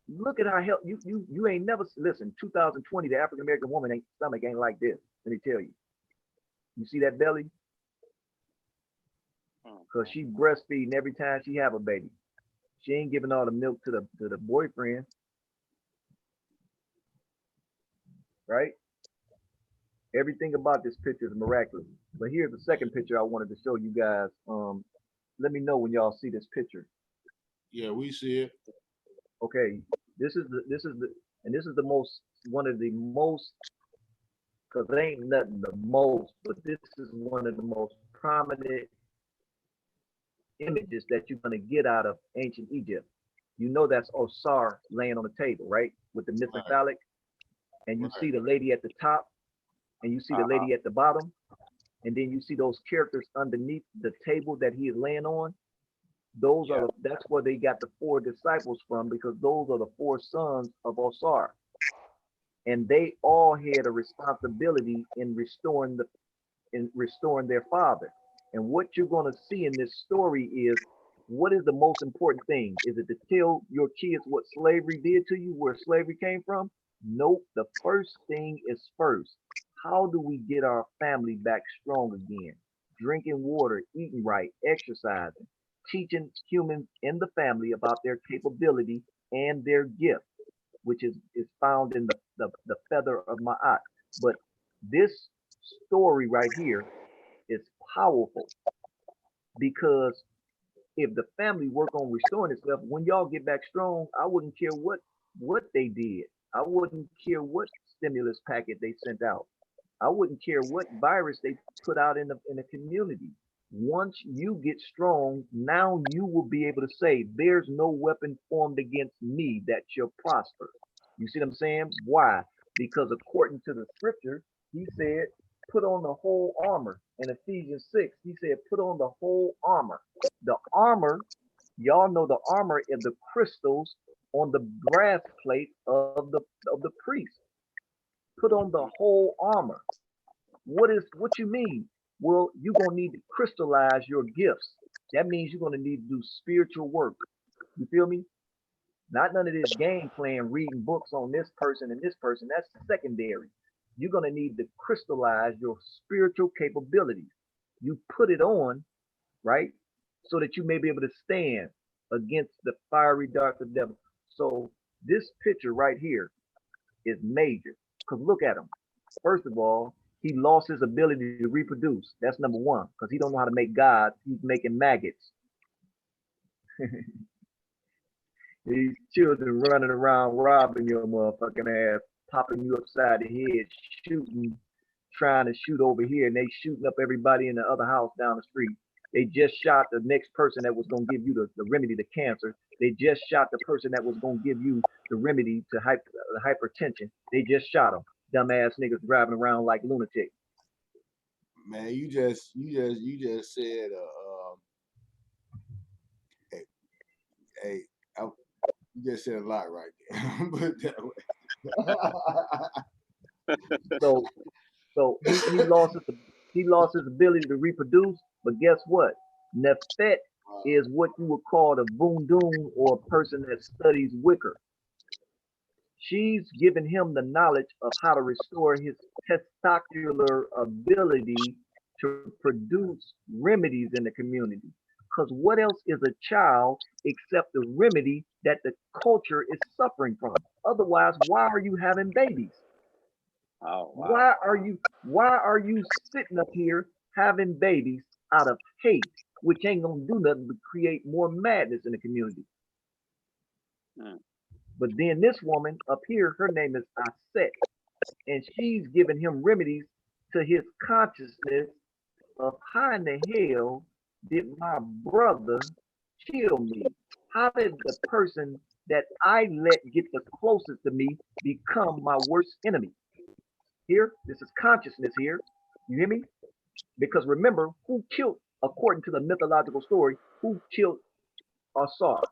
Look at how you ain't never listen. 2020, the African American woman ain't stomach ain't like this. Let me tell you. You see that belly? Cause she breastfeeding every time she have a baby. She ain't giving all the milk to the boyfriend, right? Everything about this picture is miraculous. But here's the second picture I wanted to show you guys. Let me know when y'all see this picture. yeah, we see it. Okay, this is the most one of the most because it ain't nothing the most, but this is one of the most prominent images that you're gonna get out of ancient Egypt. You know that's Osar laying on the table, right? With the missing Right, phallic, and you right. see the lady at the top, and you see the lady at the bottom, and then you see those characters underneath the table that he is laying on. Those are that's where they got the four disciples from because those are the four sons of Osar, and they all had a responsibility in restoring their father. And what you're going to see in this story is what is the most important thing? Is it to tell your kids what slavery did to you, where slavery came from? Nope. The first thing is first. How do we get our family back strong again? Drinking water, eating right, exercising, teaching humans in the family about their capability and their gift, which is found in the feather of my eye. But this story right here is powerful because if the family work on restoring itself, when y'all get back strong, I wouldn't care what they did. I wouldn't care what stimulus packet they sent out. I wouldn't care what virus they put out in the community. Once you get strong, now you will be able to say, "There's no weapon formed against me that shall prosper." You see what I'm saying? Why? Because according to the scripture, he said, "Put on the whole armor." In Ephesians 6, he said, "Put on the whole armor." The armor, y'all know the armor is the crystals on the breastplate of the priest. Put on the whole armor. What you mean? Well, you're gonna need to crystallize your gifts. That means you're gonna need to do spiritual work. You feel me? Not none of this game playing, reading books on this person and this person. That's secondary. You're gonna need to crystallize your spiritual capabilities. You put it on, right? So that you may be able to stand against the fiery darts of the devil. So this picture right here is major. Because look at him. First of all, he lost his ability to reproduce. That's number one, because he don't know how to make gods. He's making maggots. These children running around robbing your motherfucking ass, popping you upside the head, shooting, trying to shoot over here, and they shooting up everybody in the other house down the street. They just shot the next person that was gonna give you the remedy to cancer. They just shot the person that was gonna give you the remedy to hypertension. They just shot them. Dumbass niggas driving around like lunatics. Man, you just said, hey, hey, you just said a lot right there. Put it that way. So he lost his ability to reproduce. But guess what? Nefet is what you would call a Voodoo or a person that studies Wicca. She's given him the knowledge of how to restore his testicular ability to produce remedies in the community. Because what else is a child except the remedy that the culture is suffering from? Otherwise, why are you having babies? Oh, wow. Why are you sitting up here having babies out of hate? which ain't gonna do nothing but create more madness in the community. Mm. But then this woman up here, her name is Aset, and she's giving him remedies to his consciousness of how in the hell did my brother kill me? How did the person that I let get the closest to me become my worst enemy? Here, this is consciousness here. You hear me? Because remember, who killed, according to the mythological story, who killed Asar?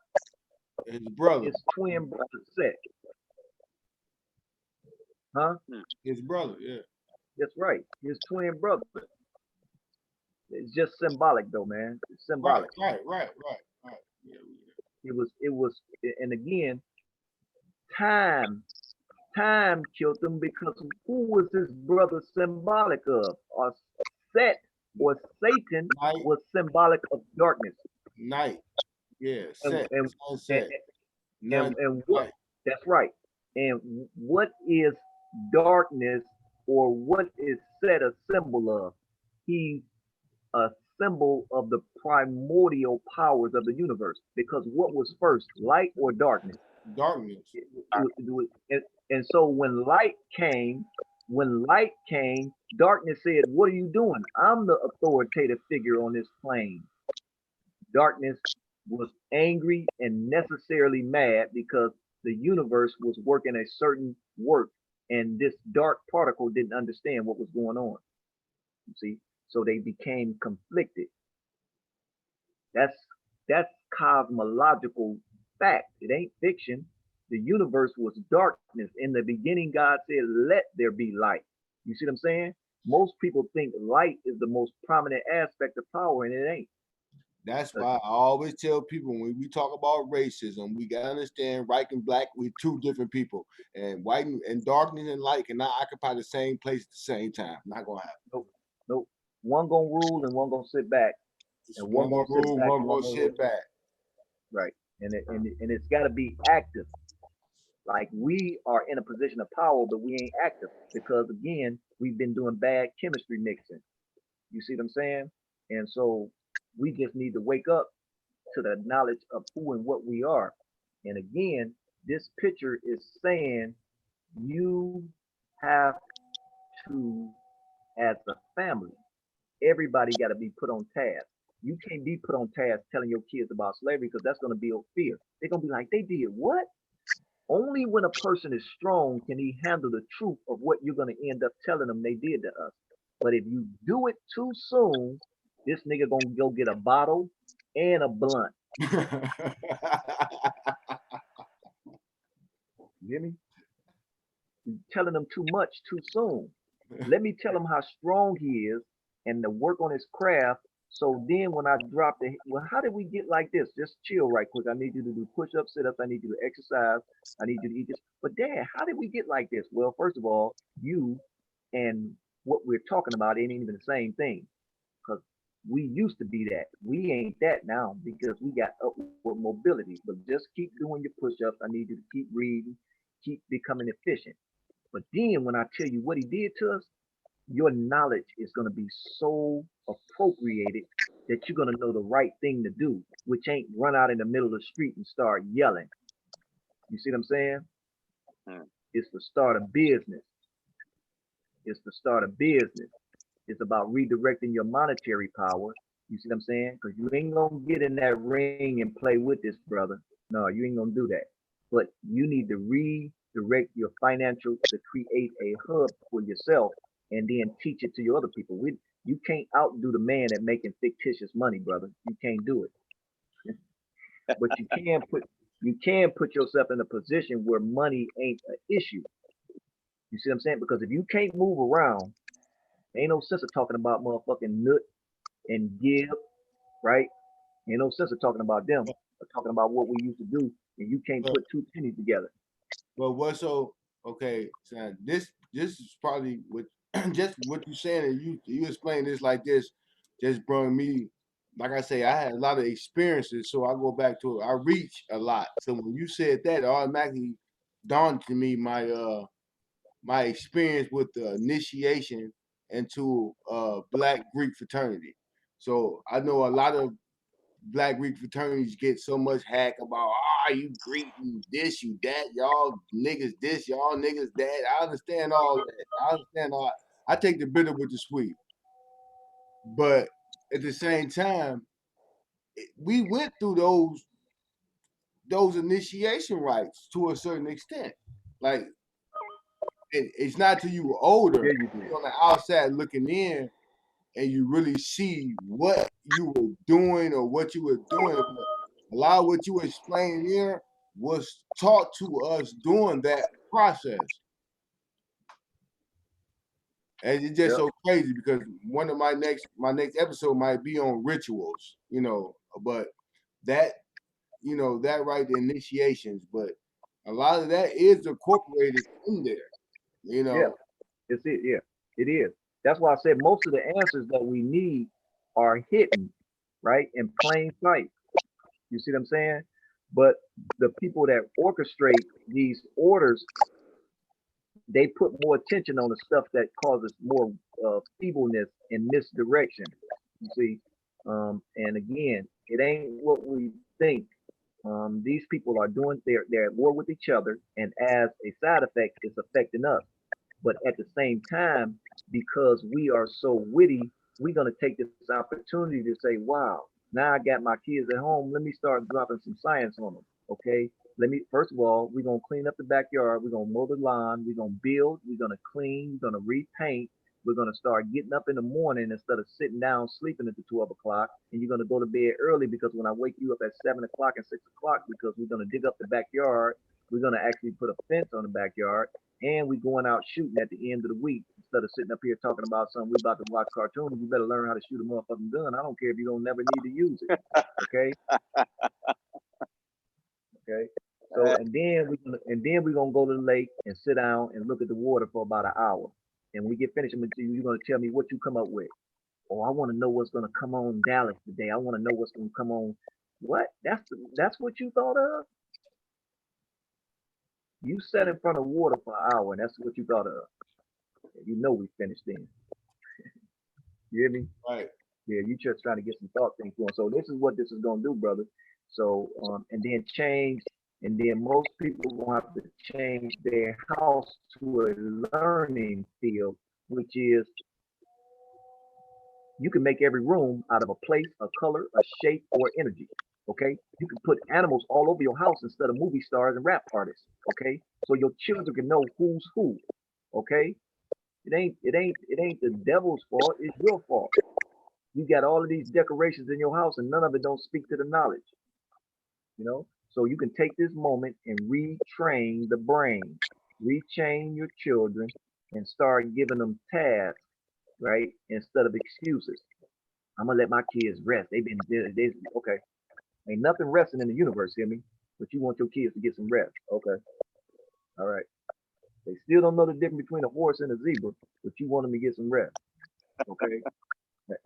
His brother. His twin brother Set. Huh? His brother, yeah. That's right. His twin brother. It's just symbolic though, man. It's Right, symbolic. right. Yeah. It was, and again, time killed him because who was his brother symbolic of? Or Set or Satan Night, was symbolic of darkness. night. Yeah, And set, and and, sunset, and, none, and what night. that's right. And what is darkness or what is Set a symbol of? He's a symbol of the primordial powers of the universe. Because what was first, light or darkness? Darkness. And so when light came, darkness said, "What are you doing? I'm the authoritative figure on this plane." Darkness was angry and necessarily mad because the universe was working a certain work, and this dark particle didn't understand what was going on. You see, so they became conflicted. That's that's cosmological fact. It ain't fiction. The universe was darkness. In the beginning, God said, "Let there be light." You see what I'm saying? Most people think light is the most prominent aspect of power, and it ain't. That's why I always tell people when we talk about racism, we gotta understand white and black, we're two different people. And white and darkness and light cannot occupy the same place at the same time. Not gonna happen. Nope, nope. One gonna rule and one gonna sit back, Just and one one gonna more sit rule, back one and one more gonna sit back. right. And it's got to be active. Like we are in a position of power, but we ain't active because again, we've been doing bad chemistry mixing. You see what I'm saying? And so we just need to wake up to the knowledge of who and what we are. And again, this picture is saying you have to, as a family, everybody got to be put on task. You can't be put on task telling your kids about slavery because that's going to build fear. They're going to be like, they did what? Only when a person is strong can he handle the truth of what you're going to end up telling them they did to us. But if you do it too soon, this nigga going to go get a bottle and a blunt. You hear me? You're telling them too much too soon. Let me tell him how strong he is and to work on his craft. So then when I drop the, well, how did we get like this? Just chill right quick. I need you to do push-ups, sit-ups. I need you to exercise. I need you to eat this. But Dad, how did we get like this? Well, first of all, you and what we're talking about ain't even the same thing. Because we used to be that. We ain't that now because we got upward mobility. But just keep doing your push-ups. I need you to keep reading, keep becoming efficient. But then when I tell you what he did to us, your knowledge is going to be so appropriated that you're going to know the right thing to do, which ain't run out in the middle of the street and start yelling. You see what I'm saying? Mm. It's the start of business. It's the start of business. It's about redirecting your monetary power. You see what I'm saying? Because you ain't going to get in that ring and play with this, brother. No, you ain't going to do that. But you need to redirect your financial to create a hub for yourself and then teach it to your other people. You can't outdo the man at making fictitious money, brother. You can't do it. But you can put yourself in a position where money ain't an issue. You see what I'm saying? Because if you can't move around, ain't no sense of talking about motherfucking Nut and Give, right? Ain't no sense of talking about them or talking about what we used to do, and you can't put two pennies together. But what so okay, so this is probably what just what you saying and you explain this like this just brought me, like I say, I had a lot of experiences, so I go back to it. I reach a lot. So when you said that, it automatically dawned to me my experience with the initiation into Black Greek fraternity. So I know a lot of Black Greek fraternities get so much hack about, you Greek, you this, you that, y'all niggas this, y'all niggas that. I understand all that. I understand all. I take the bitter with the sweet. But at the same time, we went through those initiation rites to a certain extent. Like it's not till you were older, Yeah, you did. on the outside looking in, and you really see what you were doing or what you were doing. A lot of what you were explaining here was taught to us during that process. And it's just Yep. so crazy because one of my next episode might be on rituals, but that that right, the initiations, but a lot of that is incorporated in there, Yeah. It's it. Yeah, it is. That's why I said most of the answers that we need are hidden, right, in plain sight. You see what I'm saying? But the people that orchestrate these orders, they put more attention on the stuff that causes more feebleness and misdirection. You see, and again, it ain't what we think. These people are doing. They're at war with each other, and as a side effect, it's affecting us. But at the same time, because we are so witty, we're gonna take this opportunity to say, "Wow, now I got my kids at home. Let me start dropping some science on them." Okay, let me first of all, we're gonna clean up the backyard. We're gonna mow the lawn. We're gonna build. We're gonna clean. We're gonna repaint. We're gonna start getting up in the morning instead of sitting down sleeping until 12 o'clock. And you're gonna go to bed early because when I wake you up at 7 o'clock and 6 o'clock, because we're gonna dig up the backyard. We're gonna actually put a fence on the backyard, and we going out shooting at the end of the week instead of sitting up here talking about something. We about to watch cartoons. You better learn how to shoot a motherfucking gun. I don't care if you don't never need to use it. Okay. Okay. So and then we're gonna go to the lake and sit down and look at the water for about an hour. And when we get finished, you're gonna tell me what you come up with. Oh, I want to know what's gonna come on Dallas today. I want to know what's gonna come on. What? That's what you thought of? You sat in front of water for an hour, and that's what you thought of. You know we finished then. You hear me? right. Yeah, you just trying to get some thought things going. So this is what this is gonna do, brother. So and then change, and then most people gonna have to change their house to a learning field, which is you can make every room out of a place, a color, a shape, or energy. Okay, you can put animals all over your house instead of movie stars and rap artists. Okay, so your children can know who's who. Okay, it ain't the devil's fault. It's your fault. You got all of these decorations in your house and none of it don't speak to the knowledge, you know? So you can take this moment and retrain the brain, retrain your children and start giving them tasks, right? Instead of excuses. I'm gonna let my kids rest. They okay. Ain't nothing resting in the universe, hear me? But you want your kids to get some rest. Okay. All right. They still don't know the difference between a horse and a zebra, but you want them to get some rest. Okay.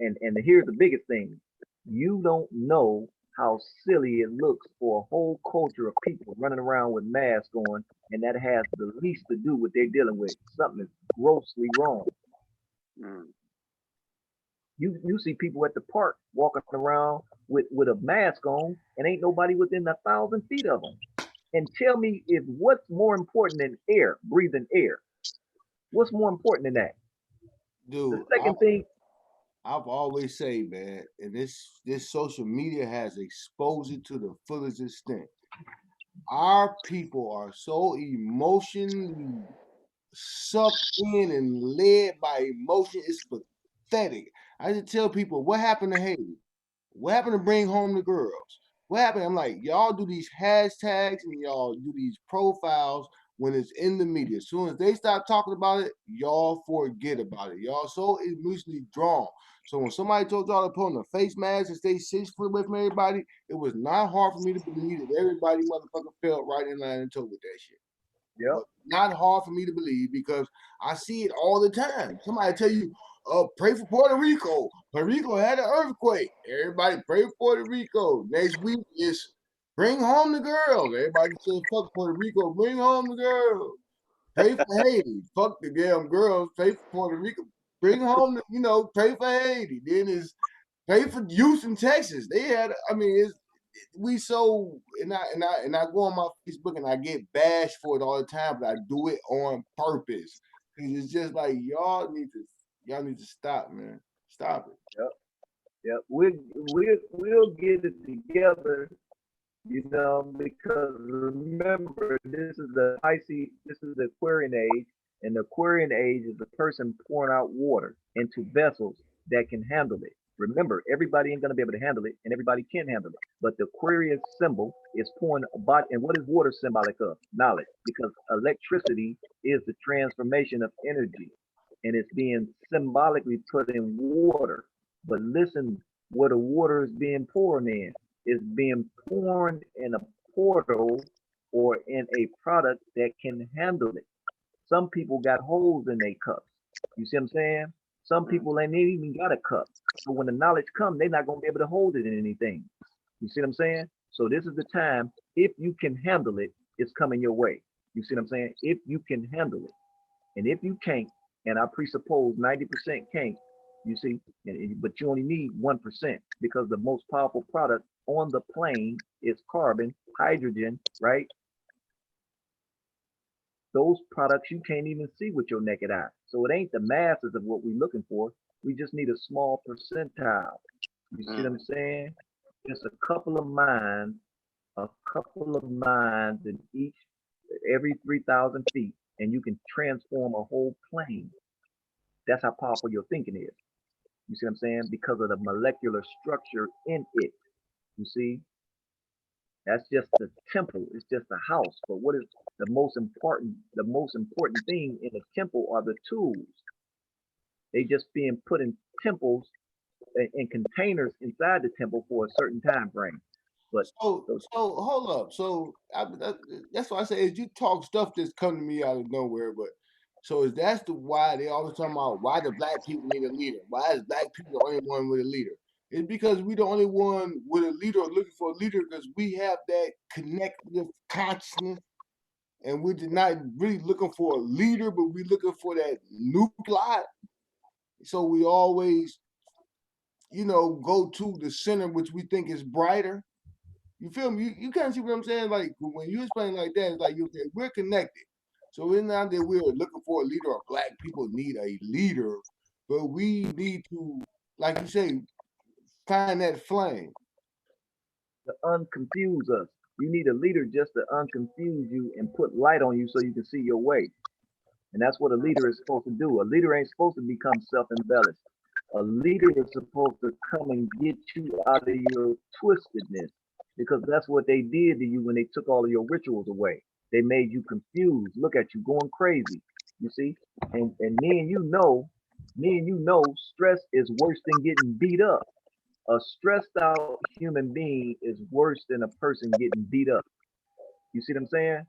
And here's the biggest thing: you don't know how silly it looks for a whole culture of people running around with masks on, and that has the least to do with what they're dealing with. Something is grossly wrong. Mm. You see people at the park walking around with a mask on, and ain't nobody within 1,000 feet of them. And tell me if what's more important than air, breathing air? What's more important than that? The Dude, second thing, I've always say, man, and this social media has exposed it to the fullest extent. Our people are so emotionally sucked in and led by emotion. It's pathetic. I just tell people, what happened to Haiti? What happened to bring home the girls? What happened? I'm like, y'all do these hashtags and y'all do these profiles when it's in the media. As soon as they stop talking about it, y'all forget about it. Y'all so emotionally drawn. So when somebody told y'all to put on a face mask and stay 6 foot away from everybody, it was not hard for me to believe that everybody motherfucker felt right in line and told with that shit. yep, But not hard for me to believe because I see it all the time. Somebody tell you, pray for Puerto Rico. Puerto Rico had an earthquake. Everybody pray for Puerto Rico. Next week is bring home the girls. Everybody says fuck Puerto Rico, bring home the girls. Pray for Haiti. Fuck the damn girls. Pray for Puerto Rico. Bring home, pray for Haiti. Then it's Pay for Houston, Texas. They had, I mean, we so and I go on my Facebook and I get bashed for it all the time, but I do it on purpose. It's just like y'all need to stop, man. Stop it. Yep, yep. We'll get it together, because remember, this is the Pisces, this is the Aquarian age, and the Aquarian age is the person pouring out water into vessels that can handle it. Remember, everybody ain't gonna be able to handle it, and everybody can handle it. But the Aquarius symbol is pouring about, and what is water symbolic of? Knowledge, because electricity is the transformation of energy, and it's being symbolically put in water. But listen, where the water is being poured in is being poured in a portal or in a product that can handle it. Some people got holes in their cups. You see what I'm saying? Some people ain't even got a cup. So when the knowledge comes, they're not gonna be able to hold it in anything. You see what I'm saying? So this is the time, if you can handle it, it's coming your way. You see what I'm saying? If you can handle it. And if you can't, and I presuppose 90% can't, you see, but you only need 1% because the most powerful product on the plane is carbon, hydrogen, right? Those products you can't even see with your naked eye. So it ain't the masses of what we're looking for. We just need a small percentile. You see what I'm saying? Just a couple of minds in each, every 3,000 feet, and you can transform a whole plane. That's how powerful your thinking is. You see what I'm saying? Because of the molecular structure in it. You see? That's just the temple. It's just a house. But what is the most important? The most important thing in a temple are the tools. They just being put in temples in containers inside the temple for a certain time frame. But So hold up. So that's why I say is you talk stuff that's come to me out of nowhere. But so is that's the why they always talking about why the black people need a leader? Why is black people the only one with a leader? It's because we the only one with a leader or looking for a leader because we have that connective consciousness and we're not really looking for a leader, but we're looking for that nuclei. So we always, go to the center, which we think is brighter. You feel me? You kind of see what I'm saying? Like when you explain like that, it's like we're connected. So it's not that we're looking for a leader or black people need a leader, but we need to, like you say, find that flame. to unconfuse us. You need a leader just to unconfuse you and put light on you so you can see your way. And that's what a leader is supposed to do. A leader ain't supposed to become self-embellished. A leader is supposed to come and get you out of your twistedness because that's what they did to you when they took all of your rituals away. They made you confused. Look at you going crazy. You see? And me and you know stress is worse than getting beat up. A stressed out human being is worse than a person getting beat up. You see what I'm saying?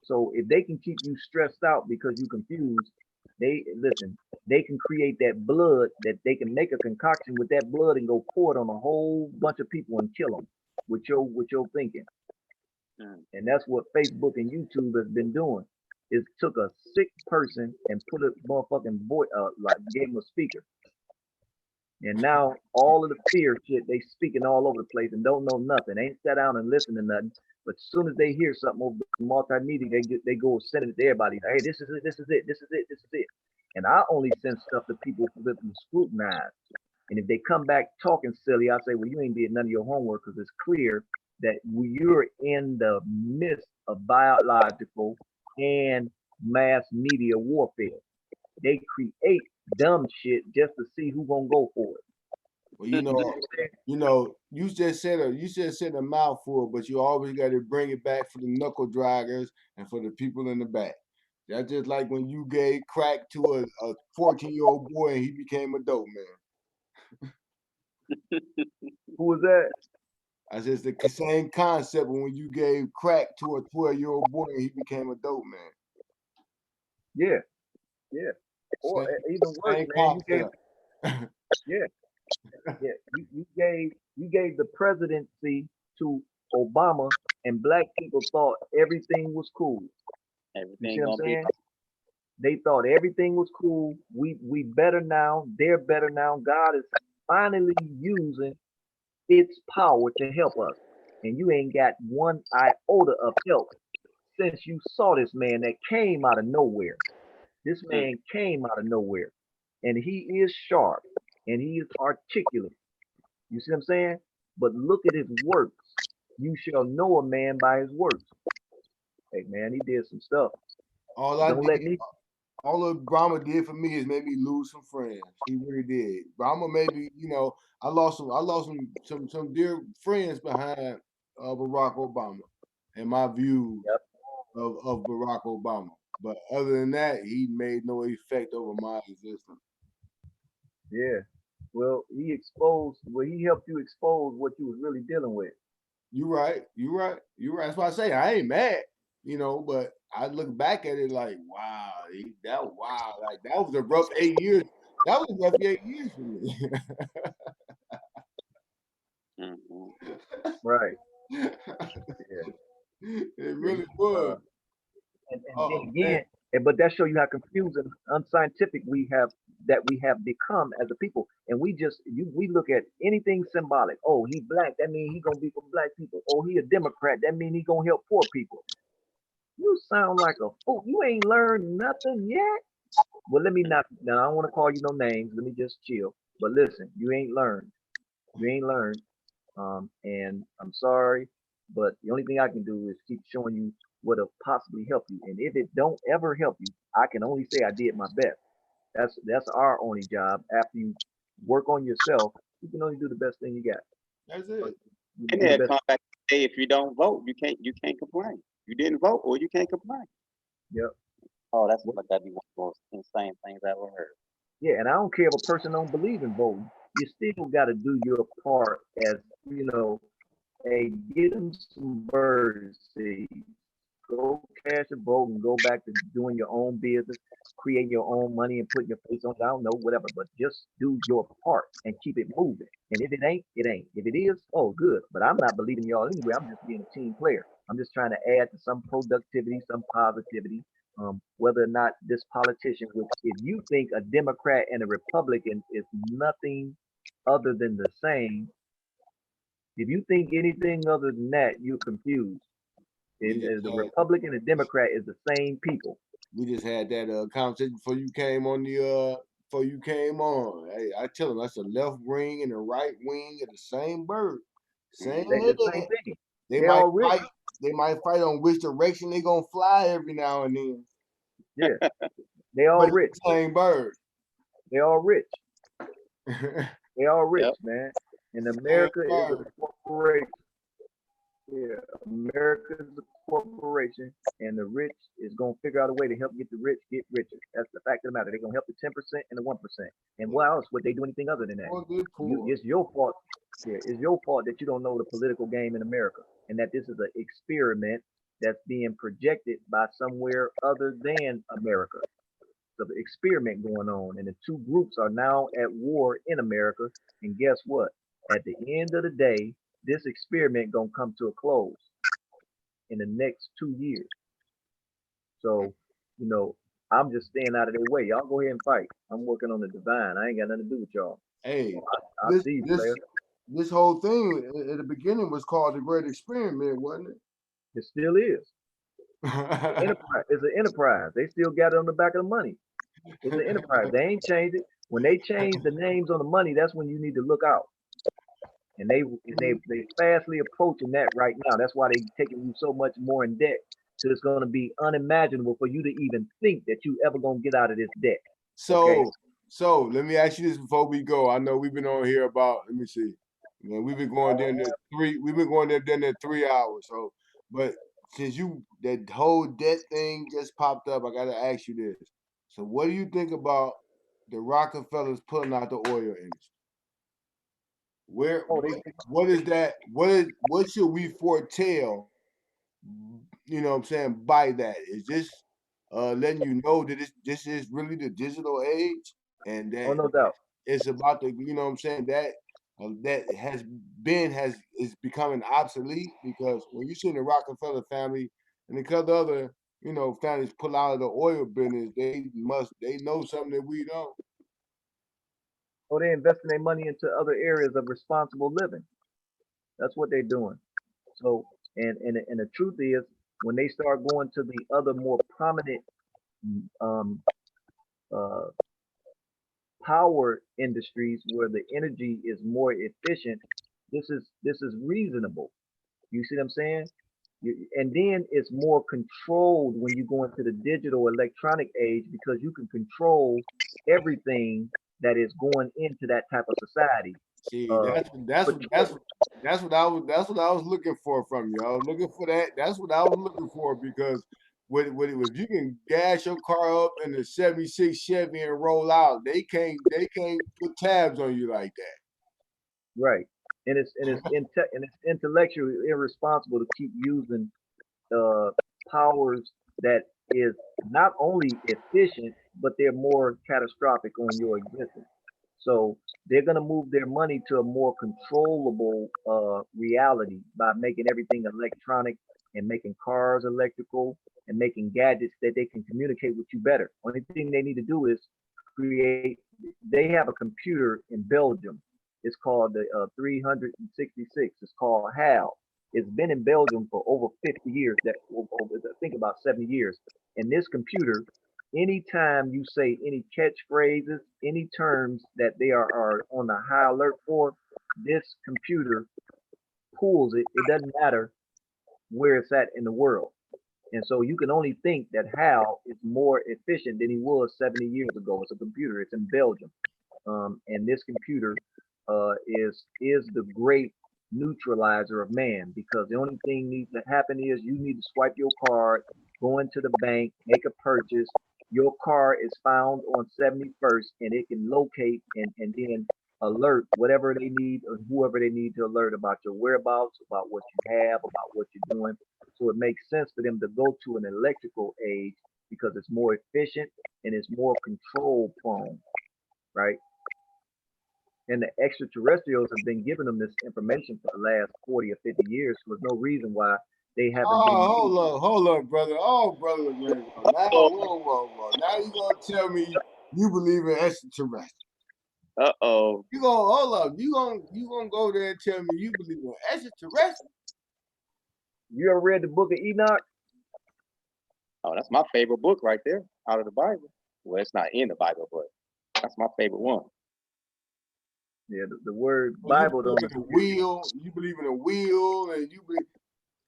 So if they can keep you stressed out because you confused, they can create that blood that they can make a concoction with that blood and go pour it on a whole bunch of people and kill them with your thinking. And that's what Facebook and YouTube has been doing. It took a sick person and put a motherfucking voice, like gave him a speaker. And now all of the fear shit, they speaking all over the place and don't know nothing. They ain't sat down and listened to nothing. But as soon as they hear something over multimedia, they go send it to everybody. Hey, this is it, this is it, this is it, this is it. And I only send stuff to people for them to scrutinize. And if they come back talking silly, I say, well, you ain't did none of your homework because it's clear that you're in the midst of biological and mass media warfare. They create dumb shit just to see who gonna go for it. Well, you just said a mouthful, but you always got to bring it back for the knuckle draggers and for the people in the back. That's just like when you gave crack to a 14-year-old boy and he became a dope man. Who was that? I said it's the same concept when you gave crack to a 12-year-old boy and he became a dope man. Yeah, yeah. Or even worse, man, you gave you gave the presidency to Obama, and black people thought everything was cool. You see what I'm saying? They thought everything was cool. We better now. They're better now. God is finally using its power to help us. And you ain't got one iota of help since you saw this man that came out of nowhere. This man came out of nowhere. And he is sharp and he is articulate. You see what I'm saying? But look at his works. You shall know a man by his works. Hey man, he did some stuff. All I Don't let did, me. all that Brahma did for me is made me lose some friends. He really did. Brahma made me, I lost some dear friends behind Barack Obama and my views Yep. of Barack Obama. But other than that, he made no effect over my existence. Yeah. Well, he exposed. Well, he helped you expose what you was really dealing with. You're right. You're right. You're right. That's why I say I ain't mad, but I look back at it like, wow, like that was a rough 8 years. That was a rough 8 years for me. Right. It Yeah. really was. And then Oh man. again, but that show you how confusing, unscientific we have become as a people. And we look at anything symbolic. Oh, he black, that means he gonna be for black people. Oh, he a Democrat, that means he gonna help poor people. You sound like a fool. You ain't learned nothing yet. Well, let me not. Now I don't want to call you no names. Let me just chill. But listen, you ain't learned. You ain't learned. And I'm sorry, but the only thing I can do is keep showing you what'll possibly help you. And if it don't ever help you, I can only say I did my best. That's our only job. After you work on yourself, you can only do the best thing you got. That's But it. you And do the then best. come back and say if you don't vote, you can't complain. You didn't vote or you can't complain. Yep. Oh, that's Well, like that'd be one of the most insane things I ever heard. yeah, and I don't care if a person don't believe in voting. You still got to do your part as hey, get them some bird seeds. Go cash a vote and go back to doing your own business, creating your own money and putting your face on it. I don't know, whatever, but just do your part and keep it moving. And if it ain't, it ain't. If it is, oh, good. But I'm not believing y'all anyway. I'm just being a team player. I'm just trying to add to some productivity, some positivity. Whether or not this politician, which if you think a Democrat and a Republican is nothing other than the same, if you think anything other than that, you're confused. We just The had Republican and Democrat is the same people. we just had that conversation before you came on. Hey, I tell them that's the left wing and the right wing of the same bird, same They head. the same thing. They They might all rich. fight. They might fight on which direction they gonna fly every now and then, Yeah, they all but it's rich. the same bird. They all rich. They all rich, Yep. man. And Same America is a bird. corporation. Yeah, America is a corporation, and the rich is gonna figure out a way to help get the rich get richer. That's the fact of the matter. They're gonna help the 10% and the 1%. And what else would they do anything other than that? Poor get poor. It's your fault. Yeah, it's your fault that you don't know the political game in America, and that this is an experiment that's being projected by somewhere other than America. So the experiment going on, and the two groups are now at war in America. And guess what? At the end of the day, this experiment gonna come to a close in the next 2 years. So, you know, I'm just staying out of their way. Y'all go ahead and fight. I'm working on the divine. I ain't got nothing to do with y'all. Hey, I this see you, this player. this whole thing at the beginning was called the Great Experiment, wasn't It still is. it? Enterprise. It's an enterprise. They still got it on the back of the money. It's an enterprise. They ain't changed it. When they change the names on the money, that's when you need to look out. And they fastly approaching that right now. That's why they taking you so much more in debt. So it's gonna be unimaginable for you to even think that you ever gonna get out of this debt. Okay. So let me ask you this before we go. I know we've been on here about. Let me see. Man, we've been going there in 3. We've been going there 3 hours. So, but since that whole debt thing just popped up, I gotta ask you this. So, what do you think about the Rockefellers pulling out the oil industry? Where Oh, they what is that? What should we foretell? You know what I'm saying by that? Is this letting you know that this is really the digital age and oh that no doubt. it's about to, you know what I'm saying, that has is becoming obsolete because when you see the Rockefeller family and a couple other, families pull out of the oil business, they know something that we don't. or they're investing their money into other areas of responsible living. That's what they're doing. So, and the truth is, when they start going to the other more prominent um, uh, power industries where the energy is more efficient, this is reasonable. You see what I'm saying? And then it's more controlled when you go into the digital electronic age because you can control everything that is going into that type of society. See, Uh, but that's what I was looking for from you. I was looking for that. That's what I was looking for because if you can gas your car up in a '76 Chevy and roll out, they can't put tabs on you like that. right, and it's intellectually irresponsible to keep using uh, powers that is not only efficient, but they're more catastrophic on your existence. So they're going to move their money to a more controllable reality by making everything electronic and making cars electrical and making gadgets that they can communicate with you better. Only thing they need to do is create, they have a computer in Belgium. It's called the 366. It's called HAL. It's been in Belgium for over 50 years, I think about 70 years. And this computer, anytime you say any catchphrases, any terms that they are on a high alert for, this computer pulls it. It doesn't matter where it's at in the world. And so you can only think that Hal is more efficient than he was 70 years ago. It's a computer. It's in Belgium. And this computer is the great neutralizer of man because the only thing needs to happen is you need to swipe your card, go into the bank, make a purchase. Your car is found on 71st, and it can locate and then alert whatever they need or whoever they need to alert about your whereabouts, about what you have, about what you're doing. So it makes sense for them to go to an electrical age because it's more efficient and it's more control prone, right? And the extraterrestrials have been giving them this information for the last 40 or 50 years. So there's no reason why they haven't been. Oh, hold up, brother. Oh, brother, man. Now, whoa. Now you gonna tell me you believe in extraterrestrials? Uh-oh. You gonna hold up? You gonna go there and tell me you believe in extraterrestrials? You ever read the book of Enoch? Oh, that's my favorite book right there out of the Bible. Well, it's not in the Bible, but that's my favorite one. Yeah, the word So Bible you don't. believe in a wheel. You believe in a wheel, and you believe.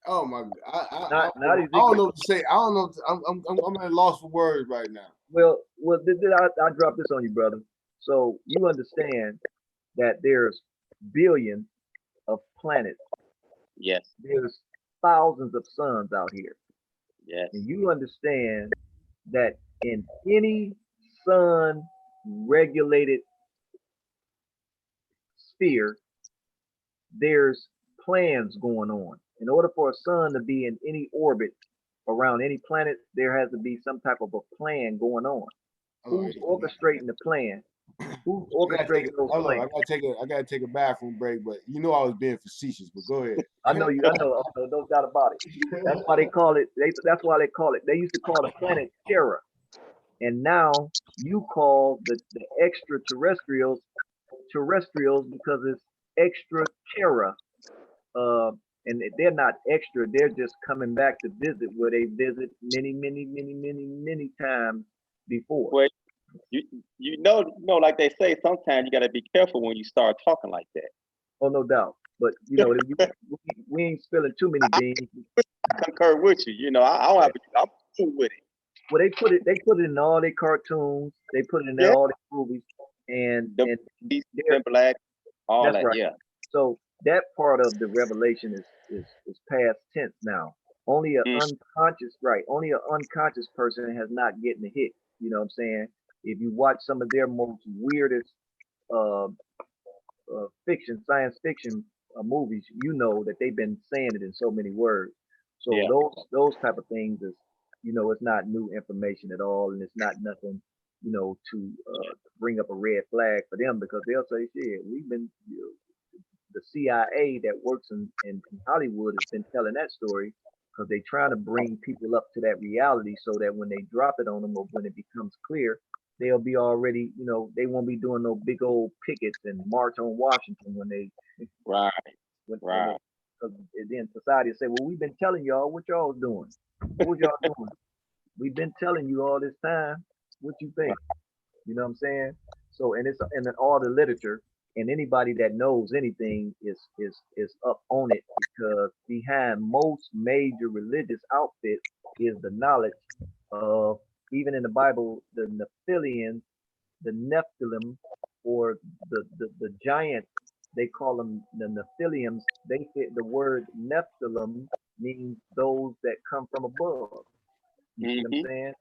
Oh my! Not I don't Ezekiel. know what to say. I don't know. I'm at a loss for words right now. Well, I drop this on you, brother. So you understand that there's billions of planets. Yes, There's thousands of suns out here, yes. and you understand that in any sun regulated sphere, there's plans going on. In order for a sun to be in any orbit around any planet, there has to be some type of a plan going on. Oh, Who's orchestrating the plan? Who's orchestrating those hold on. plans? I gotta take a bathroom break, but you know I was being facetious. But go ahead. I know you. I know. No doubt about it. That's why they call it. That's why they call it. They used to call the planet Terra, and now you call the extraterrestrials terrestrials because it's extra Terra. Uh, and they're not extra. They're just coming back to visit where they visit many times before. Well, you like they say, sometimes you got to be careful when you start talking like that. Oh, no doubt. But we ain't spilling too many beans. I concur with you. I don't have. I'm cool with it. Well, they put it in all their cartoons. They put it in Yeah, all their movies, and the and beast, they're, black, all that's that. right. Yeah. So that part of the revelation is past tense now. Only a Mm, unconscious, right? Only an unconscious person has not getting a hit. You know what I'm saying? If you watch some of their most weirdest uh, science fiction movies, you know that they've been saying it in so many words. So yeah. those type of things is, it's not new information at all, and it's not nothing, to bring up a red flag for them because they'll say, shit, we've been, the CIA that works in Hollywood has been telling that story because they trying to bring people up to that reality so that when they drop it on them or when it becomes clear, they'll be already, you know, they won't be doing no big old pickets and march on Washington when they Right. when they Right. because then society will say, well, we've been telling y'all what y'all was doing. What was y'all doing? We've been telling you all this time. What you think? You know what I'm saying? So and it's and then all the literature and anybody that knows anything is up on it because behind most major religious outfits is the knowledge of even in the Bible the Nephilims, the Nephilim, or the giants. They call them the Nephilims. They fit the word Nephilim means those that come from above. You see what I'm Hmm. saying?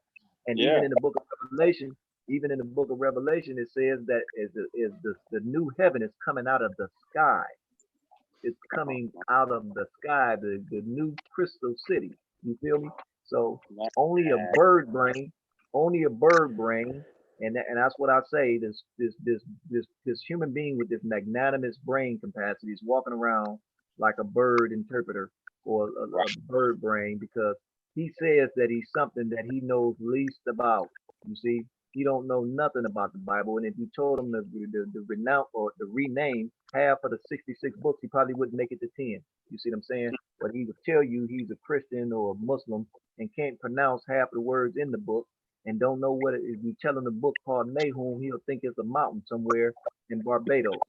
And Yeah. even in the book of Revelation, even in the book of Revelation, it says that the new heaven is coming out of the sky. It's coming out of the sky, the new crystal city. You feel me? So only a bird brain, only a bird brain, and that's what I say. This human being with this magnanimous brain capacity is walking around like a bird interpreter or a bird brain because he says that he's something that he knows least about. You see, he don't know nothing about the Bible, and if you told him to renounce or to rename half of the 66 books, he probably wouldn't make it to 10. You see what I'm saying? But he would tell you he's a Christian or a Muslim and can't pronounce half the words in the book and don't know what it is. You tell him the book called Nahum, he'll think it's a mountain somewhere in Barbados.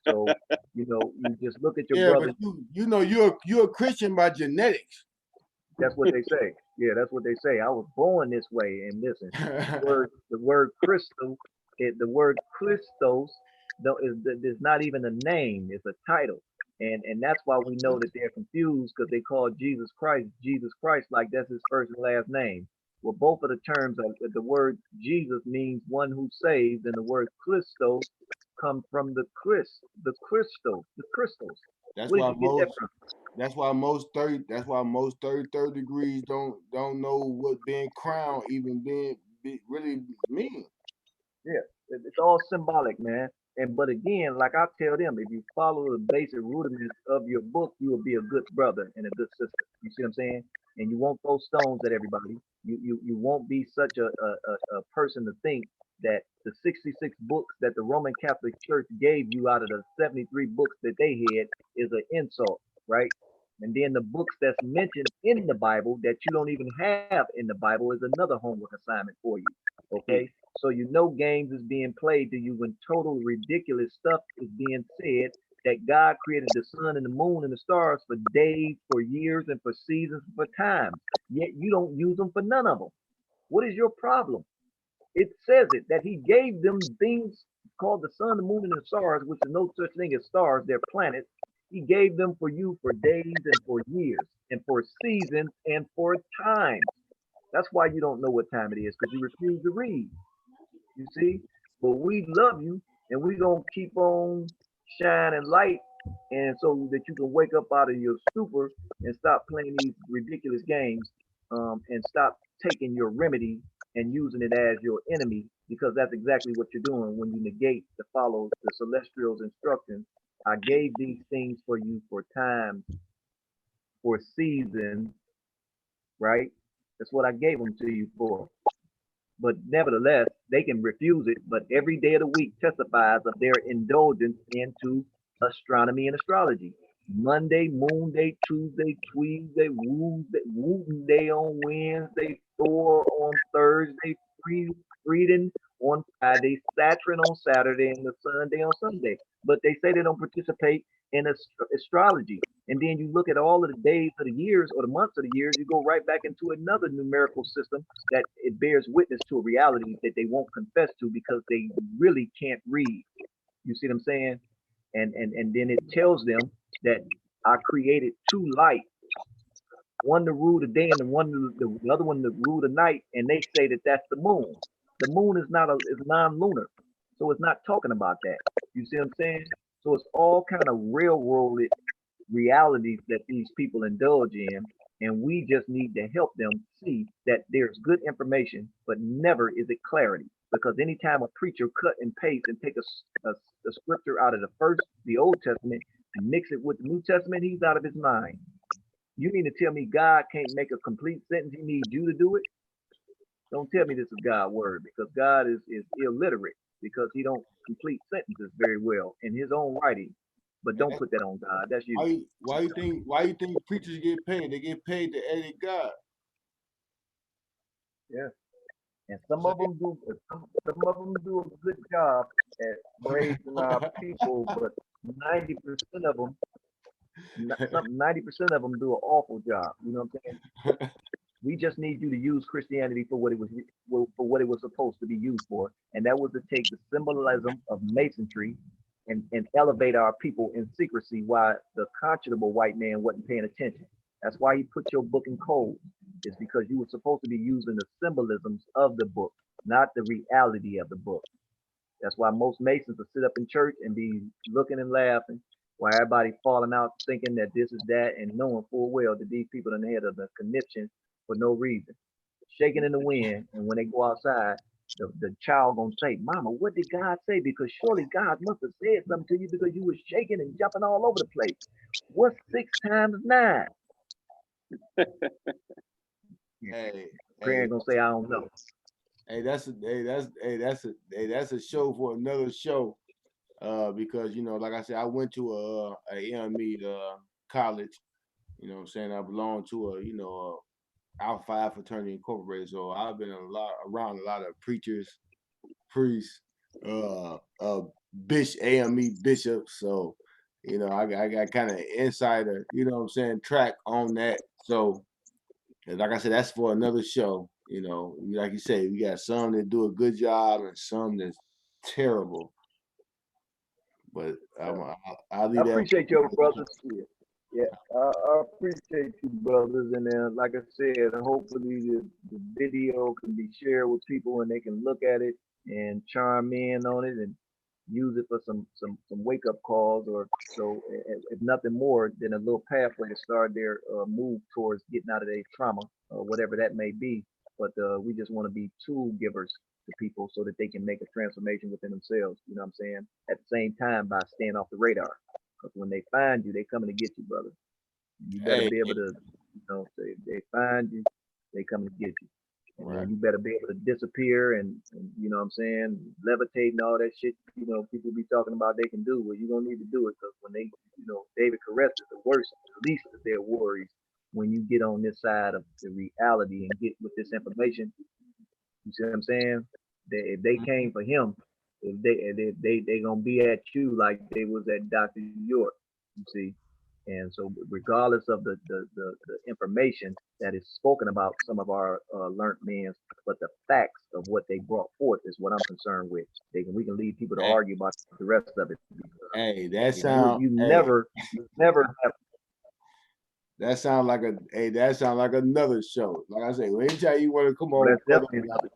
So, you know, you just look at your Yeah, but brother. you know you're a Christian by genetics. That's what they say. Yeah, that's what they say. I was born this way. And listen, the word crystal, the word Christos, though is not even a name; it's a title, and that's why we know that they're confused because they call Jesus Christ like that's his first and last name. Well, both of the terms are the word Jesus means one who saves, and the word Christos comes from the crystals. That's Where did why you get that most from? that's why most 33rd degrees don't know what being crowned even really mean. Yeah, it's all symbolic, man. And but again, like I tell them, if you follow the basic rudiments of your book, you will be a good brother and a good sister. You see what I'm saying? And you won't throw stones at everybody. You won't be such a person to think that the 66 books that the Roman Catholic Church gave you out of the 73 books that they had is an insult, right? And then the books that's mentioned in the Bible that you don't even have in the Bible is another homework assignment for you. Okay, so you know games is being played to you when total ridiculous stuff is being said that God created the sun and the moon and the stars for days, for years, and for seasons, for times. Yet you don't use them for none of them. What is your problem? It says it that he gave them things called the sun, the moon, and the stars, which is no such thing as stars, they're planets. He gave them for you for days and for years and for seasons and for times. That's why you don't know what time it is because you refuse to read. You see? But we love you and we gonna keep on shining light and so that you can wake up out of your stupor and stop playing these ridiculous games and stop taking your remedy and using it as your enemy because that's exactly what you're doing when you negate to follow the celestials instructions. I gave these things for you for times, for seasons, right? That's what I gave them to you for. But nevertheless, they can refuse it. But every day of the week testifies of their indulgence into astronomy and astrology. Monday, Moon Day, Tuesday, Tuesday, Wooten Day on Wednesday, Thor on Thursday, Frieden on Friday, Saturn on Saturday, and the Sunday on Sunday. But they say they don't participate in astrology. And then you look at all of the days of the years or the months of the years, you go right back into another numerical system that it bears witness to a reality that they won't confess to because they really can't read. You see what I'm saying? And then it tells them that I created two lights, one to rule the day and the other one to rule the night, and they say that that's the moon. The moon is not a is non-lunar, so it's not talking about that. You see what I'm saying? So it's all kind of railroaded realities that these people indulge in, and we just need to help them see that there's good information, but never is it clarity. Because anytime a preacher cut and paste and take a scripture out of the Old Testament, and mix it with the New Testament, he's out of his mind. You mean to tell me God can't make a complete sentence? He needs you to do it? Don't tell me this is God's word, because God is illiterate, because he don't complete sentences very well in his own writing. But don't put that on God. That's you. Why you think preachers get paid? They get paid to edit God. Yeah. And some of them do. Some of them do a good job at raising our people, but 90% of them, 90% of them do an awful job. You know what I'm saying? We just need you to use Christianity for what it was supposed to be used for, and that was to take the symbolism of masonry and elevate our people in secrecy while the conscionable white man wasn't paying attention. That's why he put your book in code. It's because you were supposed to be using the symbolisms of the book, not the reality of the book. That's why most Masons will sit up in church and be looking and laughing while everybody falling out thinking that this is that, and knowing full well that these people in the head of the conniption for no reason, shaking in the wind. And when they go outside, the child gonna say, "Mama, what did God say?" Because surely God must have said something to you, because you were shaking and jumping all over the place. What's 6 times 9? Hey, Grand hey, gonna say, "I don't know." that's a show for another show. Because like I said, I went to a E.N.T college. You know what I'm saying? I belong to Alpha Phi Fraternity Incorporated. So I've been around a lot of preachers, priests, bishop, AME bishops. So I got kind of insider, what I'm saying, track on that. So like I said, that's for another show. Like you say, we got some that do a good job and some that's terrible. But I'll I leave that. appreciate your brothers. Yeah, I appreciate you, brothers. And then, like I said, hopefully the video can be shared with people and they can look at it and chime in on it and use it for some wake up calls, or so if nothing more than a little pathway to start their move towards getting out of their trauma or whatever that may be. But we just want to be tool givers to people so that they can make a transformation within themselves. You know what I'm saying? At the same time, by staying off the radar, because when they find you, they coming to get you, brother. You better Hey, be able to, they find you, they come to get you. And right. then you better be able to disappear and you know what I'm saying, levitate and all that shit, people be talking about they can do. Well, you're going to need to do it, because when they, David Caress is the worst, the least of their worries when you get on this side of the reality and get with this information. You see what I'm saying? If they came for him, if they gonna be at you like they was at Dr. York. You see, and so regardless of the information that is spoken about some of our learned men, but the facts of what they brought forth is what I'm concerned with. We can leave people to Hey, argue about the rest of it. hey, You never have. that sound like another show. Like I say, anytime you want to come Well, on, that's brother, definitely another.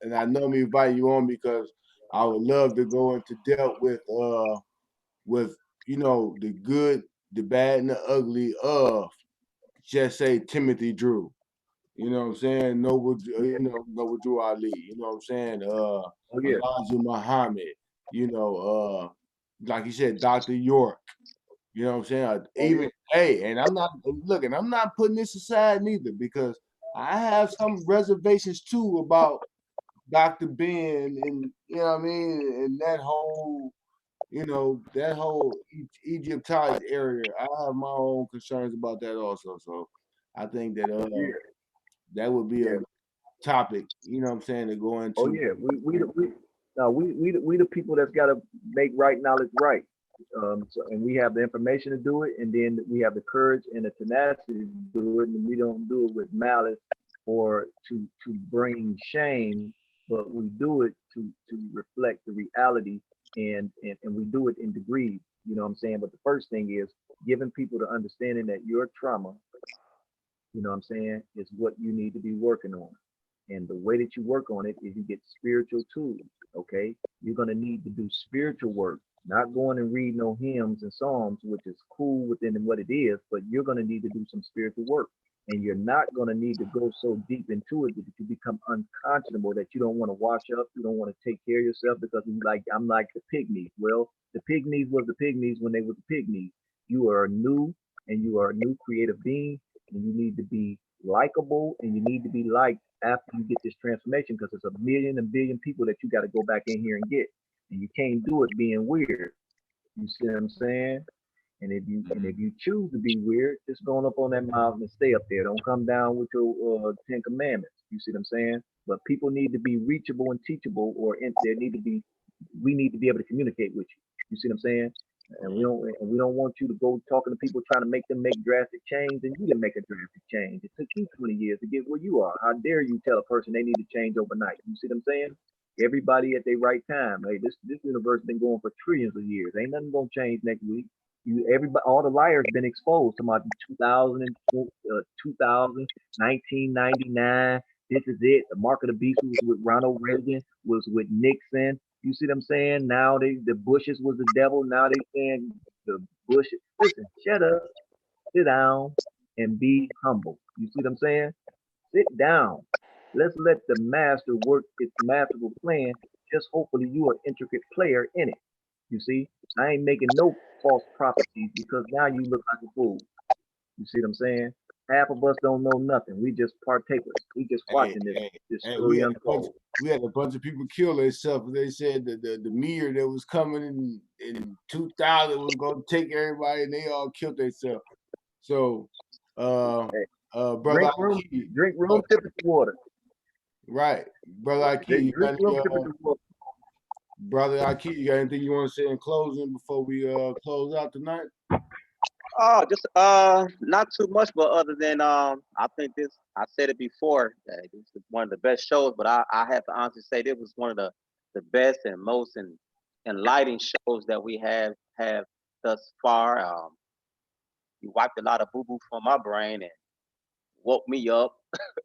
and I know me invite you on because I would love to go into depth with the good, the bad, and the ugly of, just say, Timothy Drew. You know what I'm saying? Noble Drew Ali. You know what I'm saying? Oh yeah, Elijah Muhammad. Like you said, Dr. York. You know what I'm saying? oh yeah, And I'm not putting this aside neither, because I have some reservations too about Dr. Ben, and what I mean, and that whole Egyptology area. I have my own concerns about that also. So I think that yeah, that would be a yeah. topic, to go Oh into. yeah, we the people that's got to make right knowledge right. And we have the information to do it, and then we have the courage and the tenacity to do it, and we don't do it with malice or to bring shame, but we do it to reflect the reality, and we do it in degrees. You know what I'm saying? But the first thing is giving people the understanding that your trauma, you know what I'm saying, is what you need to be working on. And the way that you work on it is you get spiritual tools. Okay. You're going to need to do spiritual work, not going and read no hymns and psalms, which is cool within what it is, but you're going to need to do some spiritual work. And you're not going to need to go so deep into it that you become unconscionable, that you don't want to wash up, you don't want to take care of yourself, because I'm like the pygmies. Well, the pygmies was the pygmies when they were the pygmies. You are new, and you are a new creative being, and you need to be likable and you need to be liked after you get this transformation, because it's a million and billion people that you got to go back in here and get. And you can't do it being weird. You see what I'm saying? And if you choose to be weird, just go on up on that mountain and stay up there. Don't come down with your 10 commandments. You see what I'm saying? But people need to be reachable and teachable, or there need to be, we need to be able to communicate with you. You see what I'm saying? And we don't want you to go talking to people trying to make them make drastic change, and you didn't make a drastic change. It took you 20 years to get where you are. How dare you tell a person they need to change overnight? You see what I'm saying? Everybody at their right time. Hey, this universe been going for trillions of years. Ain't nothing gonna change next week. Everybody, all the liars been exposed to my 2000 1999. This is it. The mark of the beast was with Ronald Reagan, was with Nixon. You see what I'm saying? Now the Bushes was the devil. Now they saying the Bushes. Listen, shut up, sit down, and be humble. You see what I'm saying? Sit down. Let's let the master work its masterful plan. Just hopefully you are an intricate player in it. You see, I ain't making no false prophecies, because now you look like a fool. You see what I'm saying? Half of us don't know nothing. We just partakers. We just watching this story unfold. We had a bunch of people kill themselves. They said that the meteor that was coming in 2000 was going to take everybody, and they all killed themselves. So, brother, drink room temperature water. Right, brother Ikey, drink room temperature water. Brother Ikey, you got anything you want to say in closing before we close out tonight? Oh, just not too much, but other than I think I said it before, this is one of the best shows, but I have to honestly say this was one of the best and most enlightening shows that we have thus far. You wiped a lot of boo-boo from my brain and woke me up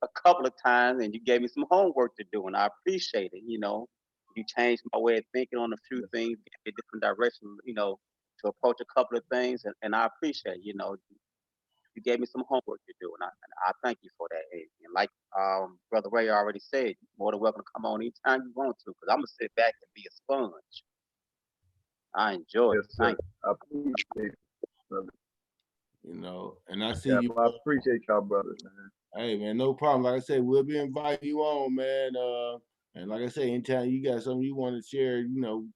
a couple of times, and you gave me some homework to do, and I appreciate it. You changed my way of thinking on a few things, gave me a different direction, to approach a couple of things, and I appreciate it. You gave me some homework to do, and I thank you for that. And like Brother Ray already said, you're more than welcome to come on anytime you want to, because I'm gonna sit back and be a sponge. I enjoy it. Thank you. I appreciate it, brother. And I see you. I appreciate y'all, brothers, man. Hey, man, no problem. Like I said, we'll be inviting you on, man. And like I said, anytime you got something you want to share,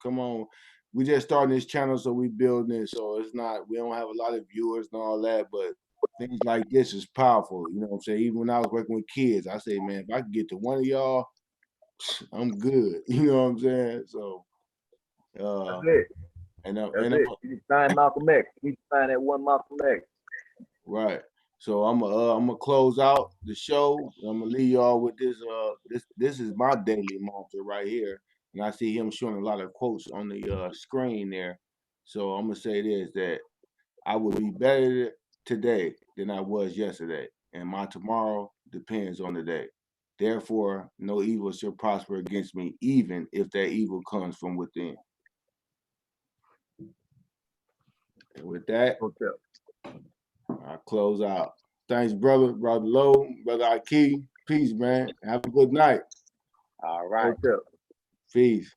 come on. We just starting this channel, so we building it. So we don't have a lot of viewers and all that, but things like this is powerful. You know what I'm saying? Even when I was working with kids, I say, man, if I can get to one of y'all, I'm good. You know what I'm saying? So that's it. That's it. You can find Malcolm X. You can find that one Malcolm X. Right. So I'm gonna close out the show. I'm gonna leave y'all with this. This is my daily mantra right here, and I see him showing a lot of quotes on the screen there. So I'm gonna say this: that I will be better today than I was yesterday, and my tomorrow depends on the day. Therefore, no evil shall prosper against me, even if that evil comes from within. And with that, I'll close out. Thanks, brother Lowe, brother Ikey. Peace, man. Have a good night. All right. Peace.